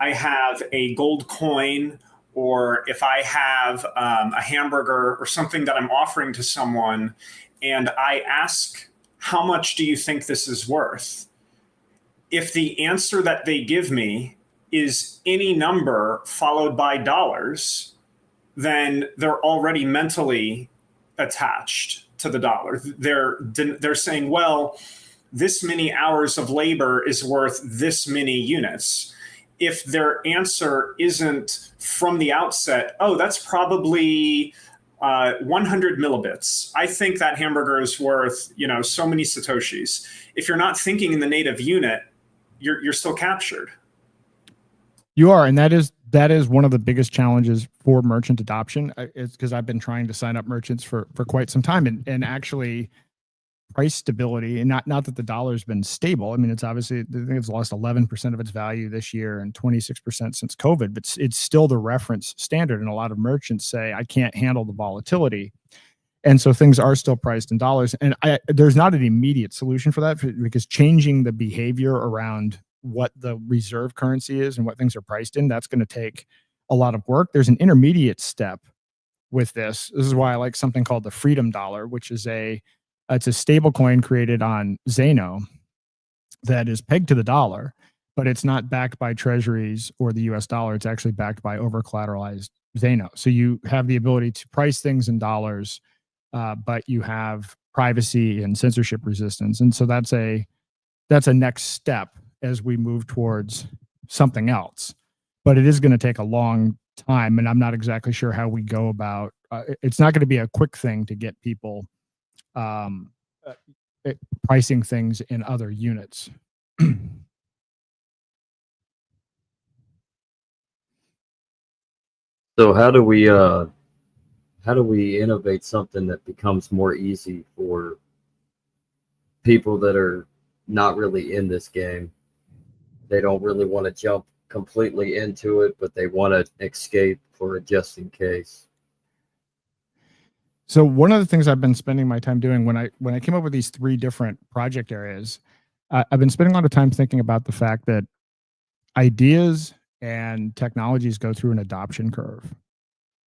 have a gold coin, or if I have a hamburger or something that I'm offering to someone, and I ask, how much do you think this is worth? If the answer that they give me is any number followed by dollars, then they're already mentally attached to the dollar. They're saying, well, this many hours of labor is worth this many units. If their answer isn't from the outset, oh, that's probably 100 millibits. I think that hamburger is worth, so many Satoshis. If you're not thinking in the native unit, you're still captured. You are, and that is one of the biggest challenges for merchant adoption. It's because I've been trying to sign up merchants for quite some time, and actually price stability, and not that the dollar's been stable. I mean, it's obviously, I think it's lost 11% of its value this year and 26% since COVID, but it's still the reference standard. And a lot of merchants say, I can't handle the volatility. And so things are still priced in dollars. And there's not an immediate solution for that, because changing the behavior around what the reserve currency is and what things are priced in, that's going to take a lot of work. There's an intermediate step with this. This is why I like something called the Freedom Dollar, which is it's a stable coin created on Zano that is pegged to the dollar, but it's not backed by treasuries or the US dollar. It's actually backed by over collateralized Zano. So you have the ability to price things in dollars, but you have privacy and censorship resistance. And so that's a next step as we move towards something else. But it is going to take a long time, and I'm not exactly sure how we go about it's not going to be a quick thing to get people pricing things in other units. So how do we innovate something that becomes more easy for people that are not really in this game? They don't really want to jump completely into it, but they want to escape for a just in case. So one of the things I've been spending my time doing when I came up with these 3 different project areas, I've been spending a lot of time thinking about the fact that ideas and technologies go through an adoption curve.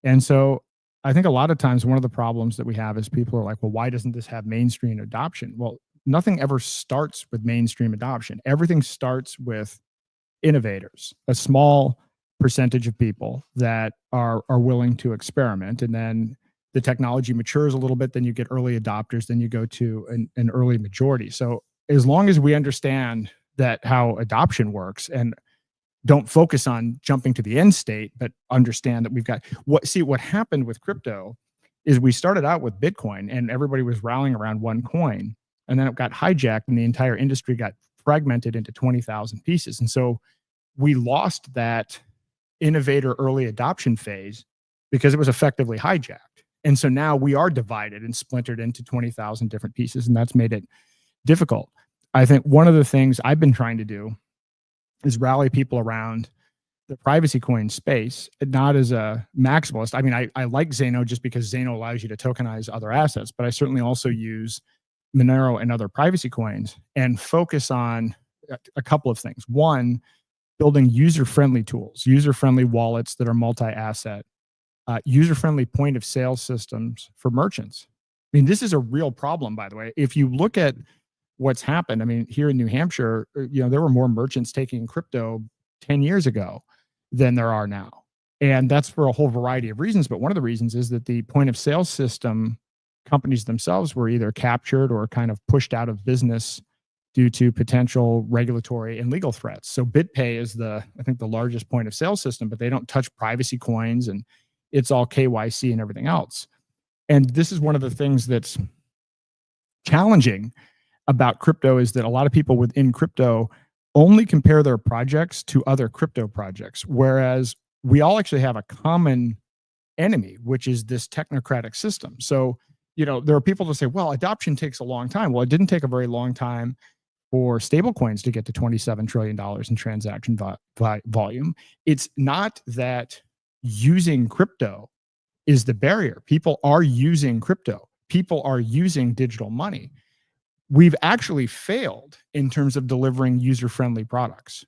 And so I think a lot of times one of the problems that we have is people are like, well, why doesn't this have mainstream adoption? Well, nothing ever starts with mainstream adoption. Everything starts with innovators, a small percentage of people that are willing to experiment. And then the technology matures a little bit, then you get early adopters, then you go to an early majority. So as long as we understand that how adoption works and don't focus on jumping to the end state, but understand that we've got what happened with crypto is we started out with Bitcoin and everybody was rallying around one coin, and then it got hijacked and the entire industry got fragmented into 20,000 pieces. And so we lost that innovator early adoption phase because it was effectively hijacked. And so now we are divided and splintered into 20,000 different pieces, and that's made it difficult. I think one of the things I've been trying to do is rally people around the privacy coin space, not as a maximalist. I mean, I like Zano just because Zano allows you to tokenize other assets, but I certainly also use Monero and other privacy coins and focus on a couple of things. One, building user-friendly tools, user-friendly wallets that are multi-asset, user-friendly point of sale systems for merchants. I mean, this is a real problem, by the way. If you look at what's happened, I mean, here in New Hampshire, there were more merchants taking crypto 10 years ago than there are now. And that's for a whole variety of reasons. But one of the reasons is that the point of sale system companies themselves were either captured or kind of pushed out of business due to potential regulatory and legal threats. So BitPay is I think the largest point of sale system, but they don't touch privacy coins and it's all KYC and everything else. And this is one of the things that's challenging about crypto is that a lot of people within crypto only compare their projects to other crypto projects, whereas we all actually have a common enemy, which is this technocratic system. So, there are people that say, well, adoption takes a long time. Well, it didn't take a very long time for stablecoins to get to $27 trillion in transaction volume. It's not that using crypto is the barrier. People are using crypto. People are using digital money. We've actually failed in terms of delivering user-friendly products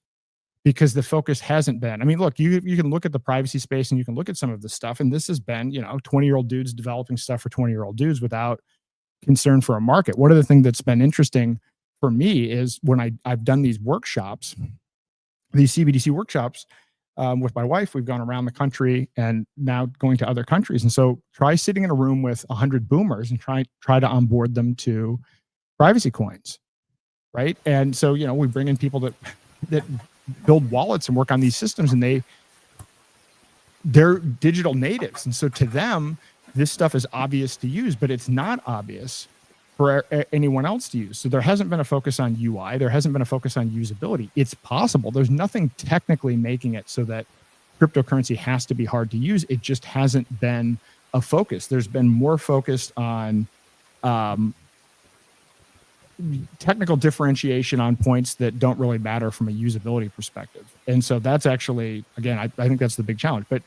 because the focus hasn't been. I mean, look, you can look at the privacy space and you can look at some of the stuff, and this has been, 20-year-old dudes developing stuff for 20-year-old dudes without concern for a market. One of the things that's been interesting for me is when I've done these workshops, these CBDC workshops, with my wife, we've gone around the country and now going to other countries. And so try sitting in a room with 100 boomers and try to onboard them to privacy coins, right? And so, we bring in people that build wallets and work on these systems, and they're digital natives. And so to them, this stuff is obvious to use, but it's not obvious for anyone else to use. So there hasn't been a focus on UI. There hasn't been a focus on usability. It's possible. There's nothing technically making it so that cryptocurrency has to be hard to use. It just hasn't been a focus. There's been more focused on technical differentiation on points that don't really matter from a usability perspective. And so that's actually, again, I think that's the big challenge. But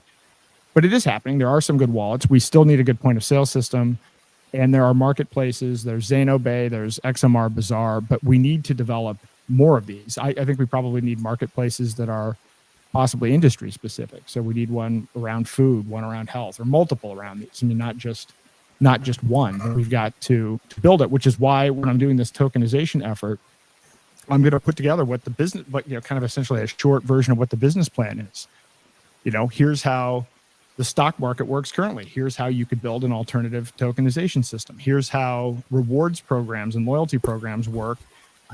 it is happening. There are some good wallets. We still need a good point of sale system. And there are marketplaces. There's Zanobay, there's XMR Bazaar, but we need to develop more of these. I think we probably need marketplaces that are possibly industry specific. So we need one around food, one around health, or multiple around these. I mean, not just one. We've got to build it, which is why when I'm doing this tokenization effort, I'm going to put together what the business, kind of essentially a short version of what the business plan is. Here's how the stock market works currently. Here's how you could build an alternative tokenization system. Here's how rewards programs and loyalty programs work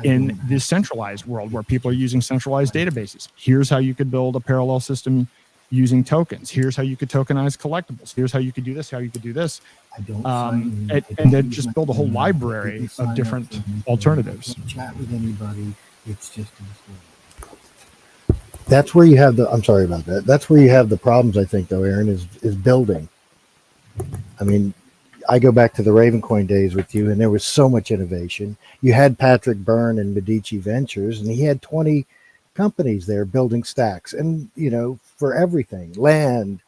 in this centralized world where people are using centralized databases. Here's how you could build a parallel system using tokens. Here's how you could tokenize collectibles. Here's how you could do this, how you could do this. And then just build a whole library of different alternatives. Chat with anybody. It's just a display. That's where you have I'm sorry about that. That's where you have the problems, I think, though, Aaron, is building. I mean, I go back to the Ravencoin days with you, and there was so much innovation. You had Patrick Byrne and Medici Ventures, and he had 20 companies there building stacks, and, for everything. Land,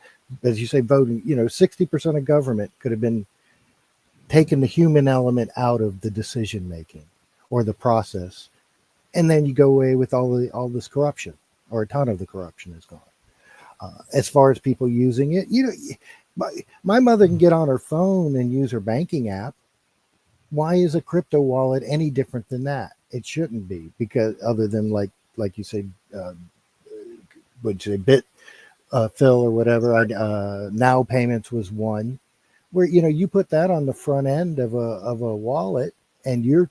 as you say, voting, 60% of government could have been taken the human element out of the decision making or the process. And then you go away with all this corruption. Or a ton of the corruption is gone. As far as people using it, my mother can get on her phone and use her banking app. Why is a crypto wallet any different than that? It shouldn't be, because other than like you say, Phil or whatever. Now Payments was one where you put that on the front end of a wallet, and you're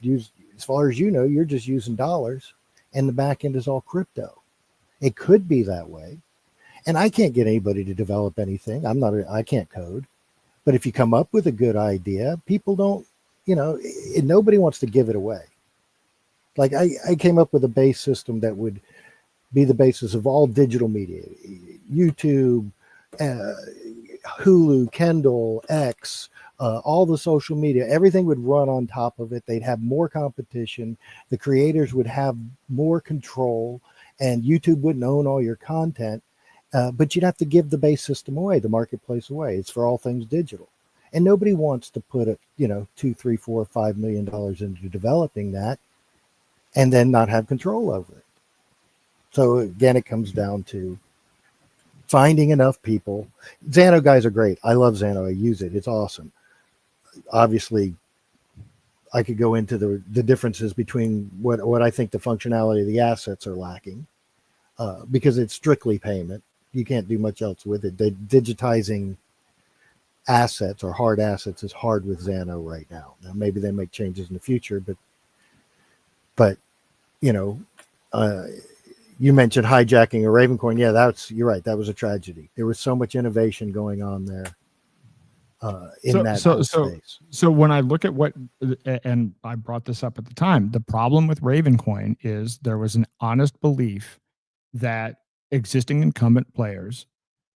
as far as you're just using dollars, and the back end is all crypto. It could be that way. And I can't get anybody to develop anything. I can't code. But if you come up with a good idea, people don't, nobody wants to give it away. Like I came up with a base system that would be the basis of all digital media, YouTube, Hulu, Kindle, X, all the social media, everything would run on top of it. They'd have more competition. The creators would have more control, and YouTube wouldn't own all your content. But you'd have to give the base system away, the marketplace away. It's for all things digital. And nobody wants to put $2, $3, $4, $5 million into developing that and then not have control over it. So again, it comes down to finding enough people. Xano guys are great. I love Xano. I use it. It's awesome. Obviously, I could go into the differences between what I think the functionality of the assets are lacking, because it's strictly payment. You can't do much else with it. Digitizing assets or hard assets is hard with Xano right now. Now maybe they make changes in the future, but you mentioned hijacking a Ravencoin. Yeah, you're right. That was a tragedy. There was so much innovation going on there. So when I look at and I brought this up at the time, the problem with Ravencoin is there was an honest belief that existing incumbent players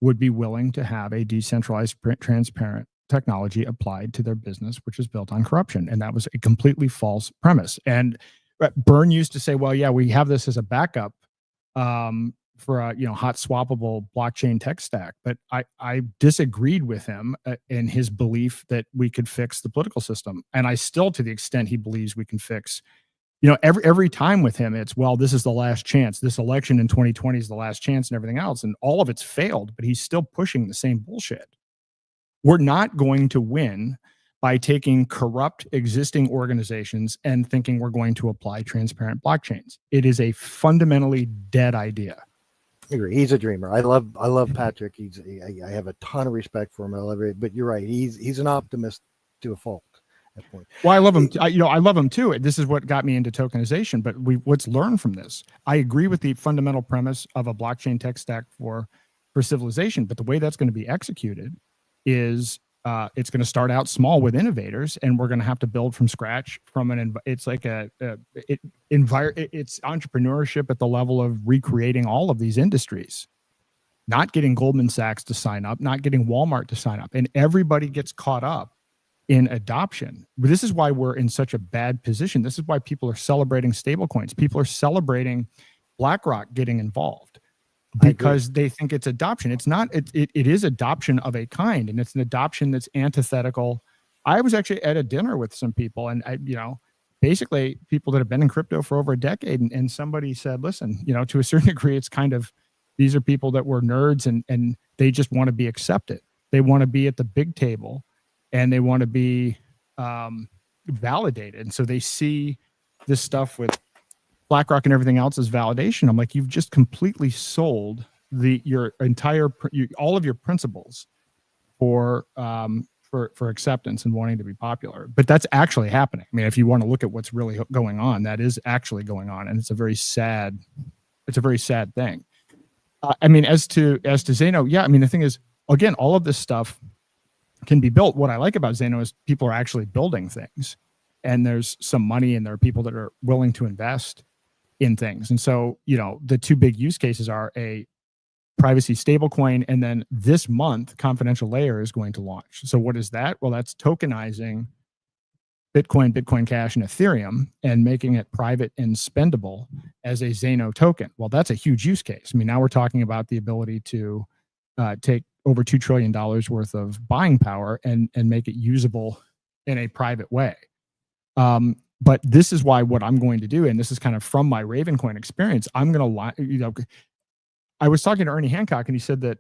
would be willing to have a decentralized, transparent technology applied to their business, which is built on corruption. And that was a completely false premise. And Byrne used to say, well, yeah, we have this as a backup for a hot swappable blockchain tech stack. But I disagreed with him in his belief that we could fix the political system. And I still, to the extent he believes we can fix, every time with him, it's, well, this is the last chance. This election in 2020 is the last chance and everything else. And all of it's failed, but he's still pushing the same bullshit. We're not going to win by taking corrupt existing organizations and thinking we're going to apply transparent blockchains. It is a fundamentally dead idea. I agree. He's a dreamer. I love Patrick. I have a ton of respect for him. I love it. But you're right. He's an optimist to a fault. That point. Well, I love him. I love him too. This is what got me into tokenization. But let's learn from this. I agree with the fundamental premise of a blockchain tech stack for civilization. But the way that's going to be executed is it's going to start out small with innovators, and we're going to have to build from scratch from it's like it's entrepreneurship at the level of recreating all of these industries, not getting Goldman Sachs to sign up, not getting Walmart to sign up, and everybody gets caught up in adoption. But this is why we're in such a bad position. This is why people are celebrating stablecoins. People are celebrating BlackRock getting involved, because they think it's adoption. It's not. It is adoption of a kind, and it's an adoption that's antithetical. I was actually at a dinner with some people, and basically people that have been in crypto for over a decade, and somebody said, listen, to a certain degree, it's kind of, these are people that were nerds, and they just want to be accepted. They want to be at the big table, and they want to be validated. And so they see this stuff with BlackRock and everything else as validation. I'm like, you've just completely sold your entire all of your principles for acceptance and wanting to be popular. But that's actually happening. I mean, if you want to look at what's really going on, that is actually going on, and it's a very sad thing. I mean, as to Zano, yeah. I mean, the thing is, again, all of this stuff can be built. What I like about Zano is people are actually building things, and there's some money, and there are people that are willing to invest in things. And so, the two big use cases are a privacy stablecoin, and then this month, Confidential Layer is going to launch. So what is that? Well, that's tokenizing Bitcoin Cash, and Ethereum, and making it private and spendable as a Zano token. Well, that's a huge use case. I mean, now we're talking about the ability to take over $2 trillion worth of buying power and make it usable in a private way. But this is why what I'm going to do, and this is kind of from my Ravencoin experience, I'm going to, I was talking to Ernie Hancock, and he said that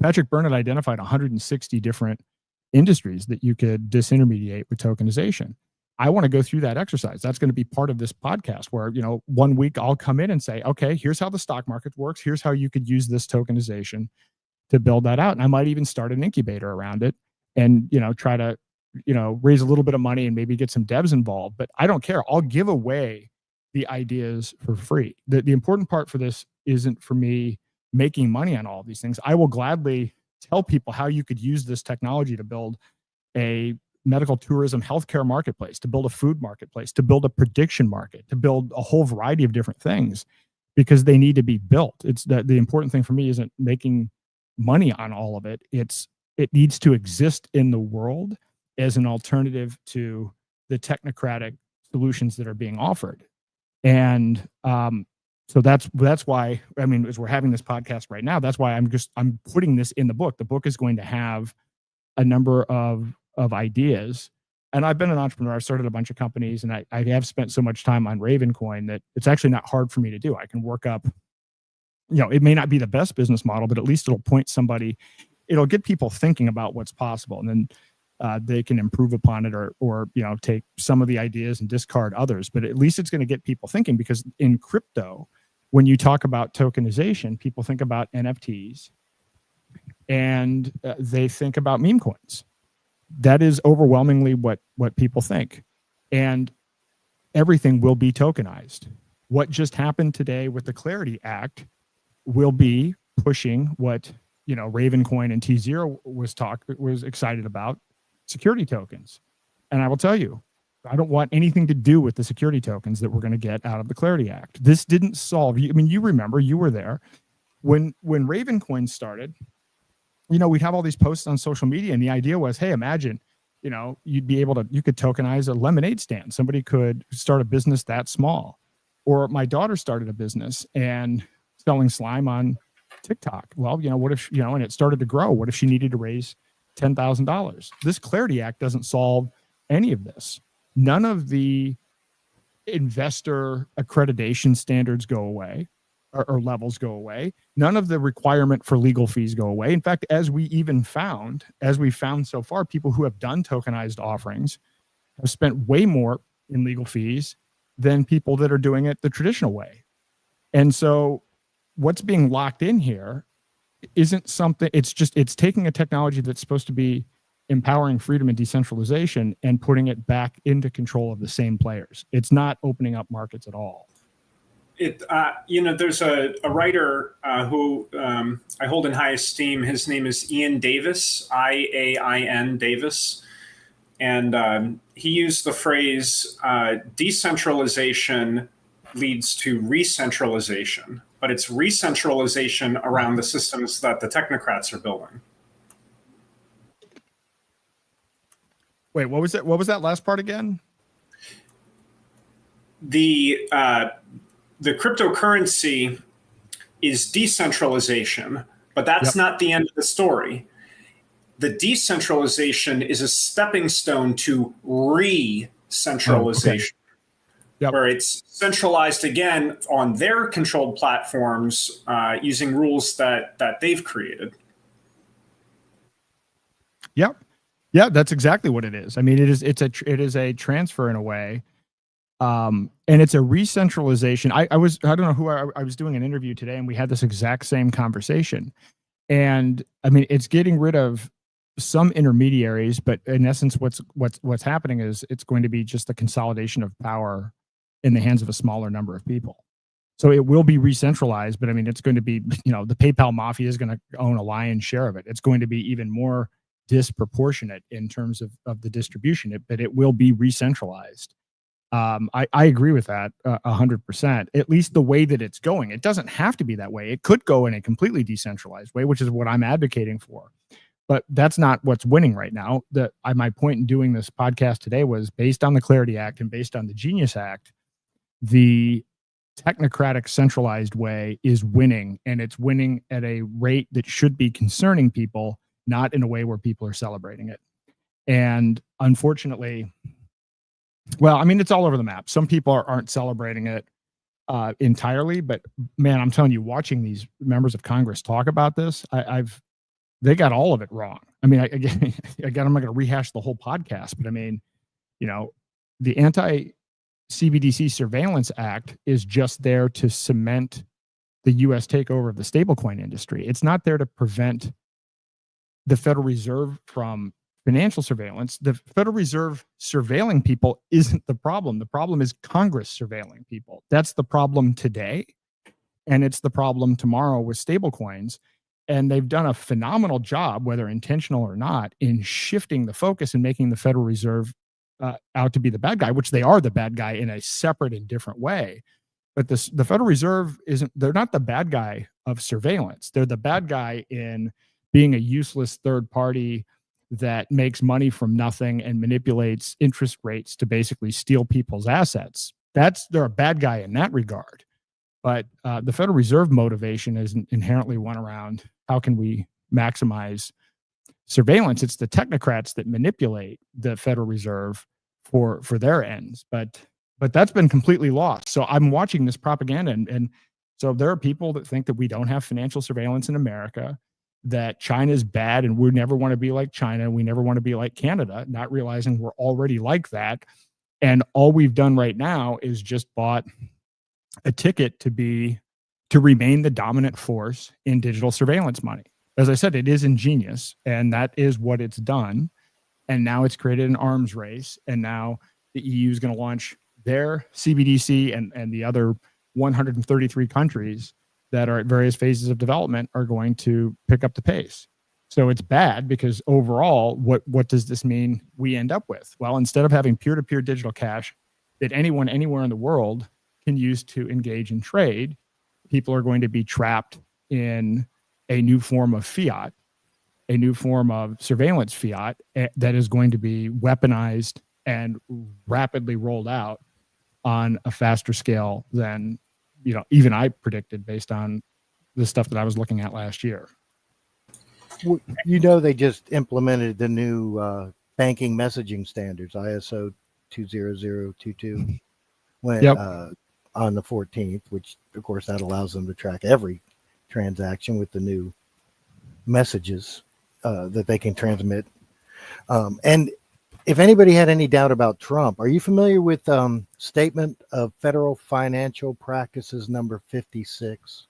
Patrick Byrne had identified 160 different industries that you could disintermediate with tokenization. I want to go through that exercise. That's going to be part of this podcast where, 1 week I'll come in and say, okay, here's how the stock market works. Here's how you could use this tokenization to build that out. And I might even start an incubator around it and, try to, raise a little bit of money and maybe get some devs involved. But I don't care. I'll give away the ideas for free. The important part for this isn't for me making money on all of these things. I will gladly tell people how you could use this technology to build a medical tourism healthcare marketplace, to build a food marketplace, to build a prediction market, to build a whole variety of different things, because they need to be built. It's the important thing for me isn't making money on all of it. It needs to exist in the world as an alternative to the technocratic solutions that are being offered. And so that's why, I mean, as we're having this podcast right now, that's why I'm putting this in the book. The book is going to have a number of ideas. And I've been an entrepreneur. I've started a bunch of companies, and I have spent so much time on Ravencoin that it's actually not hard for me to do. I can work up, it may not be the best business model, but at least it'll point somebody, it'll get people thinking about what's possible. And then they can improve upon it or take some of the ideas and discard others. But at least it's going to get people thinking, because in crypto, when you talk about tokenization, people think about NFTs and they think about meme coins. That is overwhelmingly what people think. And everything will be tokenized. What just happened today with the Clarity Act will be pushing what Ravencoin and T0 was excited about, security tokens. And I will tell you, I don't want anything to do with the security tokens that we're going to get out of the Clarity Act. This didn't solve, I mean, you remember, you were there when Ravencoin started. we'd have all these posts on social media, and the idea was, hey, imagine, you could tokenize a lemonade stand. Somebody could start a business that small. Or my daughter started a business and selling slime on TikTok. Well, what if, and it started to grow. What if she needed to raise $10,000? This Clarity Act doesn't solve any of this. None of the investor accreditation standards go away, or levels go away. None of the requirement for legal fees go away. In fact, as we found so far, people who have done tokenized offerings have spent way more in legal fees than people that are doing it the traditional way. And so what's being locked in here isn't something, it's taking a technology that's supposed to be empowering freedom and decentralization and putting it back into control of the same players. It's not opening up markets at all. There's a writer who I hold in high esteem. His name is Ian Davis, Iain Davis. And he used the phrase, decentralization leads to re-centralization, but it's re-centralization around the systems that the technocrats are building. Wait, what was that? What was that last part again? The cryptocurrency is decentralization, but that's not the end of the story. The decentralization is a stepping stone to re-centralization, where it's centralized again on their controlled platforms using rules that they've created. Yep. Yeah, that's exactly what it is. I mean, it is a transfer in a way. And it's a re-centralization. I don't know who I was doing an interview today, and we had this exact same conversation. And I mean, it's getting rid of some intermediaries, but in essence, what's happening is it's going to be just the consolidation of power in the hands of a smaller number of people. So it will be re-centralized, but I mean, it's going to be, the PayPal mafia is going to own a lion's share of it. It's going to be even more disproportionate in terms of the distribution, but it will be re-centralized. I agree with that 100%, at least the way that it's going. It doesn't have to be that way. It could go in a completely decentralized way, which is what I'm advocating for. But that's not what's winning right now. My point in doing this podcast today was based on the Clarity Act and based on the Genius Act, the technocratic centralized way is winning, and it's winning at a rate that should be concerning people, not in a way where people are celebrating it. And unfortunately, well, I mean, it's all over the map. Some people aren't celebrating it entirely, but man, I'm telling you, watching these members of Congress talk about this, they got all of it wrong. I mean, again, I'm not going to rehash the whole podcast, but I mean, the anti-CBDC Surveillance Act is just there to cement the U.S. takeover of the stablecoin industry. It's not there to prevent the Federal Reserve from financial surveillance. The Federal Reserve surveilling people isn't the problem. The problem is Congress surveilling people. That's the problem today, and it's the problem tomorrow with stablecoins. And they've done a phenomenal job, whether intentional or not, in shifting the focus and making the Federal Reserve out to be the bad guy, which they are the bad guy in a separate and different way. But the Federal Reserve they're not the bad guy of surveillance. They're the bad guy in being a useless third party that makes money from nothing and manipulates interest rates to basically steal people's assets. They're a bad guy in that regard. But the Federal Reserve motivation isn't inherently one around how can we maximize surveillance. It's the technocrats that manipulate the Federal Reserve for their ends. But that's been completely lost. So I'm watching this propaganda, and so there are people that think that we don't have financial surveillance in America, that China is bad and we never want to be like China. We never want to be like Canada, not realizing we're already like that. And all we've done right now is just bought a ticket to remain the dominant force in digital surveillance money. As I said, it is ingenious, and that is what it's done. And now it's created an arms race. And now the EU is going to launch their CBDC, and the other 133 countries that are at various phases of development are going to pick up the pace. So it's bad because overall, what does this mean we end up with? Well, instead of having peer-to-peer digital cash that anyone anywhere in the world can use to engage in trade, people are going to be trapped in a new form of fiat. a new form of surveillance fiat that is going to be weaponized and rapidly rolled out on a faster scale than, even I predicted based on the stuff that I was looking at last year. They just implemented the new banking messaging standards, ISO 20022, on the 14th, which of course that allows them to track every transaction with the new messages that they can transmit. And if anybody had any doubt about Trump, are you familiar with Statement of Federal Financial Practices number 56?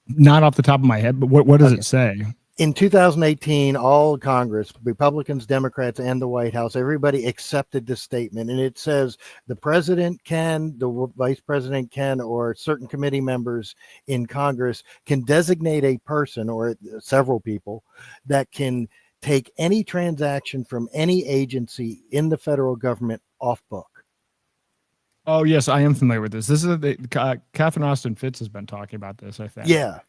Not off the top of my head, but what does it say? In 2018, all Congress, Republicans, Democrats, and the White House, everybody accepted this statement. And it says the president can, the vice president can, or certain committee members in Congress can designate a person or several people that can take any transaction from any agency in the federal government off book. Oh, yes, I am familiar with this. This is Catherine Austin Fitz has been talking about this, I think. Yeah.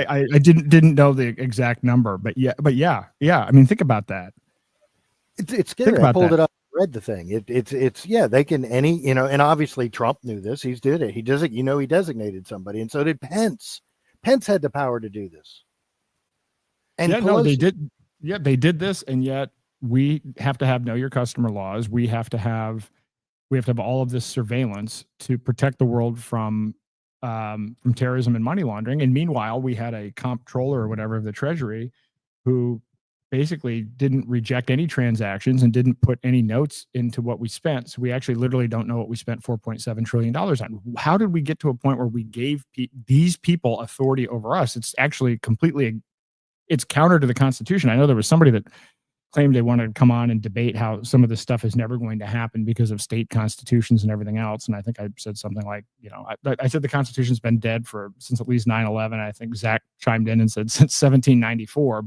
I didn't know the exact number, but yeah. I mean, think about that. It's scary. I pulled it up, read the thing. It's they can and obviously Trump knew this. He did it. He does it. He designated somebody, and so did Pence. Pence had the power to do this. And they did. Yeah, they did this, and yet we have to have know your customer laws. We have to have all of this surveillance to protect the world from terrorism and money laundering. And meanwhile, we had a comptroller or whatever of the Treasury who basically didn't reject any transactions and didn't put any notes into what we spent. So we actually literally don't know what we spent $4.7 trillion on. How did we get to a point where we gave these people authority over us? It's actually it's counter to the Constitution. I know there was somebody that claimed they wanted to come on and debate how some of this stuff is never going to happen because of state constitutions and everything else. And I think I said something like, I said the Constitution's been dead since at least 9/11. I think Zach chimed in and said since 1794,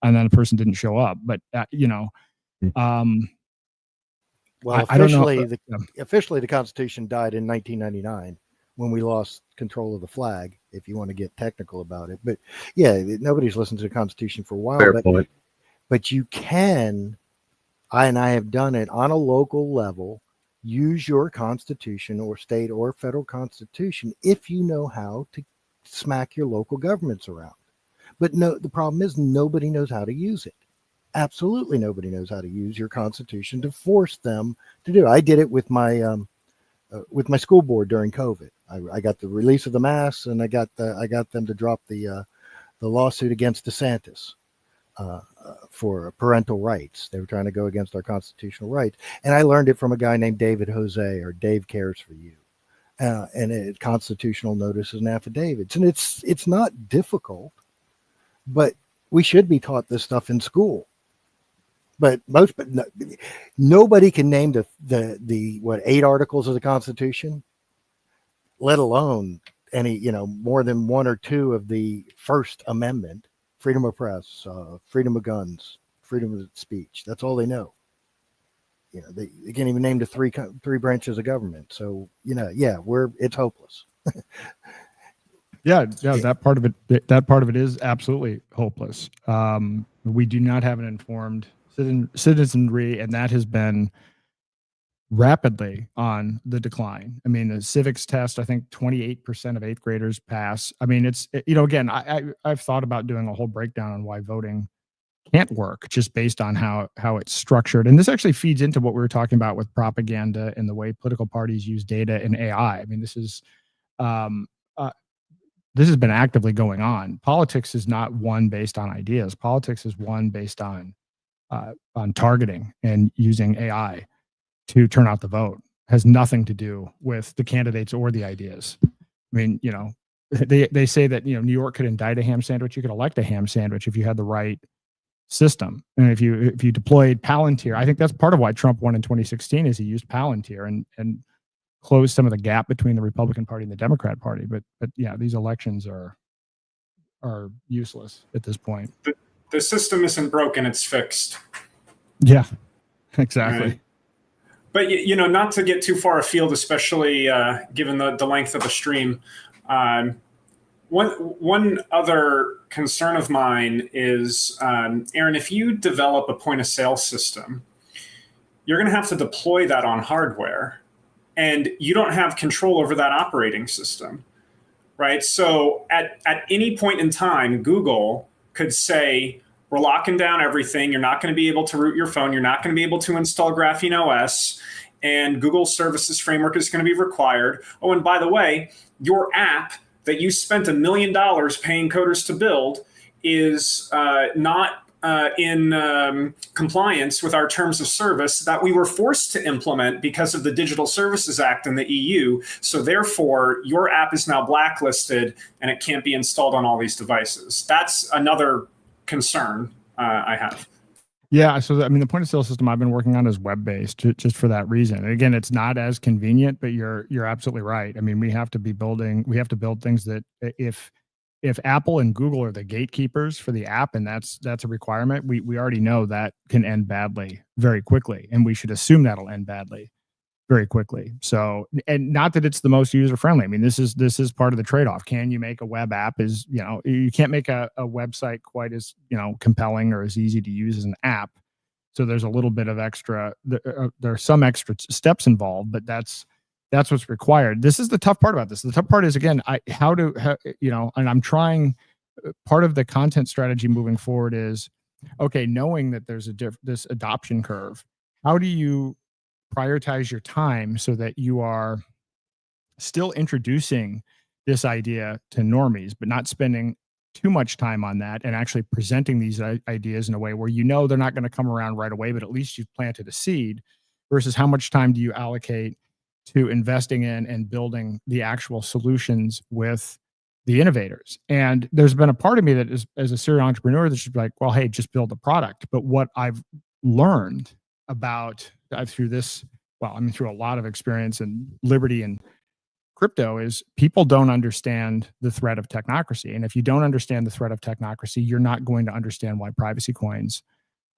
and then the person didn't show up. But well, officially the Constitution died in 1999 when we lost control of the flag, if you want to get technical about it. But yeah, nobody's listened to the Constitution for a while. Fair point. But you can, I have done it on a local level, use your constitution or state or federal constitution if you know how to smack your local governments around. But no, the problem is nobody knows how to use it. Absolutely nobody knows how to use your constitution to force them to do it. I did it with my school board during COVID. I got the release of the masks, and I got them to drop the lawsuit against DeSantis. For parental rights. They were trying to go against our constitutional rights. And I learned it from a guy named David Jose, or Dave Cares for You. And constitutional notices and affidavits. And it's not difficult, but we should be taught this stuff in school. But nobody can name the 8 articles of the Constitution, let alone any, more than 1 or 2 of the First Amendment. Freedom of press, freedom of guns, freedom of speech. That's all they know. They can't even name the three branches of government. So, it's hopeless. That part of it is absolutely hopeless. We do not have an informed citizenry, and that has been rapidly on the decline. I mean, the civics test, I think 28% of 8th graders pass. I mean, again, I've thought about doing a whole breakdown on why voting can't work just based on how it's structured. And this actually feeds into what we were talking about with propaganda and the way political parties use data and AI. I mean, this has been actively going on. Politics is not one based on ideas. Politics is one based on targeting and using AI to turn out the vote. Has nothing to do with the candidates or the ideas. I mean, they say that, New York could indict a ham sandwich. You could elect a ham sandwich if you had the right system. And if you deployed Palantir, I think that's part of why Trump won in 2016 is he used Palantir and closed some of the gap between the Republican Party and the Democrat Party. But yeah, these elections are useless at this point. The system isn't broken, it's fixed. Yeah, exactly. Right. But, not to get too far afield, especially given the length of the stream, One other concern of mine is, Aaron, if you develop a point of sale system, you're going to have to deploy that on hardware, and you don't have control over that operating system, right? So at any point in time, Google could say, we're locking down everything. You're not going to be able to root your phone. You're not going to be able to install Graphene OS, and Google Services Framework is going to be required. Oh, and by the way, your app that you spent $1 million paying coders to build is not in compliance with our terms of service that we were forced to implement because of the Digital Services Act in the EU. So therefore, your app is now blacklisted and it can't be installed on all these devices. That's another concern I have. Yeah, so I mean, the point of sale system I've been working on is web-based, just for that reason. And again, it's not as convenient, but you're absolutely right. I mean, we have to build things that if Apple and Google are the gatekeepers for the app, and that's a requirement, we already know that can end badly very quickly, and we should assume that'll end badly very quickly. So, and not that it's the most user friendly. I mean, this is part of the trade-off. Can you make a web app you can't make a website quite as, compelling or as easy to use as an app. So there's a little bit of extra, there are some extra steps involved, but that's what's required. This is the tough part about this. The tough part is, again, and I'm trying, part of the content strategy moving forward is, okay, knowing that there's this adoption curve, how do you prioritize your time so that you are still introducing this idea to normies, but not spending too much time on that, and actually presenting these ideas in a way where they're not going to come around right away, but at least you've planted a seed, versus how much time do you allocate to investing in and building the actual solutions with the innovators. And there's been a part of me that is, as a serial entrepreneur, that should be like, well, hey, just build the product. But what I've learned through a lot of experience in Liberty and crypto is people don't understand the threat of technocracy. And if you don't understand the threat of technocracy, you're not going to understand why privacy coins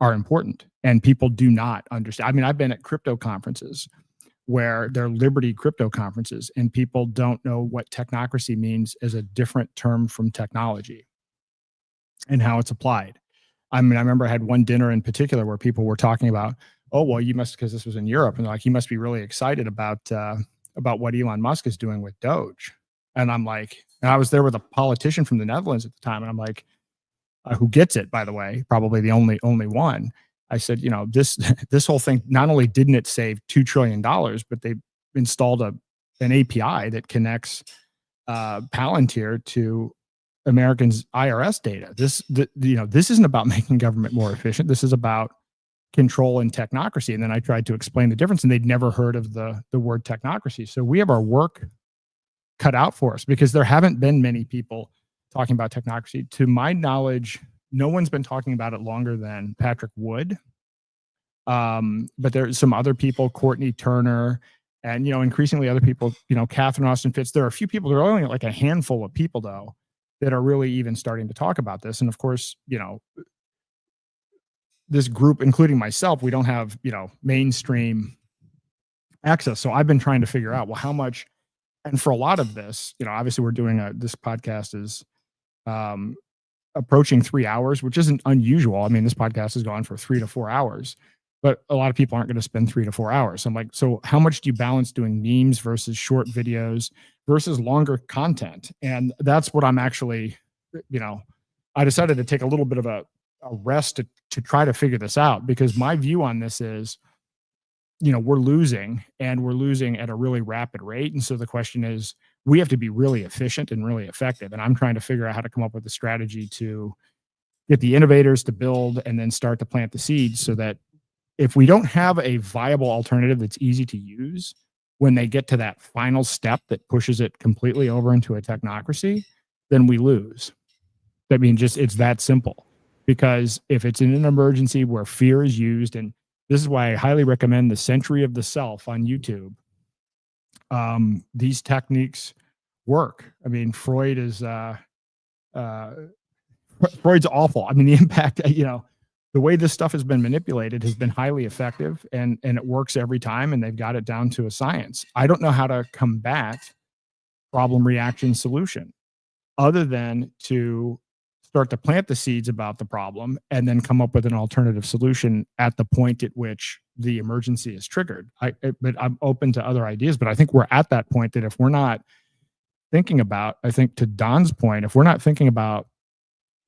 are important. And people do not understand. I mean, I've been at crypto conferences where they're Liberty crypto conferences, and people don't know what technocracy means as a different term from technology and how it's applied. I mean, I remember I had one dinner in particular where people were talking about, oh, well, you must, because this was in Europe, and like, you must be really excited about what Elon Musk is doing with Doge. And I'm like, and I was there with a politician from the Netherlands at the time, and I'm like, who gets it, by the way, probably the only one. I said, this whole thing, not only didn't it save $2 trillion, but they installed an API that connects Palantir to Americans' IRS data. This isn't about making government more efficient. This is about control and technocracy. And then I tried to explain the difference, and they'd never heard of the word technocracy. So we have our work cut out for us, because there haven't been many people talking about technocracy. To my knowledge, no one's been talking about it longer than Patrick Wood. But there's some other people, Courtney Turner, and, increasingly other people, Catherine Austin Fitts. There are a few people, there are only like a handful of people, though, that are really even starting to talk about this. And of course, this group, including myself, we don't have, mainstream access. So I've been trying to figure out, well, how much, and for a lot of this, obviously we're doing this podcast is approaching 3 hours, which isn't unusual. I mean, this podcast has gone for 3 to 4 hours, but a lot of people aren't going to spend 3 to 4 hours. So I'm like, so how much do you balance doing memes versus short videos versus longer content? And that's what I'm actually, I decided to take a little bit of a rest to try to figure this out, because my view on this is, we're losing, and we're losing at a really rapid rate. And so the question is, we have to be really efficient and really effective. And I'm trying to figure out how to come up with a strategy to get the innovators to build and then start to plant the seeds, so that if we don't have a viable alternative that's easy to use, when they get to that final step that pushes it completely over into a technocracy, then we lose. I mean, it's that simple. Because if it's in an emergency where fear is used, and this is why I highly recommend the Century of the Self on YouTube. These techniques work. I mean, Freud is Freud's awful. I mean, the impact, the way this stuff has been manipulated has been highly effective, and it works every time, and they've got it down to a science. I don't know how to combat problem, reaction, solution. other than to start to plant the seeds about the problem and then come up with an alternative solution at the point at which the emergency is triggered. But I'm open to other ideas, but I think we're at that point that if we're not thinking about, I think to Don's point, if we're not thinking about,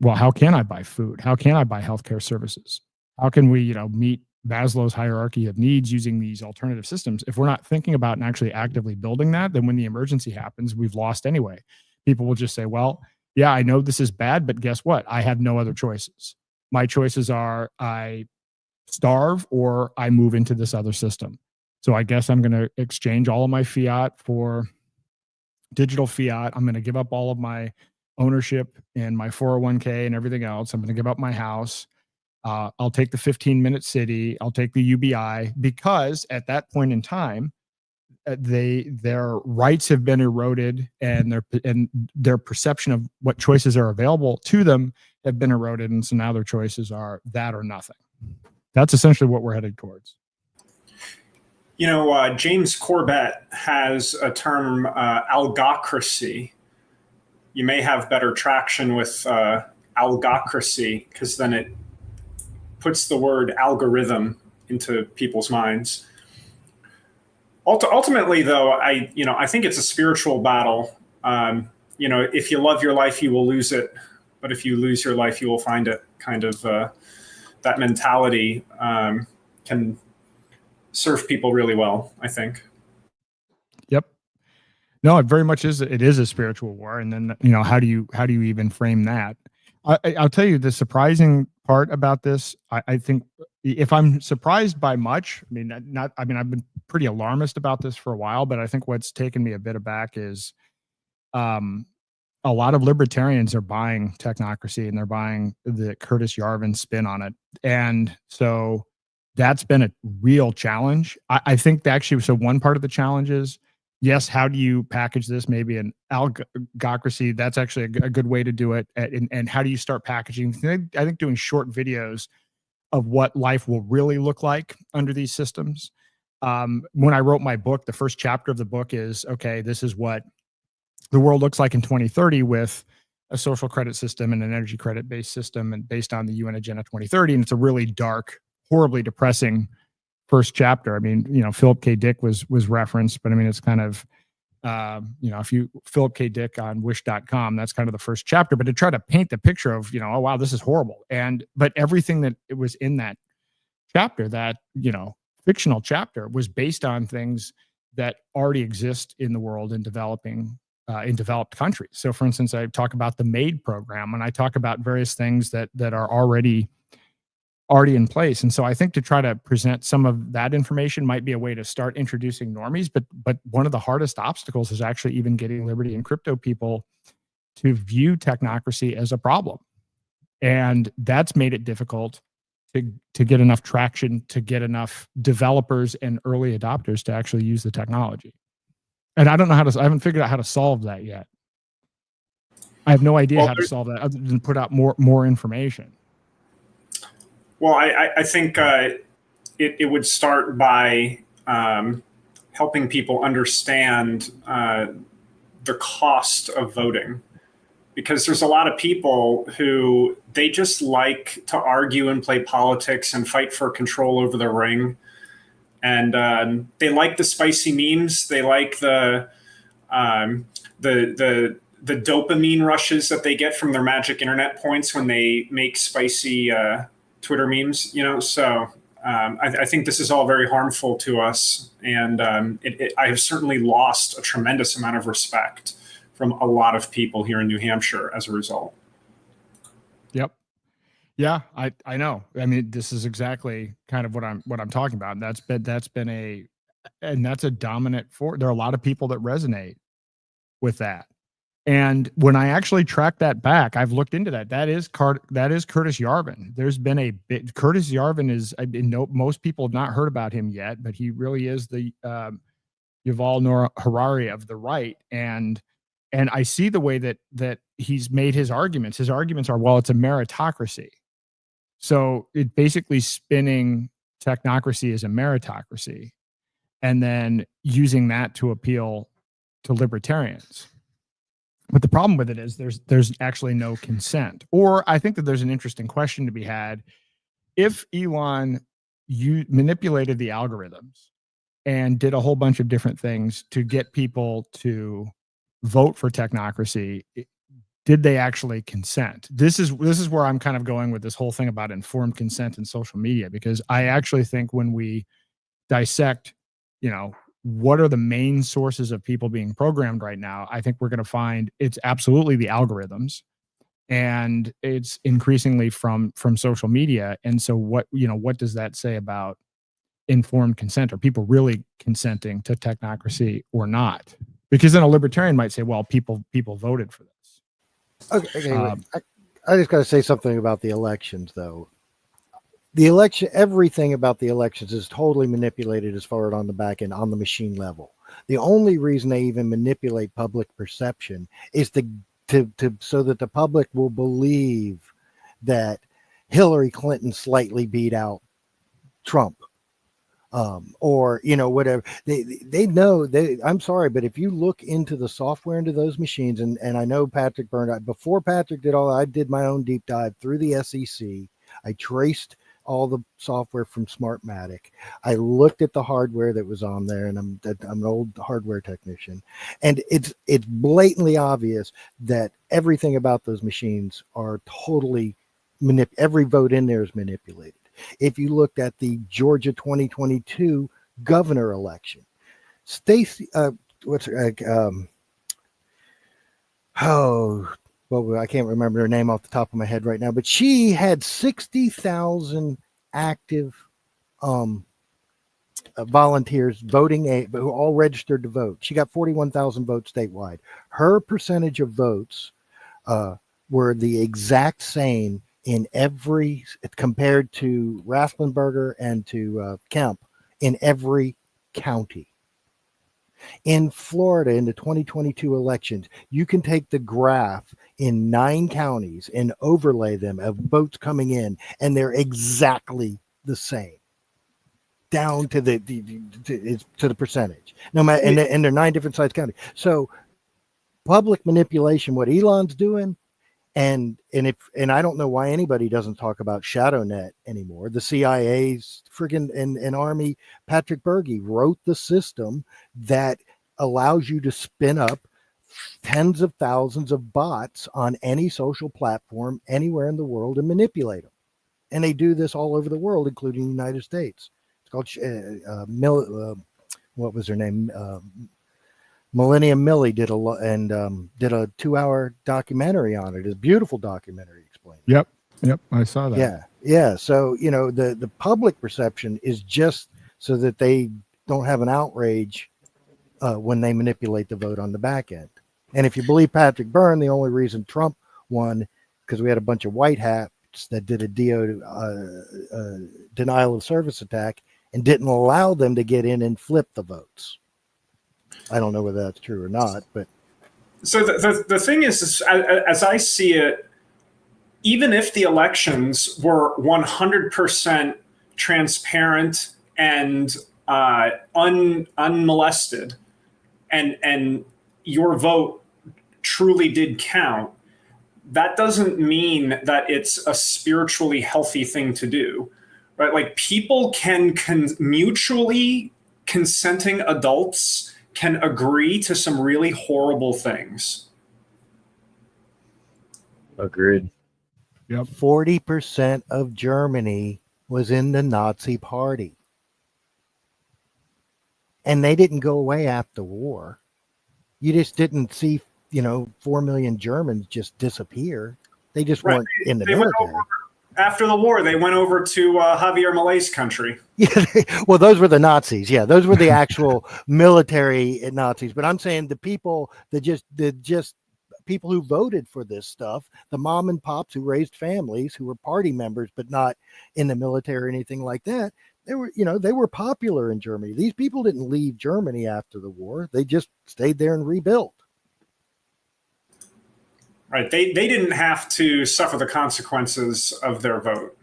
well, how can I buy food? How can I buy healthcare services? How can we, meet Maslow's hierarchy of needs using these alternative systems? If we're not thinking about and actually actively building that, then when the emergency happens, we've lost anyway. People will just say, well, yeah, I know this is bad, but guess what? I have no other choices. My choices are I starve or I move into this other system. So I guess I'm going to exchange all of my fiat for digital fiat. I'm going to give up all of my ownership in my 401k and everything else. I'm going to give up my house. I'll take the 15-minute city. I'll take the UBI, because at that point in time, their rights have been eroded, and their perception of what choices are available to them have been eroded, and so now their choices are that or nothing. That's essentially what we're headed towards. James Corbett has a term, algocracy. You may have better traction with algocracy, because then it puts the word algorithm into people's minds. Ultimately, though, I think it's a spiritual battle. If you love your life, you will lose it, but if you lose your life, you will find it. Kind of that mentality can serve people really well, I think. Yep. No, it very much is. It is a spiritual war, and then how do you even frame that? I'll tell you the surprising part about this. I think if I'm surprised by much, I've been pretty alarmist about this for a while, but I think what's taken me a bit aback is a lot of libertarians are buying technocracy, and they're buying the Curtis Yarvin spin on it. And so that's been a real challenge. I think actually, so one part of the challenge is, yes, how do you package this? Maybe an algocracy. That's actually a good way to do it. And how do you start packaging? I think doing short videos of what life will really look like under these systems. When I wrote my book, the first chapter of the book is, okay, this is what the world looks like in 2030 with a social credit system and an energy credit based system, and based on the UN Agenda 2030. And it's a really dark, horribly depressing first chapter. Philip K. Dick was referenced, but it's kind of, if you Philip K. Dick on wish.com, that's kind of the first chapter, but to try to paint the picture of, oh, wow, this is horrible. But everything that it was in that chapter, that, fictional chapter, was based on things that already exist in the world in developed countries. So for instance, I talk about the MAID program, and I talk about various things that are already in place. And so I think to try to present some of that information might be a way to start introducing normies, but one of the hardest obstacles is actually even getting liberty and crypto people to view technocracy as a problem. And that's made it difficult to get enough traction, to get enough developers and early adopters to actually use the technology. And I haven't figured out how to solve that yet. I have no idea how to solve that other than put out more information. Well, I think it would start by helping people understand the cost of voting, because there's a lot of people who they just like to argue and play politics and fight for control over the ring, and they like the spicy memes. They like the dopamine rushes that they get from their magic internet points when they make spicy Twitter memes, so I think this is all very harmful to us. And I have certainly lost a tremendous amount of respect from a lot of people here in New Hampshire as a result. Yep. Yeah, I know. This is exactly kind of what I'm talking about. And that's a dominant force. There are a lot of people that resonate with that. And when I actually track that back, I've looked into that. That is Curtis Yarvin. There's been a bit. Curtis Yarvin is. Most people have not heard about him yet, but he really is the Yuval Noah Harari of the right. And I see the way that he's made his arguments. His arguments are, well, it's a meritocracy. So it basically spinning technocracy as a meritocracy, and then using that to appeal to libertarians. But the problem with it is there's actually no consent. Or I think that there's an interesting question to be had. If Elon manipulated the algorithms and did a whole bunch of different things to get people to vote for technocracy, did they actually consent? This is where I'm kind of going with this whole thing about informed consent in social media, because I actually think when we dissect, what are the main sources of people being programmed right now, I think we're going to find it's absolutely the algorithms, and it's increasingly from social media. And so what does that say about informed consent? Are people really consenting to technocracy or not? Because then a libertarian might say, well, people voted for this. Okay, wait. I just got to say something about the elections, though. The election, everything about the elections is totally manipulated as far as on the back end, on the machine level. The only reason they even manipulate public perception is to so that the public will believe that Hillary Clinton slightly beat out Trump. Or whatever they know. I'm sorry, but if you look into the software into those machines, and I know Patrick Byrne, before Patrick did all, I did my own deep dive through the SEC. I traced all the software from Smartmatic. I looked at the hardware that was on there, and I'm an old hardware technician, and it's blatantly obvious that everything about those machines are totally every vote in there is manipulated. If you looked at the Georgia 2022 governor election, Stacey, I can't remember her name off the top of my head right now, but she had 60,000 active volunteers voting, who all registered to vote. She got 41,000 votes statewide. Her percentage of votes were the exact same in every, compared to Raffensperger and to Kemp, in every county. In Florida, in the 2022 elections, you can take the graph in 9 counties and overlay them of votes coming in, and they're exactly the same, down to the percentage. No matter, and they're 9 different size counties. So, public manipulation, what Elon's doing. And I don't know why anybody doesn't talk about ShadowNet anymore. The CIA's friggin' and Army, Patrick Berge wrote the system that allows you to spin up tens of thousands of bots on any social platform anywhere in the world and manipulate them. And they do this all over the world, including the United States. It's called what was her name? Millennium Millie did a 2-hour documentary on it. It's a beautiful documentary explaining. Yep, I saw that. Yeah. So the public perception is just so that they don't have an outrage when they manipulate the vote on the back end. And if you believe Patrick Byrne, the only reason Trump won because we had a bunch of white hats that did a denial of service attack and didn't allow them to get in and flip the votes. I don't know whether that's true or not, but so the thing is, as I see it, even if the elections were 100% transparent and unmolested, and your vote truly did count, that doesn't mean that it's a spiritually healthy thing to do, right? Like, people can mutually consenting adults can agree to some really horrible things. Agreed. Yep. 40% of Germany was in the Nazi party. And they didn't go away after the war. You just didn't see, 4 million Germans just disappear. They just weren't in the military. After the war, they went over to Javier Milei's country. Yeah, well, those were the Nazis. Yeah, those were the actual military Nazis. But I'm saying the people that just people who voted for this stuff, the mom and pops who raised families, who were party members but not in the military or anything like that, they were popular in Germany. These people didn't leave Germany after the war. They just stayed there and rebuilt. Right. They didn't have to suffer the consequences of their vote.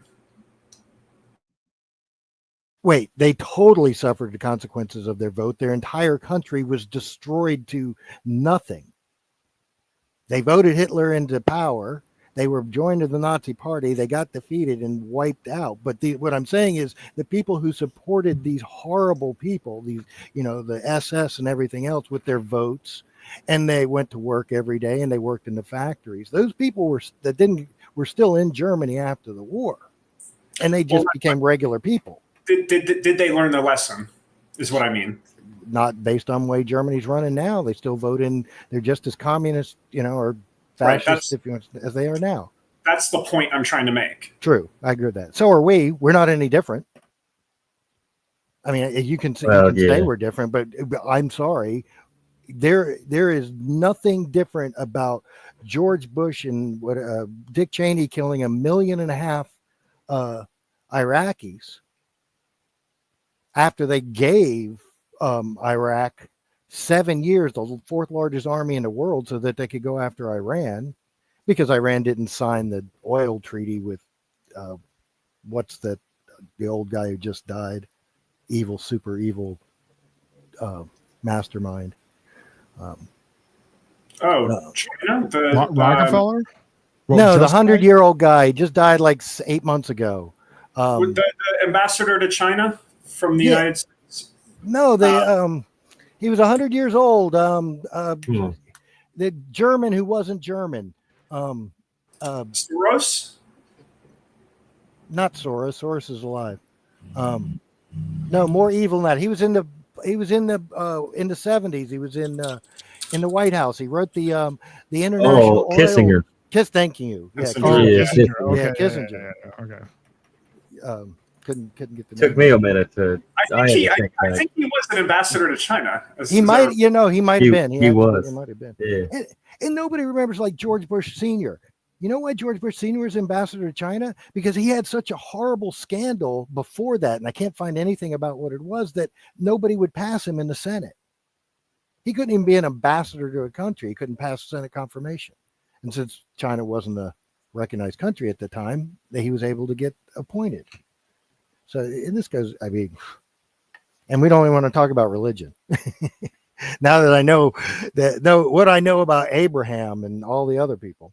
Wait, they totally suffered the consequences of their vote. Their entire country was destroyed to nothing. They voted Hitler into power. They were joined to the Nazi party. They got defeated and wiped out. But what I'm saying is the people who supported these horrible people, these, the SS and everything else with their votes, and they went to work every day and they worked in the factories. Those people were still in Germany after the war, and they just became regular people. Did they learn their lesson? Is what I mean. Not based on the way Germany's running now. They still vote in. They're just as communist, or fascist, if you want, as they are now. That's the point I'm trying to make. True, I agree with that. So are we. We're not any different. I mean, you can say we're different, but I'm sorry. There is nothing different about George Bush and Dick Cheney killing 1.5 million Iraqis after they gave Iraq 7 years, the fourth largest army in the world, so that they could go after Iran, because Iran didn't sign the oil treaty with the old guy who just died, super evil mastermind. China, Rockefeller? No, the 100-year-old guy just died like 8 months ago. The ambassador to China from the United States. No, he was 100 years old. The German who wasn't German. Soros? Not Soros. Soros is alive. No, more evil than that. He was in the 70s. He was in the White House. He wrote the international oil. Kissinger. Thank you. Yeah, Kissinger. Okay. Yeah, Kissinger. Okay. Couldn't get the Took name. me a minute to. I think he was an ambassador to China. He might have been. He was. He might have been. Yeah. And nobody remembers like George Bush Sr. You know why George Bush Sr. was ambassador to China? Because he had such a horrible scandal before that, and I can't find anything about what it was, that nobody would pass him in the Senate. He couldn't even be an ambassador to a country. He couldn't pass Senate confirmation. And since China wasn't a recognized country at the time, he was able to get appointed. So and this goes, and we don't even want to talk about religion. Now that I know what I know about Abraham and all the other people.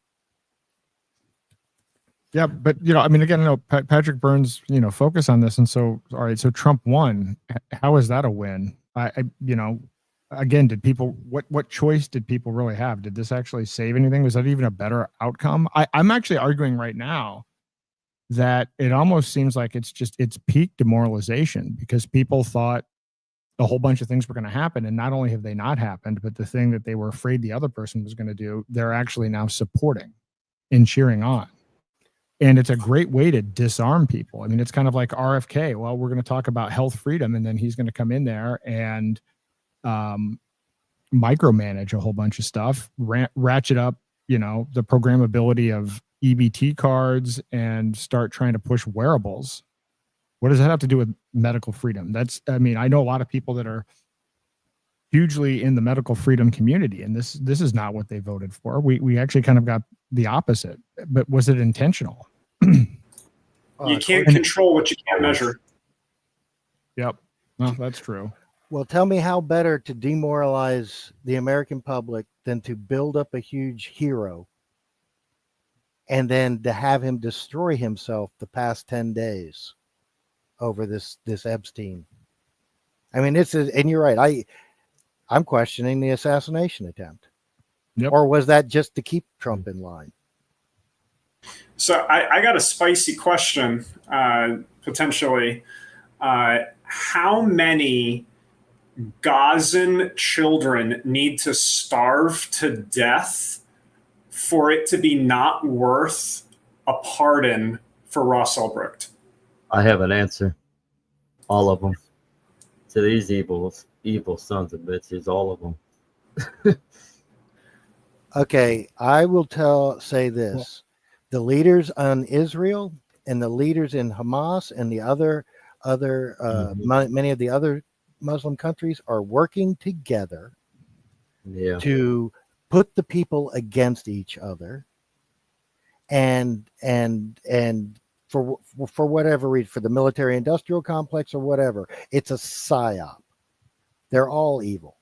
Yeah, but again, I know Patrick Burns, focus on this, and so all right, so Trump won. How is that a win? Again, did people what choice did people really have? Did this actually save anything? Was that even a better outcome? I'm actually arguing right now that it almost seems like it's peak demoralization, because people thought a whole bunch of things were going to happen, and not only have they not happened, but the thing that they were afraid the other person was going to do, they're actually now supporting and cheering on. And it's a great way to disarm people. I mean, it's kind of like RFK. Well, we're going to talk about health freedom, and then he's going to come in there and micromanage a whole bunch of stuff, ratchet up, the programmability of EBT cards, and start trying to push wearables. What does that have to do with medical freedom? I know a lot of people that are hugely in the medical freedom community, and this is not what they voted for. We actually kind of got the opposite. But was it intentional? You can't control what you can't measure. Yep. Well, that's true. Well, tell me how better to demoralize the American public than to build up a huge hero and then to have him destroy himself the past 10 days over this Epstein. I mean, and you're right. I'm questioning the assassination attempt. Yep. Or was that just to keep Trump in line? So I got a spicy question, potentially. How many Gazan children need to starve to death for it to be not worth a pardon for Ross Ulbricht? I have an answer. All of them. To these evil sons of bitches, all of them. Okay, I will say this. The leaders on Israel and the leaders in Hamas and the many of the other Muslim countries are working together to put the people against each other, and for whatever reason, for the military industrial complex or whatever, it's a psyop. They're all evil.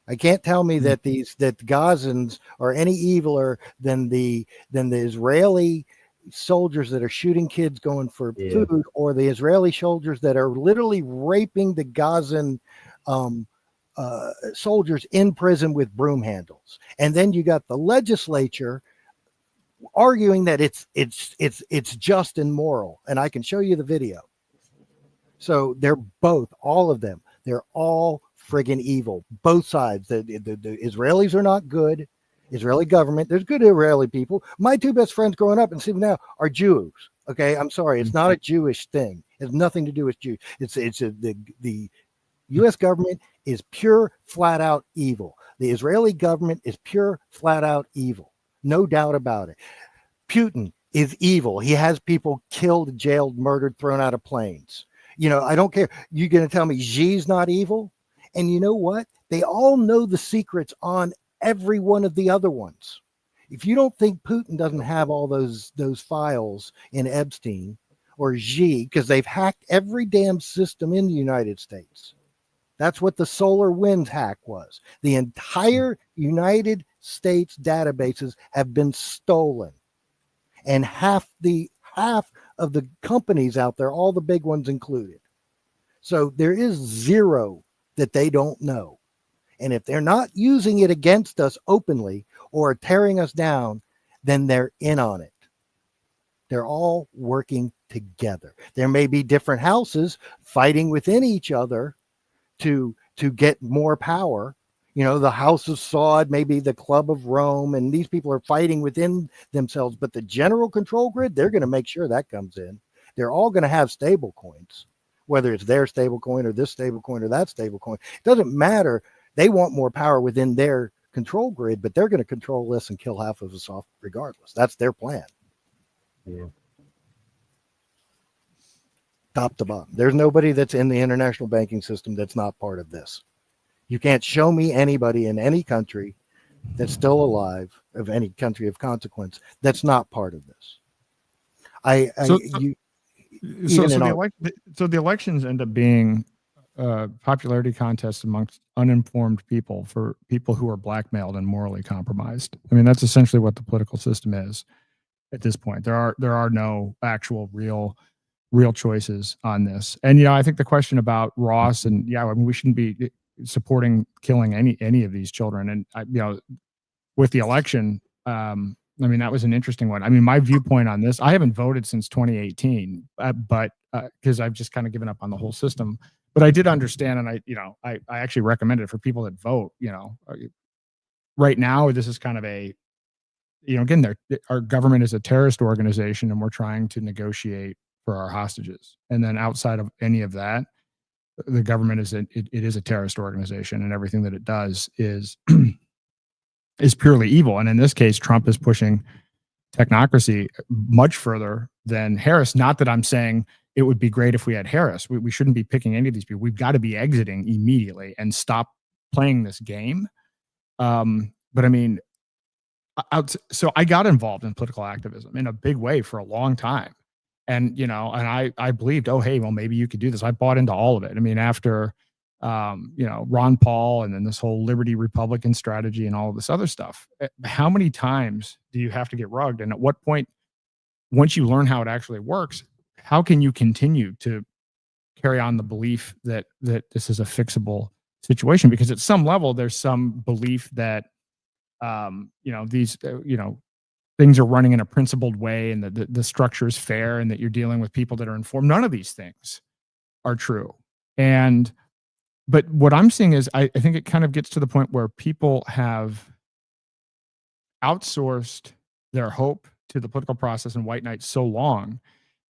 I can't tell me that that Gazans are any eviler than the Israeli soldiers that are shooting kids going for food, or the Israeli soldiers that are literally raping the Gazan soldiers in prison with broom handles. And then you got the legislature arguing that it's just and moral. And I can show you the video. So they're both, all of them, they're all friggin' evil. Both sides. The Israelis are not good. Israeli government. There's good Israeli people. My two best friends growing up and see now are Jews. Okay, I'm sorry, it's not a Jewish thing. It has nothing to do with Jews. The U.S. government is pure, flat out evil. The Israeli government is pure, flat out evil. No doubt about it. Putin is evil. He has people killed, jailed, murdered, thrown out of planes. You know, I don't care. You're going to tell me Xi's not evil? And you know what? They all know the secrets on every one of the other ones. If you don't think Putin doesn't have all those files in Epstein or Xi, because they've hacked every damn system in the United States. That's what the Solar Winds hack was. The entire United States databases have been stolen. And half of the companies out there, all the big ones included. So there is zero that they don't know. And if they're not using it against us openly or tearing us down, then they're in on it. They're all working together. There may be different houses fighting within each other to get more power. You know, the House of Saud, maybe the Club of Rome, and these people are fighting within themselves. But the general control grid, they're going to make sure that comes in. They're all going to have stable coins, whether it's their stable coin or this stable coin or that stable coin. It doesn't matter. They want more power within their control grid, but they're going to control this and kill half of us off regardless. That's their plan. Yeah. Top to bottom. There's nobody that's in the international banking system that's not part of this. You can't show me anybody in any country that's still alive, of any country of consequence, that's not part of this. So the elections end up being popularity contests amongst uninformed people, for people who are blackmailed and morally compromised. I mean, that's essentially what the political system is at this point. There are no actual real choices on this. And, you know, I think the question about Ross and, I mean, we shouldn't be supporting killing any of these children. And, you know, with the election, I mean, that was an interesting one. I mean, my viewpoint on this, I haven't voted since 2018, but because I've just kind of given up on the whole system. But I did understand, and I actually recommend it for people that vote. You know, right now this is kind of a, you know, again, our government is a terrorist organization, and we're trying to negotiate for our hostages. And then outside of any of that, the government is it is a terrorist organization, and everything that it does is is purely evil. And in this case, Trump is pushing technocracy much further than Harris. Not that I'm saying it would be great if we had Harris. We shouldn't be picking any of these people. We've got to be exiting immediately and stop playing this game. But I mean, so I got involved in political activism in a big way for a long time. And, you know, and I believed, oh, hey, well, maybe you could do this. I bought into all of it. I mean, after, you know, Ron Paul and then this whole Liberty Republican strategy and all of this other stuff, how many times do you have to get rugged? And at what point, once you learn how it actually works, how can you continue to carry on the belief that this is a fixable situation? Because at some level, there's some belief that, you know, these, you know, things are running in a principled way, and that the structure is fair, and that you're dealing with people that are informed. None of these things are true. But what I'm seeing is, I think it kind of gets to the point where people have outsourced their hope to the political process and white knight so long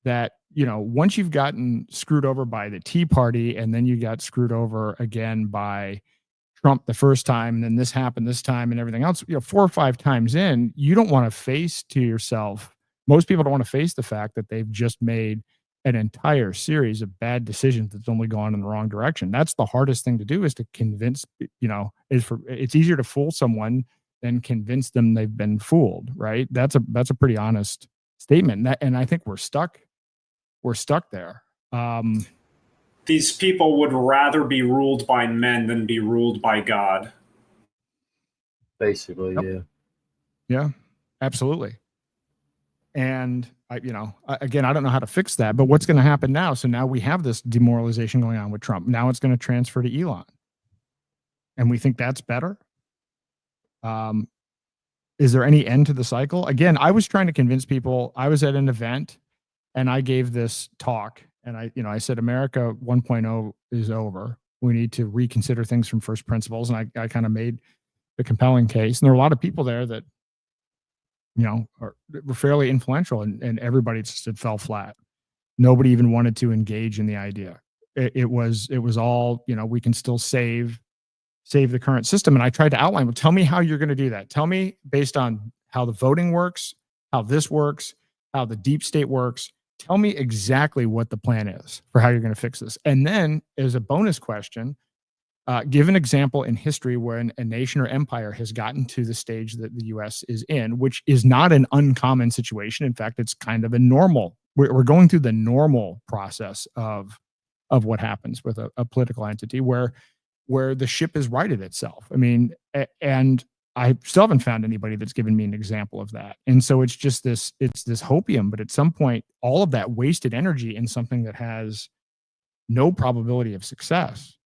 that, you know, once you've gotten screwed over by the Tea Party, and then you got screwed over again by Trump the first time, and then this happened this time and everything else, you know, 4 or 5 times in, you don't want to face to yourself. Most people don't want to face the fact that they've just made an entire series of bad decisions that's only gone in the wrong direction. That's the hardest thing to do, is to convince, you know, it's easier to fool someone than convince them they've been fooled, right? That's a pretty honest statement. And I think we're stuck there. These people would rather be ruled by men than be ruled by God. Basically, Yep. yeah. Yeah, absolutely. And again, I don't know how to fix that, but what's going to happen now? So now we have this demoralization going on with Trump. Now it's going to transfer to Elon, and we think that's better. Is there any end to the cycle? Again, I was trying to convince people. I was at an event, and I gave this talk, and I said America 1.0 is over. We need to reconsider things from first principles, and I kind of made the compelling case. And there were a lot of people there that were fairly influential, and everybody just fell flat. Nobody even wanted to engage in the idea. It was all, we can still save the current system. And I tried to outline, well, tell me how you're going to do that. Tell me based on how the voting works, how this works, how the deep state works. Tell me exactly what the plan is for how you're going to fix this. And then as a bonus question, give an example in history when a nation or empire has gotten to the stage that the U.S. is in, which is not an uncommon situation. In fact, it's kind of a normal. We're going through the normal process of what happens with a political entity where the ship has righted itself. I mean, and I still haven't found anybody that's given me an example of that. And so it's just this hopium. But at some point, all of that wasted energy in something that has no probability of success.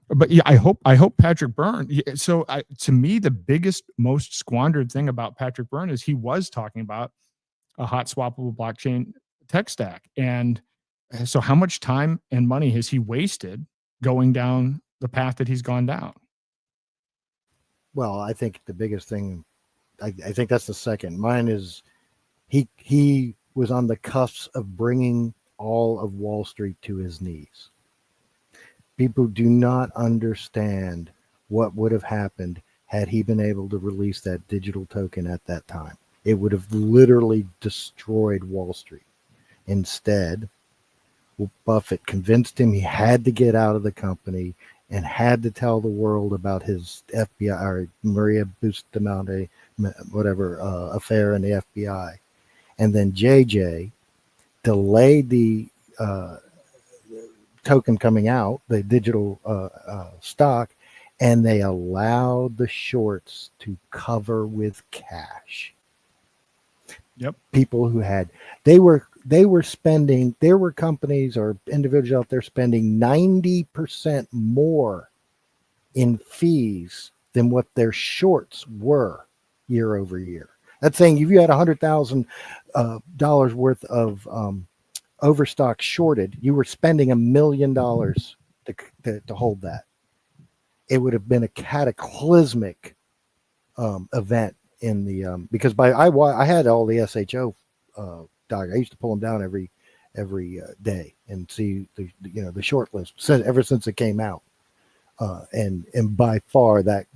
But yeah, I hope Patrick Byrne. So to me, the biggest, most squandered thing about Patrick Byrne is he was talking about a hot swappable blockchain tech stack. And so how much time and money has he wasted going down the path that he's gone down? Well, I think the biggest thing, I think that's the second. Mine is he was on the cusp of bringing all of Wall Street to his knees. People do not understand what would have happened had he been able to release that digital token at that time. It would have literally destroyed Wall Street. Instead, Buffett convinced him he had to get out of the company and had to tell the world about his FBI or Maria Bustamante, affair in the FBI. And then JJ delayed the token coming out, the digital stock, and they allowed the shorts to cover with cash. Yep. People who had, they were spending, there were companies or individuals out there spending 90% more in fees than what their shorts were year over year. That's saying if you had $100,000 worth of overstock shorted, you were spending $1 million to hold that. It would have been a cataclysmic event in the because I had all the SHO doc. I used to pull them down every day and see the short list ever since it came out, and by far that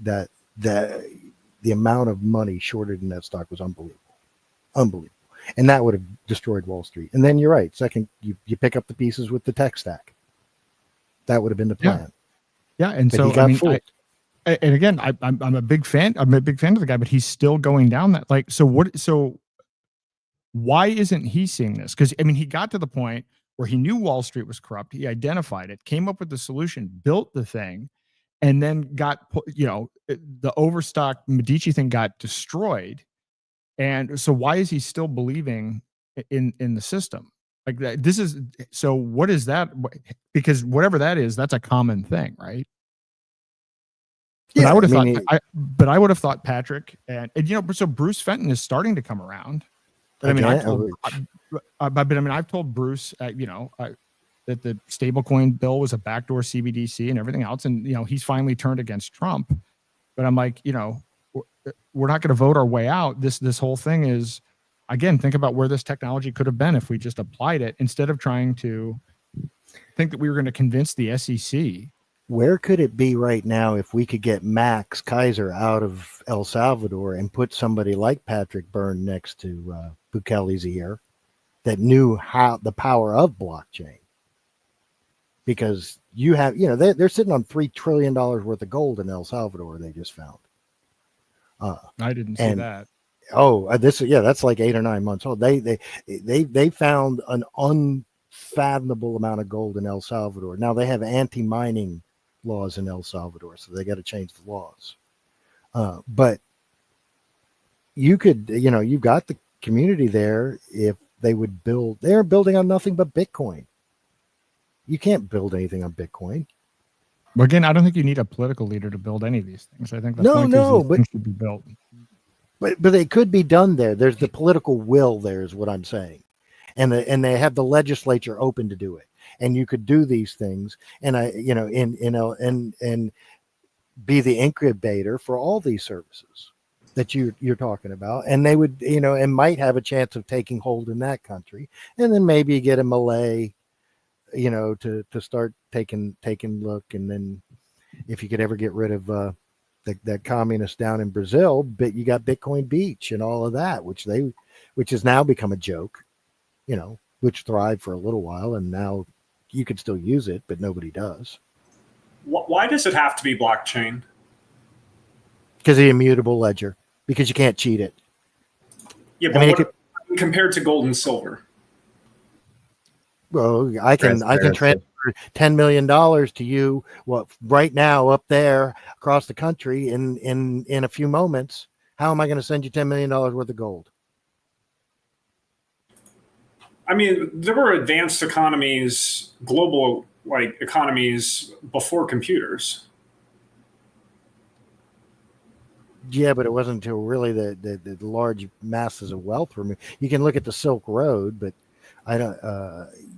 the amount of money shorted in that stock was unbelievable. And that would have destroyed Wall Street. And then you're right. Second, you pick up the pieces with the tech stack. That would have been the plan. Yeah. And but so, he got fooled. And again, I'm a big fan. I'm a big fan of the guy, but he's still going down that. So why isn't he seeing this? Because he got to the point where he knew Wall Street was corrupt. He identified it, came up with the solution, built the thing, and then got the overstock Medici thing got destroyed. And so why is he still believing in the system like that? So what is that? Because whatever that is, that's a common thing, right? But I would have thought Patrick and so Bruce Fenton is starting to come around. But I've told Bruce, that the stablecoin bill was a backdoor CBDC and everything else, and he's finally turned against Trump. But I'm like, we're not going to vote our way out. This whole thing is, again, think about where this technology could have been if we just applied it instead of trying to think that we were going to convince the SEC. Where could it be right now if we could get Max Kaiser out of El Salvador and put somebody like Patrick Byrne next to Bukele's ear that knew how the power of blockchain? Because you have, they're sitting on $3 trillion worth of gold in El Salvador. They just found. I didn't see that. Oh, that's like 8 or 9 months old. They found an unfathomable amount of gold in El Salvador. Now they have anti-mining laws in El Salvador, so they got to change the laws. But you could, you've got the community there. If they would build, they're building on nothing but Bitcoin. You can't build anything on Bitcoin. Well, again, I don't think you need a political leader to build any of these things. I think the point is these things should be built. But they could be done there. There's the political will there, is what I'm saying, and they have the legislature open to do it, and you could do these things, and and be the incubator for all these services that you're talking about, and they would, and might have a chance of taking hold in that country, and then maybe you get a Malay, to start taking look, and then if you could ever get rid of that communist down in Brazil, but you got Bitcoin Beach and all of that, which has now become a joke, which thrived for a little while, and now you could still use it, but nobody does. Why does it have to be blockchain? Because the immutable ledger, because you can't cheat it. Yeah, but compared to gold and silver? Well, I can transfer $10 million to you, right now up there across the country in a few moments. How am I going to send you $10 million worth of gold? I mean, there were advanced economies, global economies before computers. Yeah, but it wasn't until really the large masses of wealth were moved. You can look at the Silk Road, but I don't.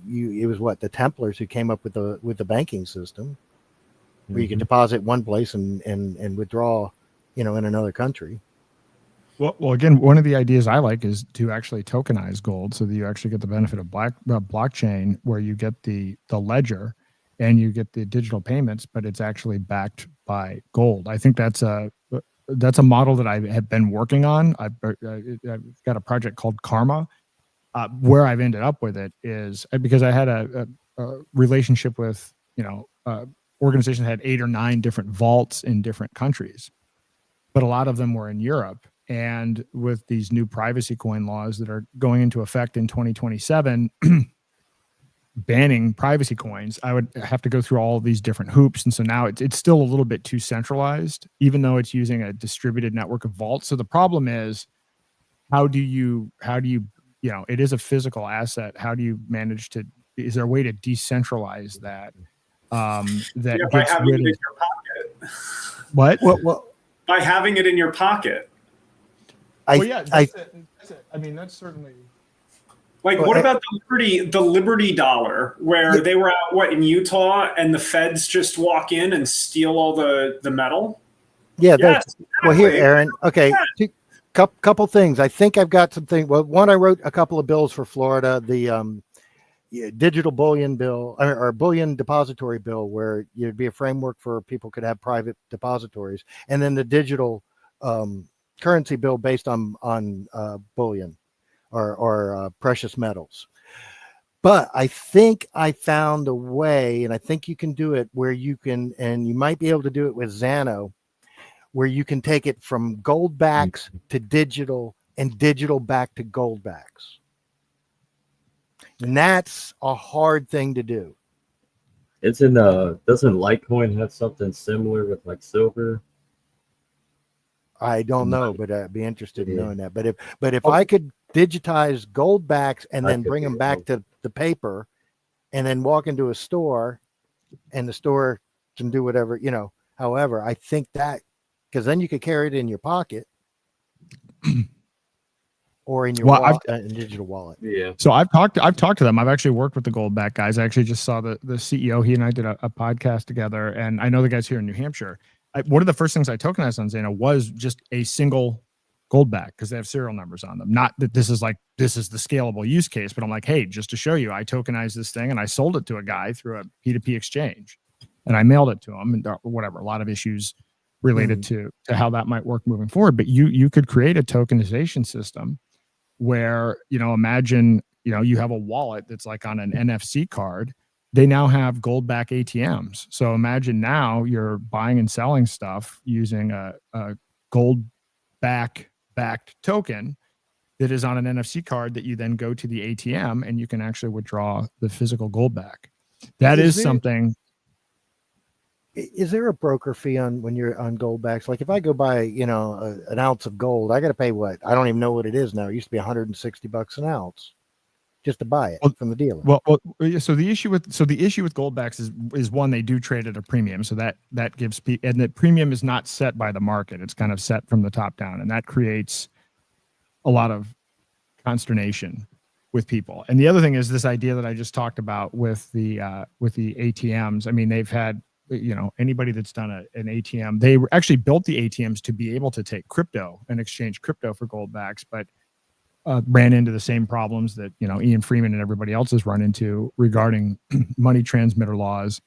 It was the Templars who came up with the banking system, where you can deposit one place and withdraw, in another country. Well, again, one of the ideas I like is to actually tokenize gold, so that you actually get the benefit of blockchain, where you get the ledger and you get the digital payments, but it's actually backed by gold. I think that's a model that I have been working on. I've got a project called Karma. Where I've ended up with it is because I had a relationship with, organizations that had 8 or 9 different vaults in different countries, but a lot of them were in Europe. And with these new privacy coin laws that are going into effect in 2027, banning privacy coins, I would have to go through all of these different hoops. And so now it's still a little bit too centralized, even though it's using a distributed network of vaults. So the problem is, how do you it is a physical asset. How do you manage to, is there a way to decentralize that? That by gets having rid it of in your pocket. What? Well, by having it in your pocket. That's it. I mean, that's certainly. What about the Liberty dollar, where they were out in Utah, and the feds just walk in and steal all the metal? Yeah. Yes, exactly. Well, here, Aaron. Okay. Yeah. Couple things. I think I've got something. Well, one, I wrote a couple of bills for Florida, the digital bullion bill or bullion depository bill, where you'd be a framework for people could have private depositories, and then the digital currency bill based on bullion or precious metals. But I think I found a way, and I think you can do it where you can, and you might be able to do it with Xano, where you can take it from Goldbacks to digital and digital back to Goldbacks. And that's a hard thing to do. It's in doesn't Litecoin have something similar with silver? I don't know, but I'd be interested in knowing that. But if I could digitize Goldbacks and then bring them back to the paper, and then walk into a store, and the store can do whatever, however, I think that, because then you could carry it in your pocket or in your wallet, digital wallet. Yeah. So I've talked to them. I've actually worked with the Goldback guys. I actually just saw the CEO. He and I did a podcast together, and I know the guys here in New Hampshire. One of the first things I tokenized on Xano was just a single Goldback, because they have serial numbers on them. Not that this is the scalable use case, but I'm like, hey, just to show you, I tokenized this thing and I sold it to a guy through a P2P exchange, and I mailed it to him, and whatever. A lot of issues related to how that might work moving forward. But you could create a tokenization system where, imagine, you have a wallet that's like on an NFC card. They now have Goldback ATMs. So imagine now you're buying and selling stuff using a Goldback backed token that is on an NFC card that you then go to the ATM and you can actually withdraw the physical Goldback. That is something. Is there a broker fee on when you're on Goldbacks? Like if I go buy, an ounce of gold, I got to pay what? I don't even know what it is now. It used to be $160 an ounce just to buy it from the dealer. Yeah, so the issue with Goldbacks is one, they do trade at a premium, so that gives people, and the premium is not set by the market; it's kind of set from the top down, and that creates a lot of consternation with people. And the other thing is this idea that I just talked about with the ATMs. I mean, they've had, anybody that's done an ATM, they actually built the ATMs to be able to take crypto and exchange crypto for Goldbacks, but ran into the same problems that Ian Freeman and everybody else has run into regarding money transmitter laws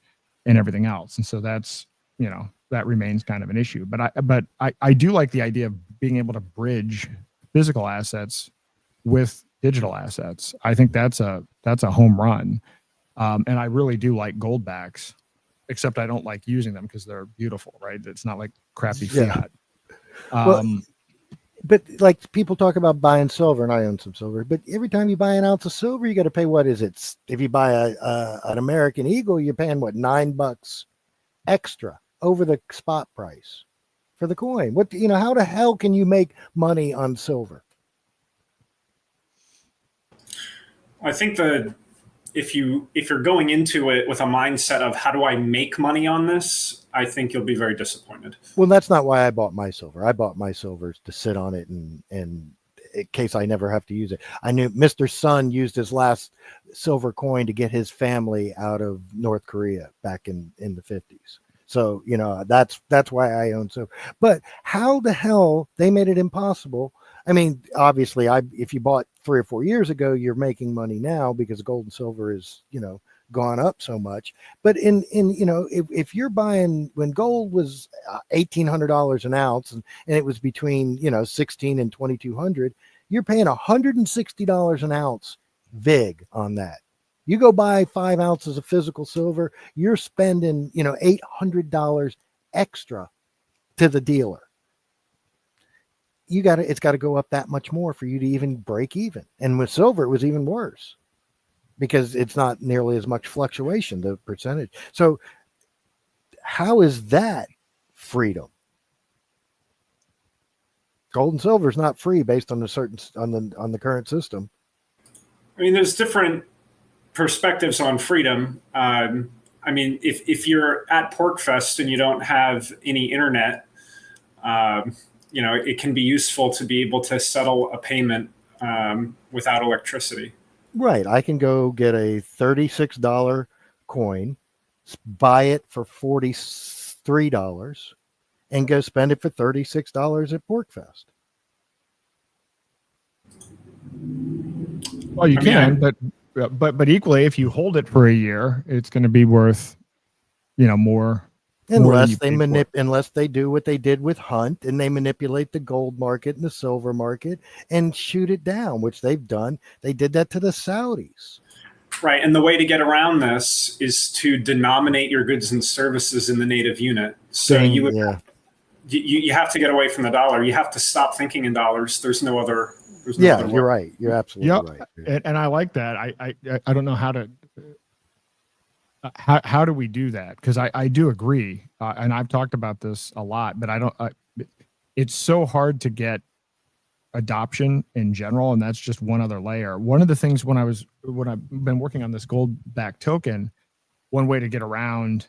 and everything else. And so that's that remains kind of an issue. But I do like the idea of being able to bridge physical assets with digital assets. I think that's a home run, and I really do like Goldbacks, except I don't like using them because they're beautiful, right? It's not like crappy fiat. But like people talk about buying silver, and I own some silver, but every time you buy an ounce of silver, you got to pay, what is it? If you buy an American Eagle, you're paying what, $9 extra over the spot price for the coin. How the hell can you make money on silver? I think that if you're going into it with a mindset of how do I make money on this, I think you'll be very disappointed. Well, that's not why I bought my silver. I bought my silver to sit on it and in case I never have to use it. I knew Mr. Sun used his last silver coin to get his family out of North Korea back in the 50s. So, that's why I own silver. But how the hell they made it impossible? I mean, obviously, if you bought 3 or 4 years ago, you're making money now because gold and silver is, gone up so much. But if you're buying, when gold was $1,800 an ounce and it was between, 16 and 2,200, you're paying $160 an ounce VIG on that. You go buy 5 ounces of physical silver, you're spending, $800 extra to the dealer. It's got to go up that much more for you to even break even. And with silver, it was even worse because it's not nearly as much fluctuation, the percentage. So how is that freedom? Gold and silver is not free based on on the current system. I mean, there's different perspectives on freedom. I mean, if you're at PorkFest and you don't have any internet, it can be useful to be able to settle a payment without electricity. Right. I can go get a $36 coin, buy it for $43, and go spend it for $36 at PorkFest. Well, you can, but equally, if you hold it for a year, it's going to be worth, more. Unless they do what they did with Hunt and they manipulate the gold market and the silver market and shoot it down, which they've done. They did that to the Saudis. Right. And the way to get around this is to denominate your goods and services in the native unit. So you have to get away from the dollar. You have to stop thinking in dollars. There's no other. You're right. You're absolutely right. And I like that. I don't know how to. How do we do that? Because I do agree, and I've talked about this a lot, but it's so hard to get adoption in general, and that's just one other layer. One of the things when I've been working on this Goldback token, one way to get around,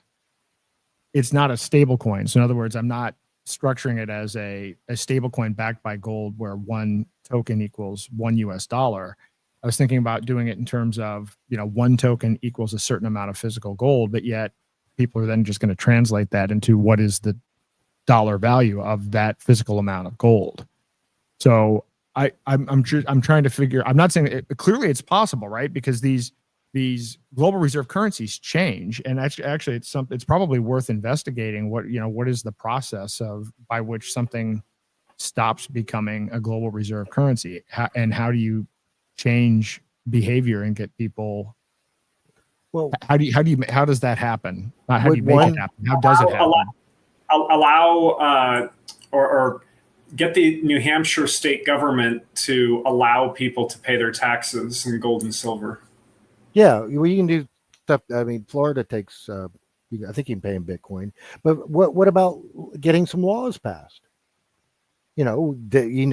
it's not a stable coin. So in other words, I'm not structuring it as a stable coin backed by gold where one token equals $1. I was thinking about doing it in terms of, one token equals a certain amount of physical gold, but yet people are then just going to translate that into what is the dollar value of that physical amount of gold. So I'm trying to figure. I'm not saying clearly it's possible, right? Because these global reserve currencies change, and actually it's probably worth investigating. What is the process by which something stops becoming a global reserve currency, and how do you change behavior and get people? Well, how does that happen? How do you make it happen? How does it happen? Allow or get the New Hampshire state government to allow people to pay their taxes in gold and silver. Yeah, well, you can do stuff. I mean, Florida takes I think you can pay in Bitcoin. But what about getting some laws passed? You know,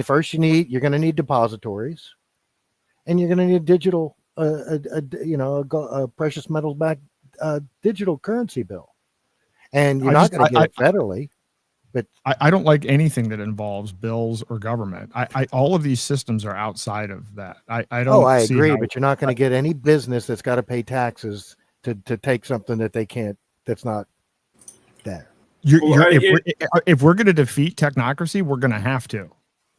first you're going to need depositories, and you're going to need digital, a precious metals backed digital currency bill, and you're not going to get it federally. But I don't like anything that involves bills or government. All of these systems are outside of that. I don't. Oh, I agree, but you're not going to get any business that's got to pay taxes to take something that they can't. That's not there. If we're going to defeat technocracy, we're going to have to.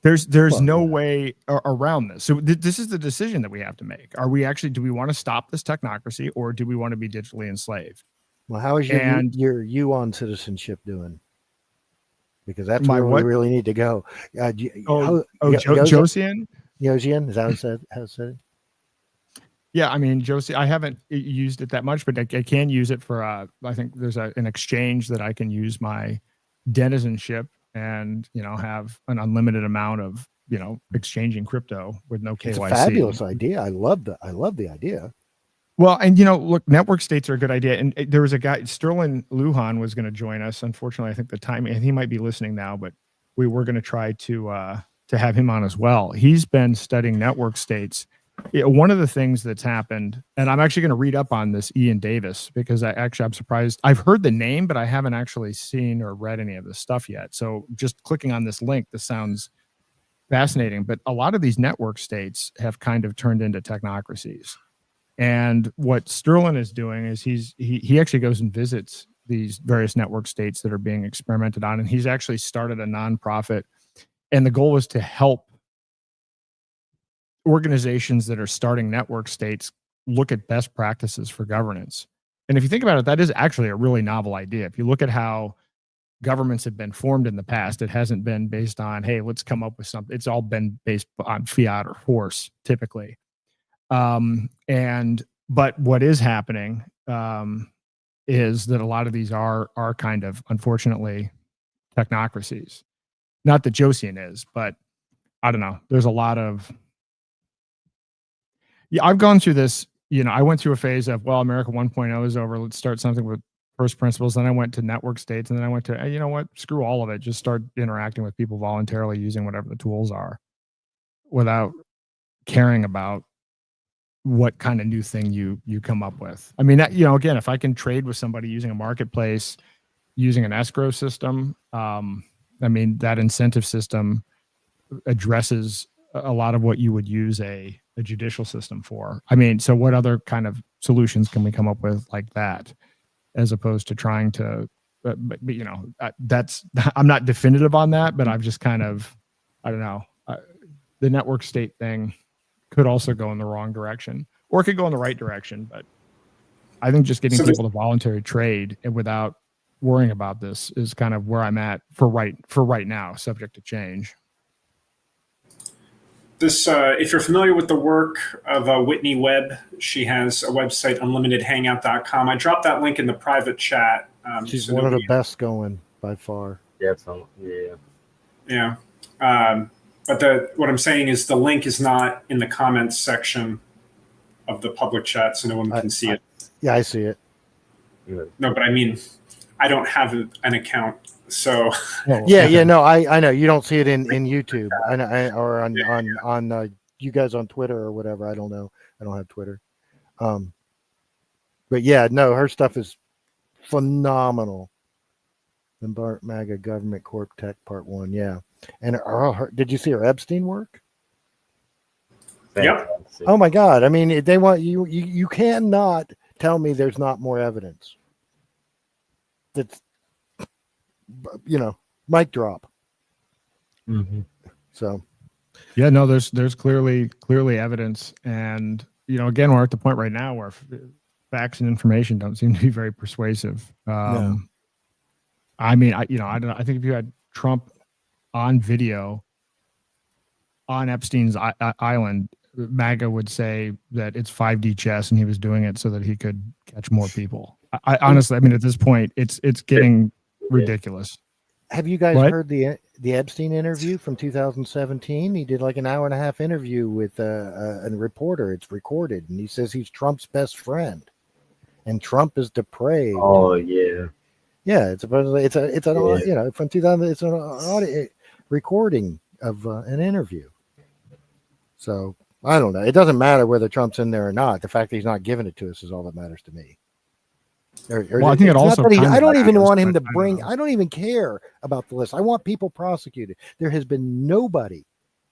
There's no way around this. So this is the decision that we have to make. Do we want to stop this technocracy, or do we want to be digitally enslaved? Well, how is your yuan citizenship doing? Because that's where we really need to go. Josian? Josian, is that how it said? Yeah, I mean, Josie, I haven't used it that much, but I can use it for, I think there's an exchange that I can use my denizenship and, have an unlimited amount of, exchanging crypto with no KYC. It's a fabulous idea. I love the idea. Well, and look, network states are a good idea. And there was a guy, Sterling Lujan, was going to join us. Unfortunately, I think the time, and he might be listening now, but we were going to try to have him on as well. He's been studying network states. One of the things that's happened, and I'm actually going to read up on this Ian Davis, because I'm surprised. I've heard the name, but I haven't actually seen or read any of this stuff yet. So just clicking on this link, this sounds fascinating. But a lot of these network states have kind of turned into technocracies. And what Sterling is doing is he actually goes and visits these various network states that are being experimented on, and he's actually started a nonprofit. And the goal is to help organizations that are starting network states look at best practices for governance. And if you think about it, that is actually a really novel idea. If you look at how governments have been formed in the past, it hasn't been based on, hey, let's come up with something. It's all been based on fiat or force, typically. But what is happening is that a lot of these are kind of, unfortunately, technocracies. Not that Josian is, but I don't know. There's a lot of, I've gone through this. I went through a phase of, well, America 1.0 is over. Let's start something with first principles. Then I went to network states, and then I went to, hey, you know what? Screw all of it. Just start interacting with people voluntarily using whatever the tools are, without caring about what kind of new thing you come up with. I mean, again, if I can trade with somebody using a marketplace, using an escrow system, that incentive system addresses a lot of what you would use a judicial system for. So what other kind of solutions can we come up with like that, as opposed to trying to, that's, I'm not definitive on that, but I've just kind of, I don't know, the network state thing could also go in the wrong direction, or it could go in the right direction. But I think just getting people to voluntary trade and without worrying about this is kind of where I'm at for right now, subject to change. This, if you're familiar with the work of Whitney Webb, she has a website, unlimitedhangout.com. I dropped that link in the private chat. She's one of the best going by far. Yeah. Yeah. But what I'm saying is the link is not in the comments section of the public chat, so no one can see it. Yeah, I see it. No, but I don't have an account, so. Yeah. No, I know you don't see it in YouTube, or on you guys on Twitter or whatever. I don't know. I don't have Twitter. But yeah, no, her stuff is phenomenal. The MAGA Government Corp Tech Part 1, yeah. And did you see her Epstein work? Yep. Oh my God! They want you. You cannot tell me there's not more evidence. That's, mic drop. Mm-hmm. So, yeah, no, there's clearly evidence, and again, we're at the point right now where facts and information don't seem to be very persuasive. No. I don't know. I think if you had Trump on video on Epstein's island, MAGA would say that it's 5D chess and he was doing it so that he could catch more people. I honestly, at this point, it's getting ridiculous. Have you guys heard the Epstein interview from 2017? He did like an hour-and-a-half interview with a reporter. It's recorded, and he says he's Trump's best friend. and Trump is depraved. Oh yeah. Yeah, it's an Yeah. you know, from 2000. It's an audio recording of an interview. So I don't know. It doesn't matter whether Trump's in there or not. The fact that he's not giving it to us is all that matters to me. Well, I think it also I don't even matters, want him to but bring. I don't even care about the list. I want people prosecuted. There has been nobody,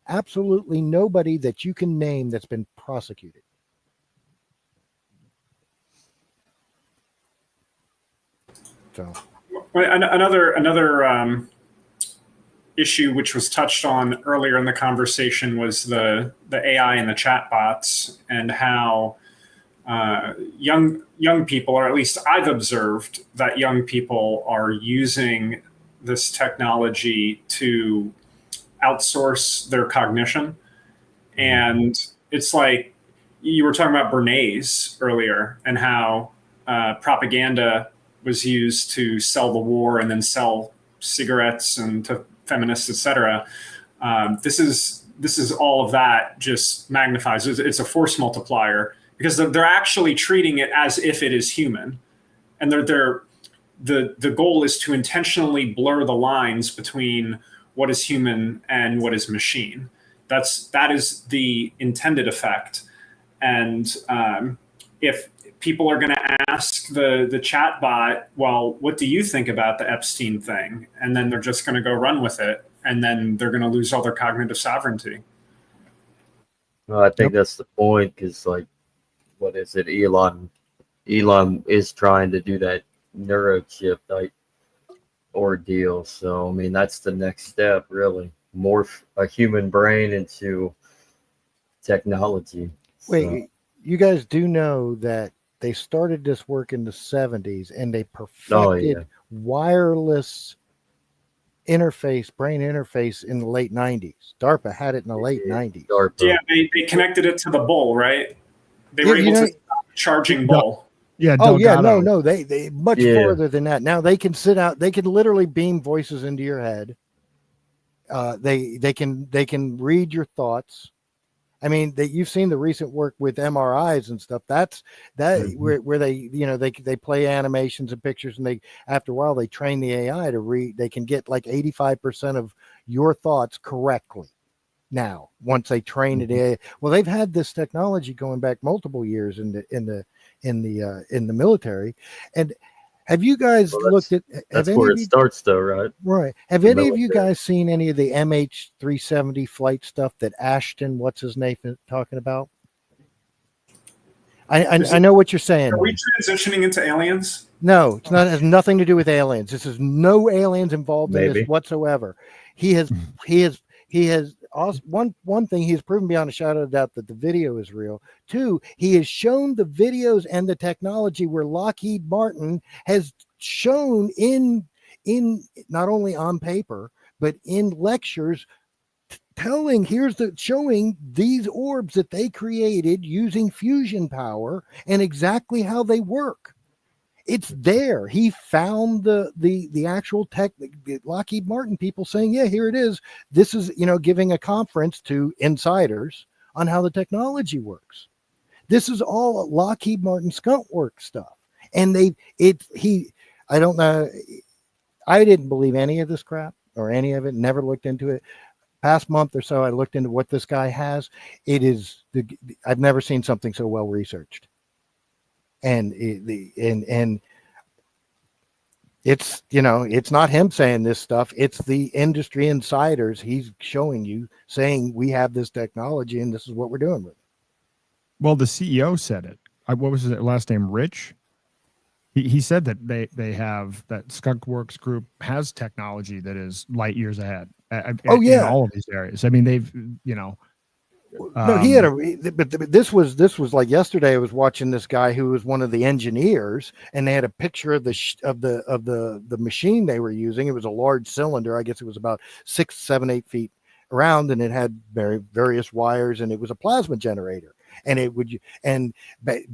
absolutely nobody that you can name that's been prosecuted. So another issue which was touched on earlier in the conversation was the AI and the chatbots, and how young people, or at least I've observed that young people are using this technology to outsource their cognition. And it's like you were talking about Bernays earlier, and how propaganda was used to sell the war and then sell cigarettes and to feminists, etc. This is all of that just magnifies. It's a force multiplier, because they're actually treating it as if it is human, and the goal is to intentionally blur the lines between what is human and what is machine. That is the intended effect. And if people are going to ask the chat bot, well, what do you think about the Epstein thing? And then they're just going to go run with it, and then they're going to lose all their cognitive sovereignty. Well, I think that's the point, because like, what is it? Elon is trying to do that neurochip type ordeal. So I mean, that's the next step, really. Morph a human brain into technology. wait, you guys do know that they started this work in the 70s, and they perfected wireless brain interface in the late 90s. DARPA had it in the late 90s. DARPA. Yeah, they connected it to the bull, right? They were able to stop charging bull. Yeah. Oh yeah, Delgado. no, they much further than that. Now they can they can literally beam voices into your head. They can read your thoughts. I mean, you've seen the recent work with MRIs and stuff. That's where they, they play animations and pictures, and after a while they train the AI to read. They can get like 85% of your thoughts correctly. Now, once they train it, well, they've had this technology going back multiple years in the military. And have you guys looked at? That's where it starts, though, right? Right. Have any of you guys seen any of the MH370 flight stuff that Ashton, what's his name, is talking about? I know what you're saying. Are we transitioning into aliens? No, it's not. It has nothing to do with aliens. This is no aliens involved in this whatsoever. He has also, one thing, he's proven beyond a shadow of doubt that the video is real. Two, he has shown the videos and the technology where Lockheed Martin has shown in not only on paper but in lectures, showing these orbs that they created using fusion power and exactly how they work. It's there. He found the actual tech, the Lockheed Martin people saying, yeah, here it is. This is, giving a conference to insiders on how the technology works. This is all Lockheed Martin skunk work stuff. And I don't know. I didn't believe any of this crap or any of it, never looked into it. Past month or so, I looked into what this guy has. I've never seen something so well researched. And it's, it's not him saying this stuff. It's the industry insiders. He's showing you, saying we have this technology and this is what we're doing with it. Well, the CEO said it. What was his last name? Rich. He said that they have, that Skunkworks Group has technology that is light years ahead. In all of these areas. I mean, they've, no, he had but this was like yesterday. I was watching this guy who was one of the engineers, and they had a picture of the machine they were using. It was a large cylinder. I guess it was about 6, 7, 8 feet around, and it had various wires, and it was a plasma generator. And it would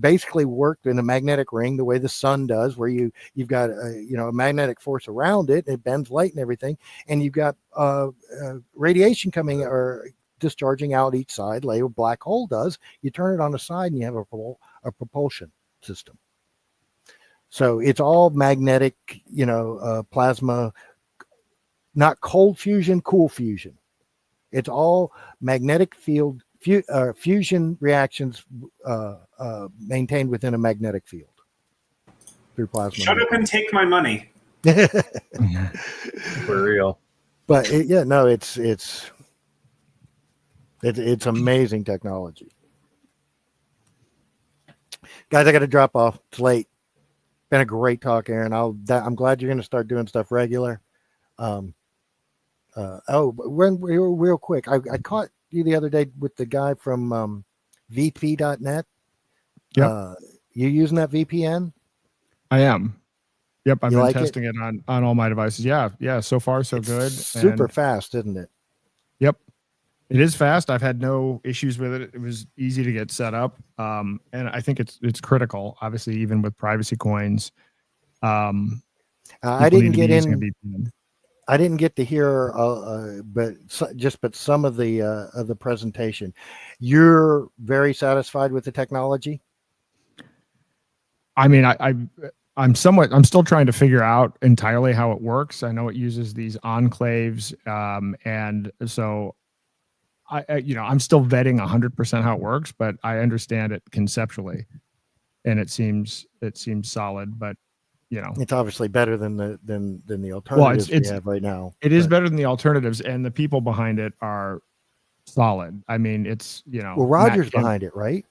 basically worked in a magnetic ring the way the sun does, where you've got a magnetic force around it, and it bends light and everything, and you've got radiation coming or discharging out each side, like a black hole does. You turn it on the side, and you have a propulsion system. So it's all magnetic, plasma, not cold fusion, cool fusion. It's all magnetic field fusion reactions maintained within a magnetic field through plasma. Shut up and take my money. For real. But it's amazing technology. Guys, I got to drop off. It's late. Been a great talk, Aaron. I'm glad you're going to start doing stuff regular. Real quick, I caught you the other day with the guy from VP.net. Yep. You using that VPN? I am. Yep, I've been like testing it on all my devices. Yeah. So far, so good. Super fast, isn't it? Yep, it is fast. I've had no issues with it. It was easy to get set up, and I think it's critical. Obviously, even with privacy coins, I didn't get in. I didn't get to hear, but some of the presentation. You're very satisfied with the technology. I mean, I'm still trying to figure out entirely how it works. I know it uses these enclaves, and so I'm still vetting 100% how it works, but I understand it conceptually, and it seems solid. But it's obviously better than the alternatives we have right now. It is better than the alternatives, and the people behind it are solid. I mean, it's well, Roger's behind it, right?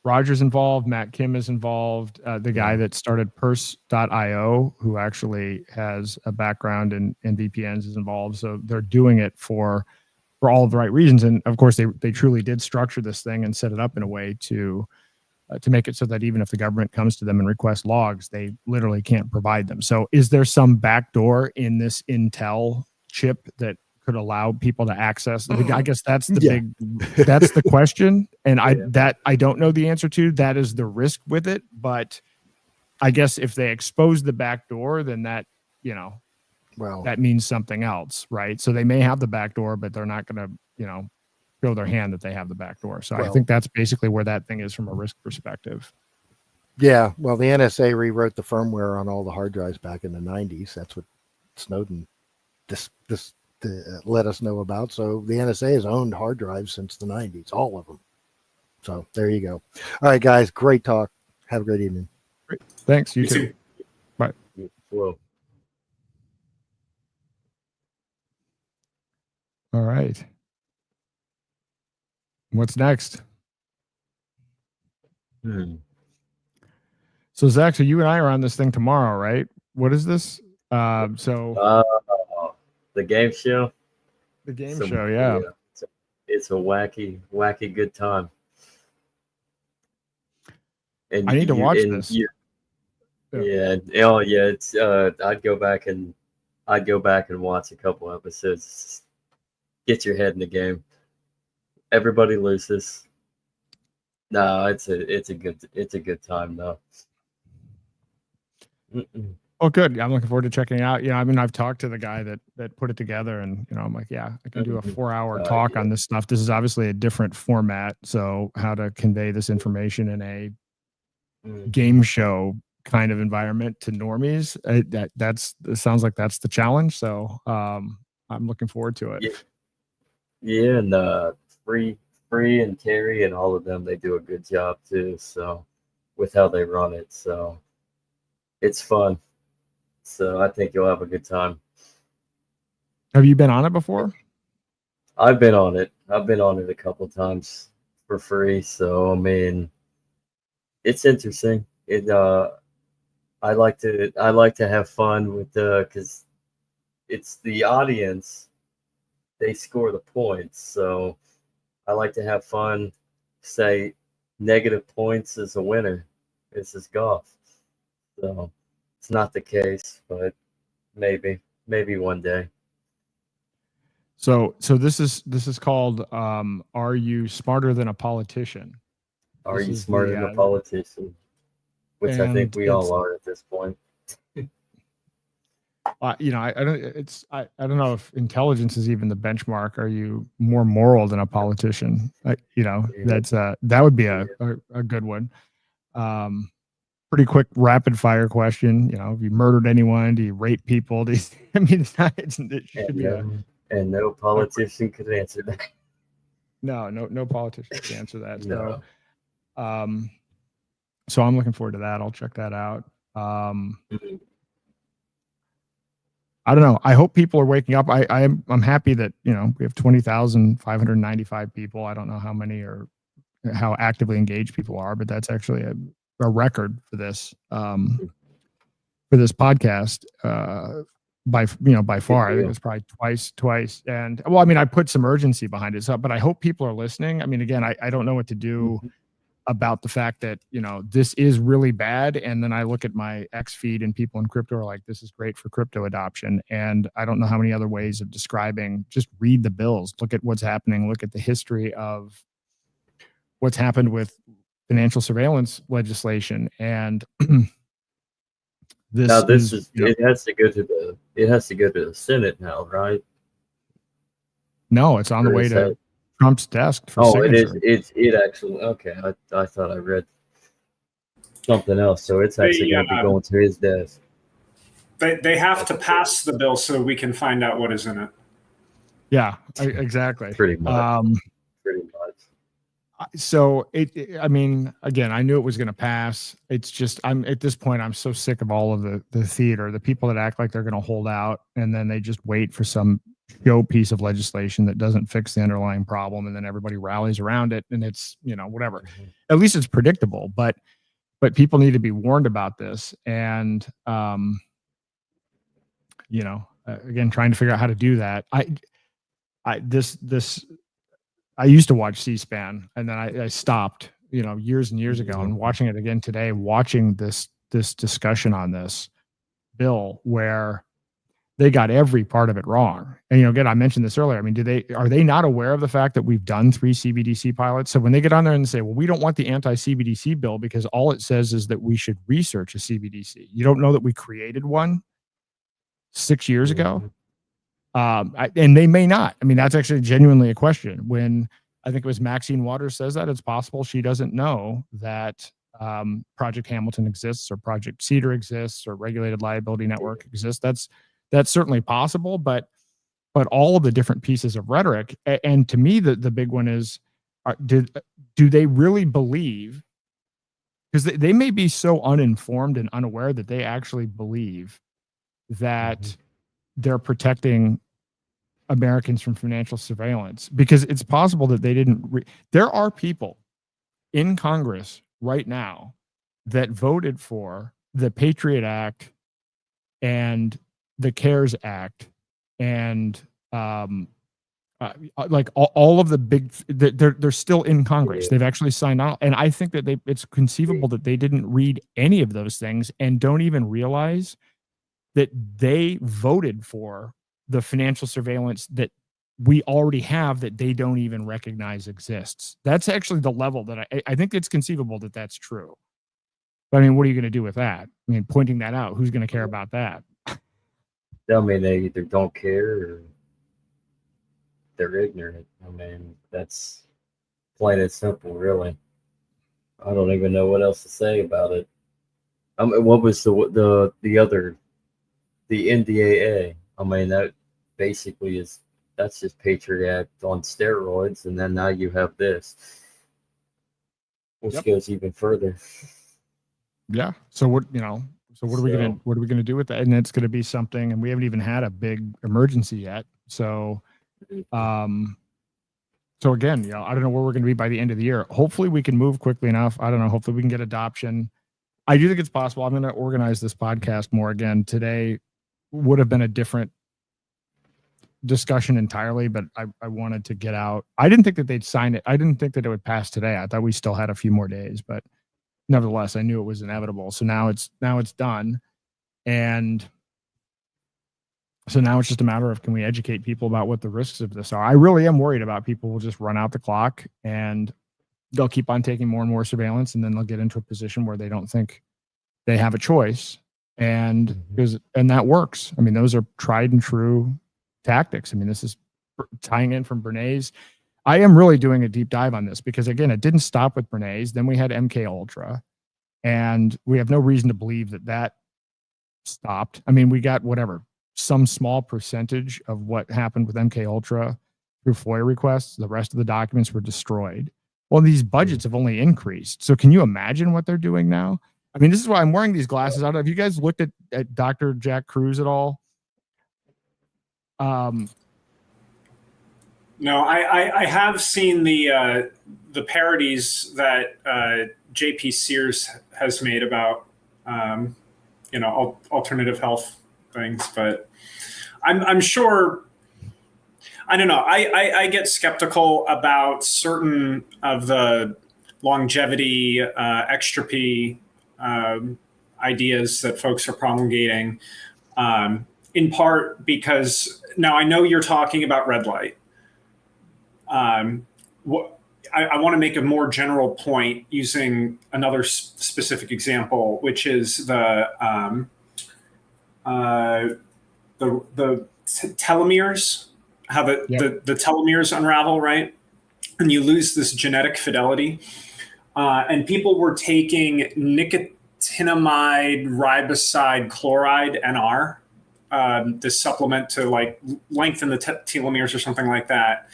Roger's involved. Matt Kim is involved. The guy that started Purse.io, who actually has a background in VPNs, is involved. So they're doing it for all of the right reasons. And of course, they truly did structure this thing and set it up in a way to make it so that even if the government comes to them and requests logs, they literally can't provide them. So is there some backdoor in this Intel chip that could allow people to access? I guess that's that's the question. And I don't know the answer to. That is the risk with it. But I guess if they expose the backdoor, then that, that means something else, right? So they may have the backdoor, but they're not going to, show their hand that they have the backdoor. So I think that's basically where that thing is from a risk perspective. Yeah. Well, the NSA rewrote the firmware on all the hard drives back in the 90s. That's what Snowden let us know about. So the NSA has owned hard drives since the 90s, all of them. So there you go. All right, guys, great talk. Have a great evening. Great. Thanks. You too. Bye. Whoa. All right. What's next? So Zach, so you and I are on this thing tomorrow, right? What is this? The game show. The game show, yeah. It's a wacky good time. And I need to watch this. It's I'd go back and watch a couple episodes. Get your head in the game. Everybody loses. No, it's a good time though. Oh, good. I'm looking forward to checking it out. I've talked to the guy that put it together, and I'm like, yeah, I can do a 4-hour talk on this stuff. This is obviously a different format, so how to convey this information in a game show kind of environment to normies. It sounds like that's the challenge. So I'm looking forward to it. Yeah, and Free and Terry and all of them, they do a good job too. So with how they run it, so it's fun. So I think you'll have a good time. Have you been on it before? I've been on it. I've been on it a couple times for free. So I mean, it's interesting. I like to have fun with because it's the audience. They score the points. So I like to have fun. Say negative points is a winner. This is golf. So it's not the case, but maybe one day. So this is called Are You Smarter Than a Politician? Are you smarter than a politician? Which I think we all are at this point. I don't know if intelligence is even the benchmark. Are you more moral than a politician? That would be a good one. pretty quick rapid fire question. You know, have you murdered anyone? Do you rape people? Do you, I mean, it should be and no politician could answer that. No politician can answer that. No. So I'm looking forward to that. I'll check that out. I don't know. I hope people are waking up. I'm happy that, you know, we have 20,595 people. I don't know how many or how actively engaged people are, but that's actually a record for this podcast. By far, I think it's probably twice. And well, I mean, I put some urgency behind it, but I hope people are listening. I mean, again, I don't know what to do about the fact that, you know, this is really bad. And then I look at my X feed and people in crypto are like, this is great for crypto adoption. And I don't know how many other ways of describing, just read the bills, look at what's happening, look at the history of what's happened with financial surveillance legislation. And it has to go to the Senate now, right? No, it's on the way to Trump's desk for signature. It actually, okay. I thought I read something else. So it's actually going to be going to his desk. They have to pass the bill so we can find out what is in it. Yeah, exactly. Pretty much. So I mean, again, I knew it was going to pass. It's just, at this point, I'm so sick of all of the theater, the people that act like they're going to hold out and then they just wait for some show piece of legislation that doesn't fix the underlying problem. And then everybody rallies around it and it's, you know, whatever. At least it's predictable, but people need to be warned about this. And, you know, again, trying to figure out how to do that. I used to watch C-SPAN and then I stopped, you know, years and years ago, and watching it again today, watching this discussion on this bill where they got every part of it wrong. And, you know, again, I mentioned this earlier. I mean, are they not aware of the fact that we've done 3 CBDC pilots? So when they get on there and say, well, we don't want the anti-CBDC bill because all it says is that we should research a CBDC. You don't know that we created one 6 years ago? And they may not. I mean, that's actually genuinely a question. When I think it was Maxine Waters says that, it's possible she doesn't know that Project Hamilton exists or Project Cedar exists or Regulated Liability Network exists. That's certainly possible, but all of the different pieces of rhetoric, and to me, the big one is, do they really believe? Because they may be so uninformed and unaware that they actually believe that they're protecting Americans from financial surveillance, because it's possible that they didn't. There are people in Congress right now that voted for the Patriot Act and the CARES Act and like all of the big, they're still in Congress. They've actually signed on. And I think that it's conceivable that they didn't read any of those things and don't even realize that they voted for the financial surveillance that we already have that they don't even recognize exists. That's actually the level that I think it's conceivable that that's true. But I mean, what are you going to do with that? I mean, pointing that out, who's going to care about that? I mean, they either don't care or they're ignorant. I mean, that's plain and simple, really. I don't even know what else to say about it. I mean, what was the other, the NDAA? I mean, that basically that's just Patriot Act on steroids, and then now you have this, which goes even further. Yeah. So what are we gonna do with that? And it's gonna be something, and we haven't even had a big emergency yet. So again, you know, I don't know where we're gonna be by the end of the year. Hopefully we can move quickly enough. I don't know. Hopefully we can get adoption. I do think it's possible. I'm gonna organize this podcast more again. Today would have been a different discussion entirely, but I wanted to get out. I didn't think that they'd sign it. I didn't think that it would pass today. I thought we still had a few more days, but nevertheless, I knew it was inevitable. So now it's done. And so now it's just a matter of, can we educate people about what the risks of this are? I really am worried about people will just run out the clock and they'll keep on taking more and more surveillance, and then they'll get into a position where they don't think they have a choice. And that works. I mean, those are tried and true tactics. I mean, this is tying in from Bernays. I am really doing a deep dive on this because, again, it didn't stop with Bernays. Then we had MK Ultra. And we have no reason to believe that that stopped. I mean, we got whatever, some small percentage of what happened with MK Ultra through FOIA requests. The rest of the documents were destroyed. Well, these budgets have only increased. So can you imagine what they're doing now? I mean, this is why I'm wearing these glasses. I don't know. Have you guys looked at Dr. Jack Cruz at all? No, I have seen the parodies that J.P. Sears has made about alternative health things, but I'm sure. I don't know. I get skeptical about certain of the longevity, extropy ideas that folks are promulgating, in part because now I know you're talking about red light. I want to make a more general point using another specific example, which is the telomeres, how the telomeres unravel, right? And you lose this genetic fidelity. And people were taking nicotinamide riboside chloride, NR, this supplement to like lengthen the telomeres or something like that.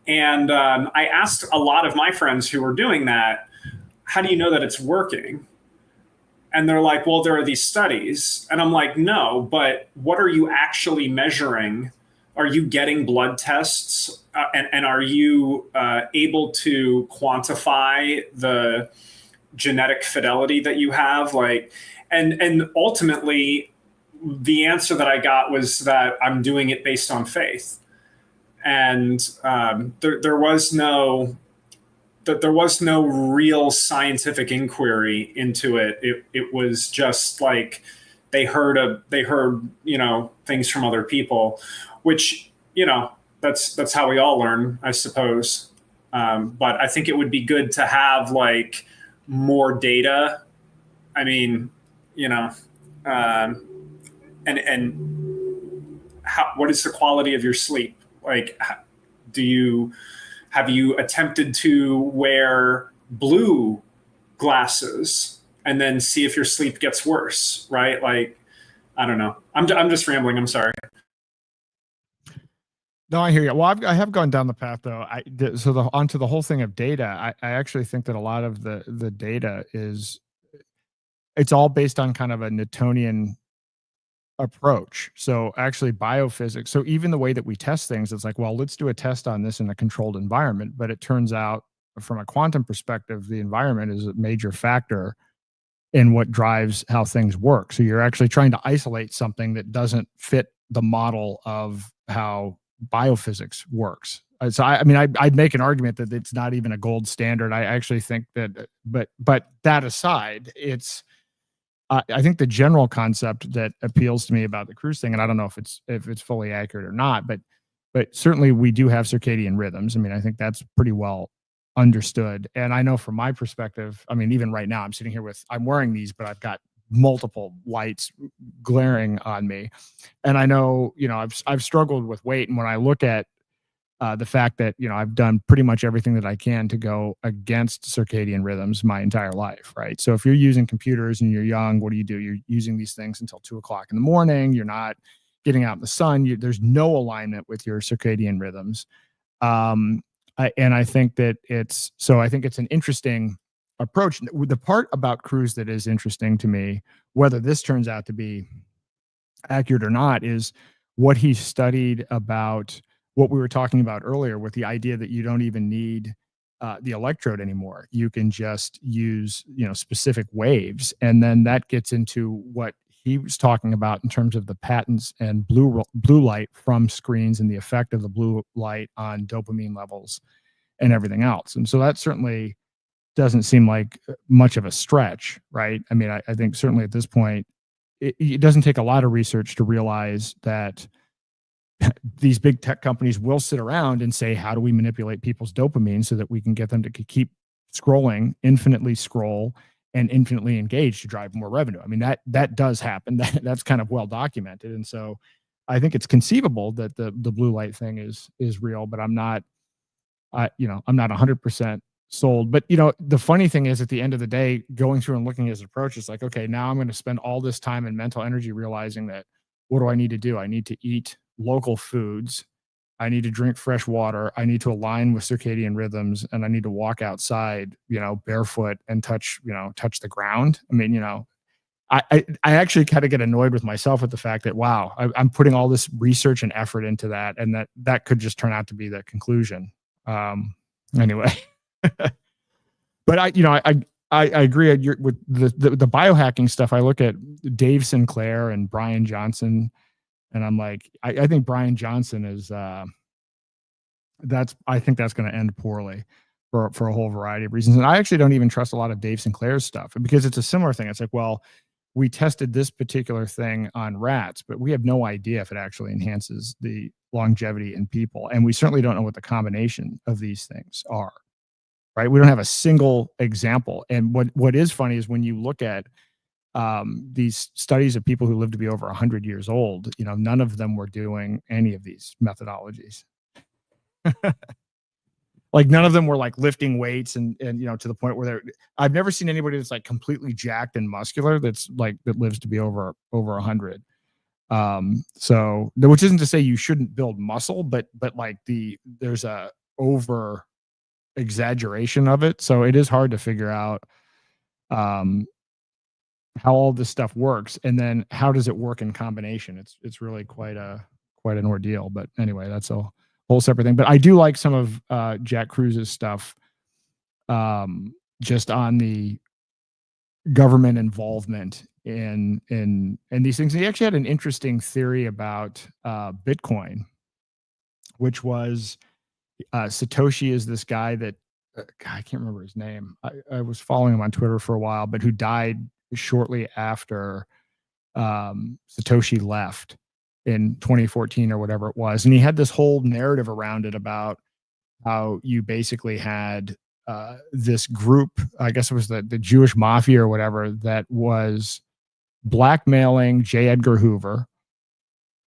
And I asked a lot of my friends who were doing that, how do you know that it's working? And they're like, well, there are these studies. And I'm like, no, but what are you actually measuring? Are you getting blood tests? And are you able to quantify the genetic fidelity that you have? Like, and ultimately, the answer that I got was that I'm doing it based on faith. And there was no real scientific inquiry into it. It was just like they heard things from other people, which that's how we all learn, I suppose. But I think it would be good to have like more data. I mean, and what is the quality of your sleep? Like, have you attempted to wear blue glasses and then see if your sleep gets worse, right? Like, I don't know. I'm just rambling. I'm sorry. No, I hear you. Well, I have gone down the path though. Onto the whole thing of data. I actually think that a lot of the data it's all based on kind of a Newtonian approach. So actually biophysics. So even the way that we test things, it's like, well, let's do a test on this in a controlled environment. But it turns out from a quantum perspective, the environment is a major factor in what drives how things work. So you're actually trying to isolate something that doesn't fit the model of how biophysics works. So I'd make an argument that it's not even a gold standard. I actually think that, but that aside, I think the general concept that appeals to me about the Cruz thing, and I don't know if it's fully accurate or not, but certainly we do have circadian rhythms. I mean, I think that's pretty well understood. And I know from my perspective, I mean, even right now I'm sitting here I'm wearing these, but I've got multiple lights glaring on me. And I know, I've struggled with weight. And when I look at the fact that, I've done pretty much everything that I can to go against circadian rhythms my entire life, right? So if you're using computers and you're young, what do? You're using these things until 2 o'clock in the morning. You're not getting out in the sun. There's no alignment with your circadian rhythms. And I think that it's an interesting approach. The part about Cruz that is interesting to me, whether this turns out to be accurate or not, is what he studied about what we were talking about earlier with the idea that you don't even need the electrode anymore. You can just use, specific waves. And then that gets into what he was talking about in terms of the patents and blue light from screens and the effect of the blue light on dopamine levels and everything else. And so that certainly doesn't seem like much of a stretch, right? I mean, I think certainly at this point, it doesn't take a lot of research to realize that these big tech companies will sit around and say, how do we manipulate people's dopamine so that we can get them to keep scrolling, infinitely scroll, and infinitely engage to drive more revenue? I mean, that does happen. That's kind of well documented. And so I think it's conceivable that the blue light thing is real, but I'm not 100% sold. But the funny thing is, at the end of the day, going through and looking at his approach, it's like, okay, now I'm going to spend all this time and mental energy realizing that what do I need to do? I need to eat local foods. I need to drink fresh water. I need to align with circadian rhythms, and I need to walk outside, barefoot and touch the ground. I mean, I actually kind of get annoyed with myself with the fact that, wow, I'm putting all this research and effort into that, and that could just turn out to be the conclusion. Anyway, but I agree with the biohacking stuff. I look at Dave Sinclair and Brian Johnson, and I'm like, I think Brian Johnson is I think that's going to end poorly for a whole variety of reasons. And I actually don't even trust a lot of Dave Sinclair's stuff, because it's a similar thing. It's like, well, we tested this particular thing on rats, but we have no idea if it actually enhances the longevity in people. And we certainly don't know what the combination of these things are, right? We don't have a single example. And what is funny is when you look at these studies of people who live to be over 100 years old, none of them were doing any of these methodologies. Like none of them were like lifting weights and to the point where I've never seen anybody that's like completely jacked and muscular that lives to be over 100. So which isn't to say you shouldn't build muscle, but like there's a over exaggeration of it. So it is hard to figure out how all this stuff works, and then how does it work in combination. It's really quite an ordeal. But anyway, that's a whole separate thing. But I do like some of Jack Cruz's stuff, just on the government involvement in these things. And he actually had an interesting theory about Bitcoin, which was Satoshi is this guy that I can't remember his name. I was following him on Twitter for a while, but who died shortly after Satoshi left in 2014 or whatever it was. And he had this whole narrative around it about how you basically had this group, I guess it was the Jewish mafia or whatever, that was blackmailing J. Edgar Hoover,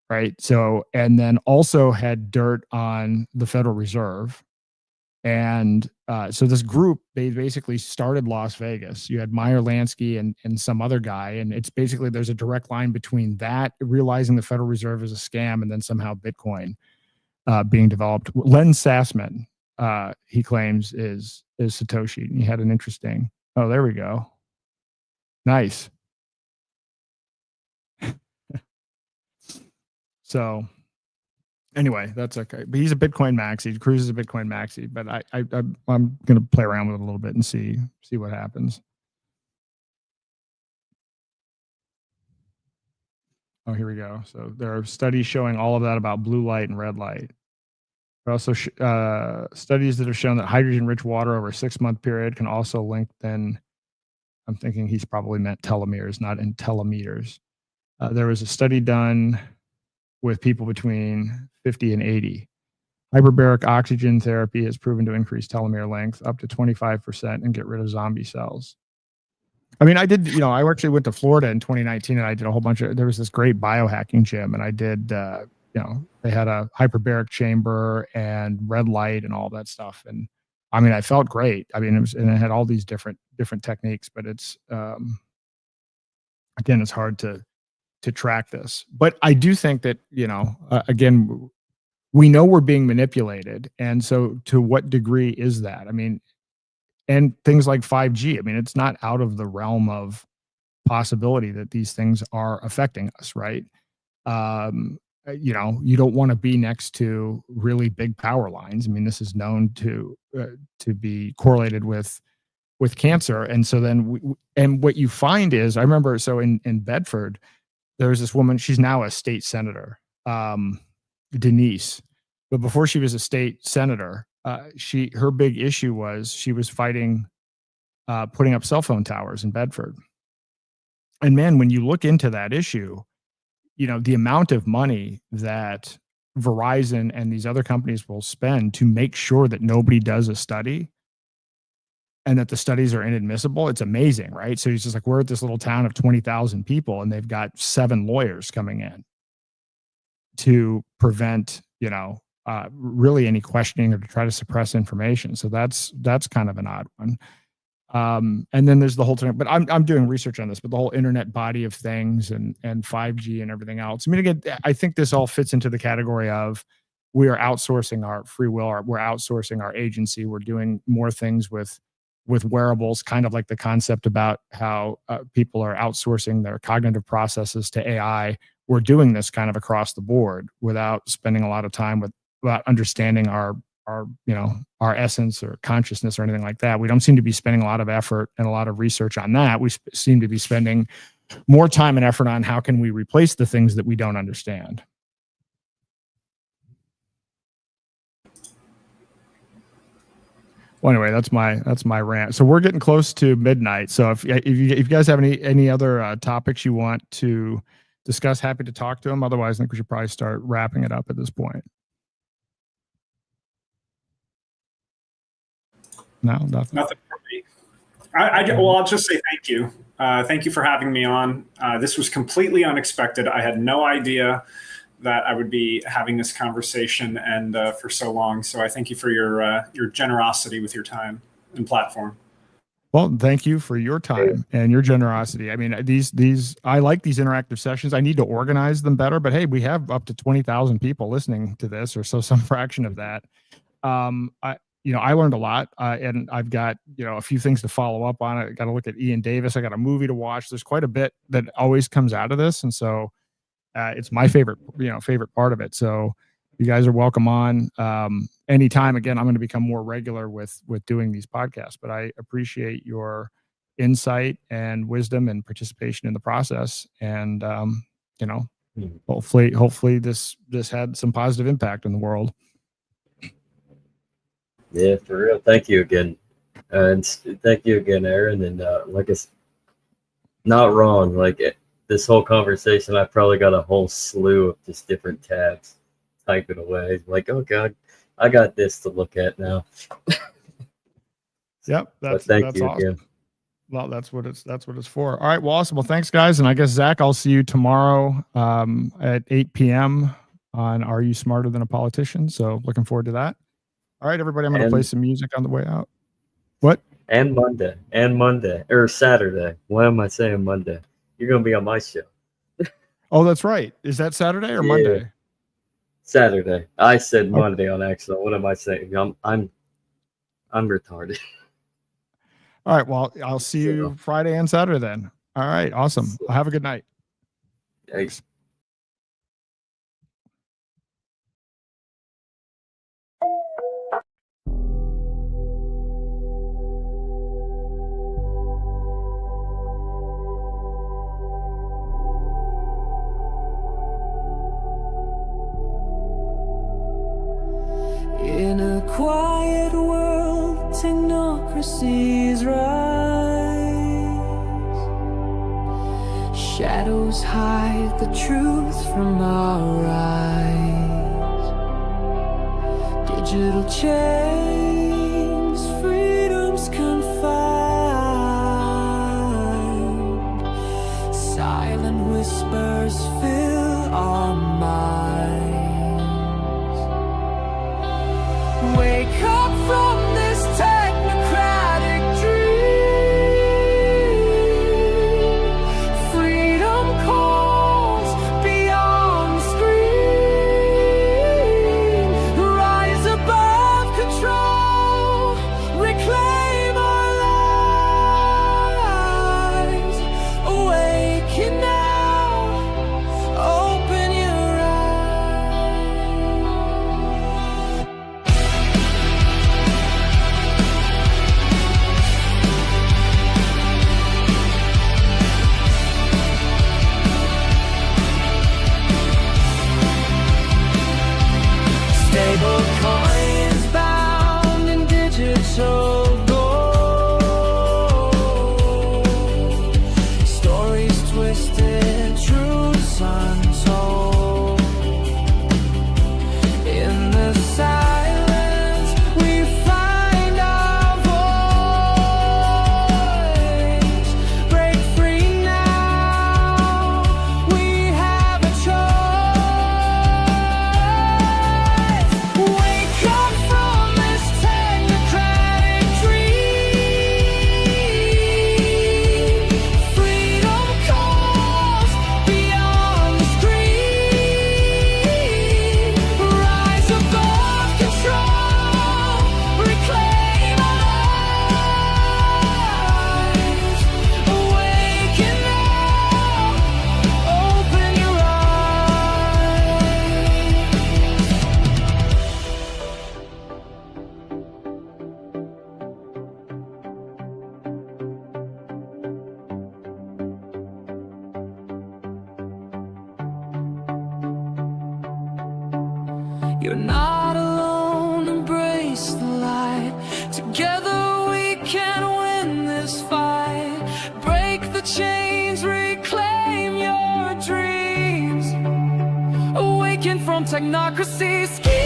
right? So, and then also had dirt on the Federal Reserve. And so this group, they basically started Las Vegas. You had Meyer Lansky and some other guy. And it's basically, there's a direct line between that, realizing the Federal Reserve is a scam, and then somehow Bitcoin being developed. Len Sassman, he claims, is Satoshi. And he had an interesting, oh, there we go. Nice. So anyway, that's okay. But he's a Bitcoin maxi. Cruz is a Bitcoin maxi. But I'm going to play around with it a little bit and see what happens. Oh, here we go. So there are studies showing all of that about blue light and red light. There are also studies that have shown that hydrogen-rich water over a 6-month period can also lengthen. I'm thinking he's probably meant telomeres, not in telemeters. There was a study done with people between 50 and 80. Hyperbaric oxygen therapy has proven to increase telomere length up to 25% and get rid of zombie cells. I mean, I did, I actually went to Florida in 2019 and I did a whole bunch of, there was this great biohacking gym, and I did, they had a hyperbaric chamber and red light and all that stuff. And I mean, I felt great. I mean, and it had all these different techniques, but it's, again, it's hard to track this. But I do think that, again, we know we're being manipulated. And so to what degree is that? I mean, and things like 5G, I mean, it's not out of the realm of possibility that these things are affecting us, right? You don't want to be next to really big power lines. I mean, this is known to be correlated with cancer. And so then, and what you find is, I remember, so in Bedford, there was this woman, she's now a state senator, Denise. But before she was a state senator, her big issue was she was fighting putting up cell phone towers in Bedford. And man, when you look into that issue, the amount of money that Verizon and these other companies will spend to make sure that nobody does a study and that the studies are inadmissible, it's amazing, right? So he's just like, we're at this little town of 20,000 people and they've got 7 lawyers coming in to prevent, really any questioning or to try to suppress information. So that's kind of an odd one. And then there's the whole thing, but I'm doing research on this, but the whole internet body of things and 5G and everything else. I mean, again, I think this all fits into the category of we are outsourcing our free will, we're outsourcing our agency. We're doing more things with wearables, kind of like the concept about how people are outsourcing their cognitive processes to AI. We're doing this kind of across the board without spending a lot of time without understanding our essence or consciousness or anything like that. We don't seem to be spending a lot of effort and a lot of research on that. We seem to be spending more time and effort on how can we replace the things that we don't understand. Well, anyway, that's my rant. So we're getting close to midnight. So if you guys have any other topics you want to discuss, happy to talk to them. Otherwise, I think we should probably start wrapping it up at this point. No, nothing. Nothing for me. I'll just say thank you. Thank you for having me on. This was completely unexpected. I had no idea that I would be having this conversation and for so long. So I thank you for your generosity with your time and platform. Well, thank you for your time and your generosity. I mean, I like these interactive sessions. I need to organize them better, but hey, we have up to 20,000 people listening to this, or so some fraction of that. I learned a lot, and I've got, a few things to follow up on. I got to look at Ian Davis. I got a movie to watch. There's quite a bit that always comes out of this. And so it's my favorite part of it. So you guys are welcome on anytime. Again, I'm going to become more regular with doing these podcasts, but I appreciate your insight and wisdom and participation in the process. And, hopefully this had some positive impact in the world. Yeah, for real. Thank you again. And thank you again, Aaron. And like it's not wrong. This whole conversation, I probably got a whole slew of just different tabs typing away. Like, oh God, I got this to look at now. Yep. That's you awesome. again. Well, that's what it's for. All right. Well, awesome. Well, thanks guys. And I guess Zach, I'll see you tomorrow at 8 p.m. on Are You Smarter Than a Politician? So looking forward to that. All right, everybody, I'm going to play some music on the way out. What? And Monday, or Saturday. Why am I saying Monday? You're going to be on my show. Oh, that's right. Is that Saturday or Monday? Saturday. I said Monday on accident. What am I saying? I'm retarded. All right. Well, I'll see you Friday and Saturday then. All right. Awesome. Have a good night. Thanks. In a quiet world, technocracies rise. Shadows hide the truth from our eyes. Digital chains, freedom's confined. Silent whispers fill our minds. Wake up from this technocratic dream. Freedom calls beyond the screen. Rise above control, reclaim our lives. Awaken now, open your eyes. Stable coins bound in digital gold. Stories twisted, truths untold. In the silence, we find our voice. Break free now, we have a choice. You're not alone, embrace the light. Together we can win this fight. Break the chains, reclaim your dreams. Awaken from technocracy.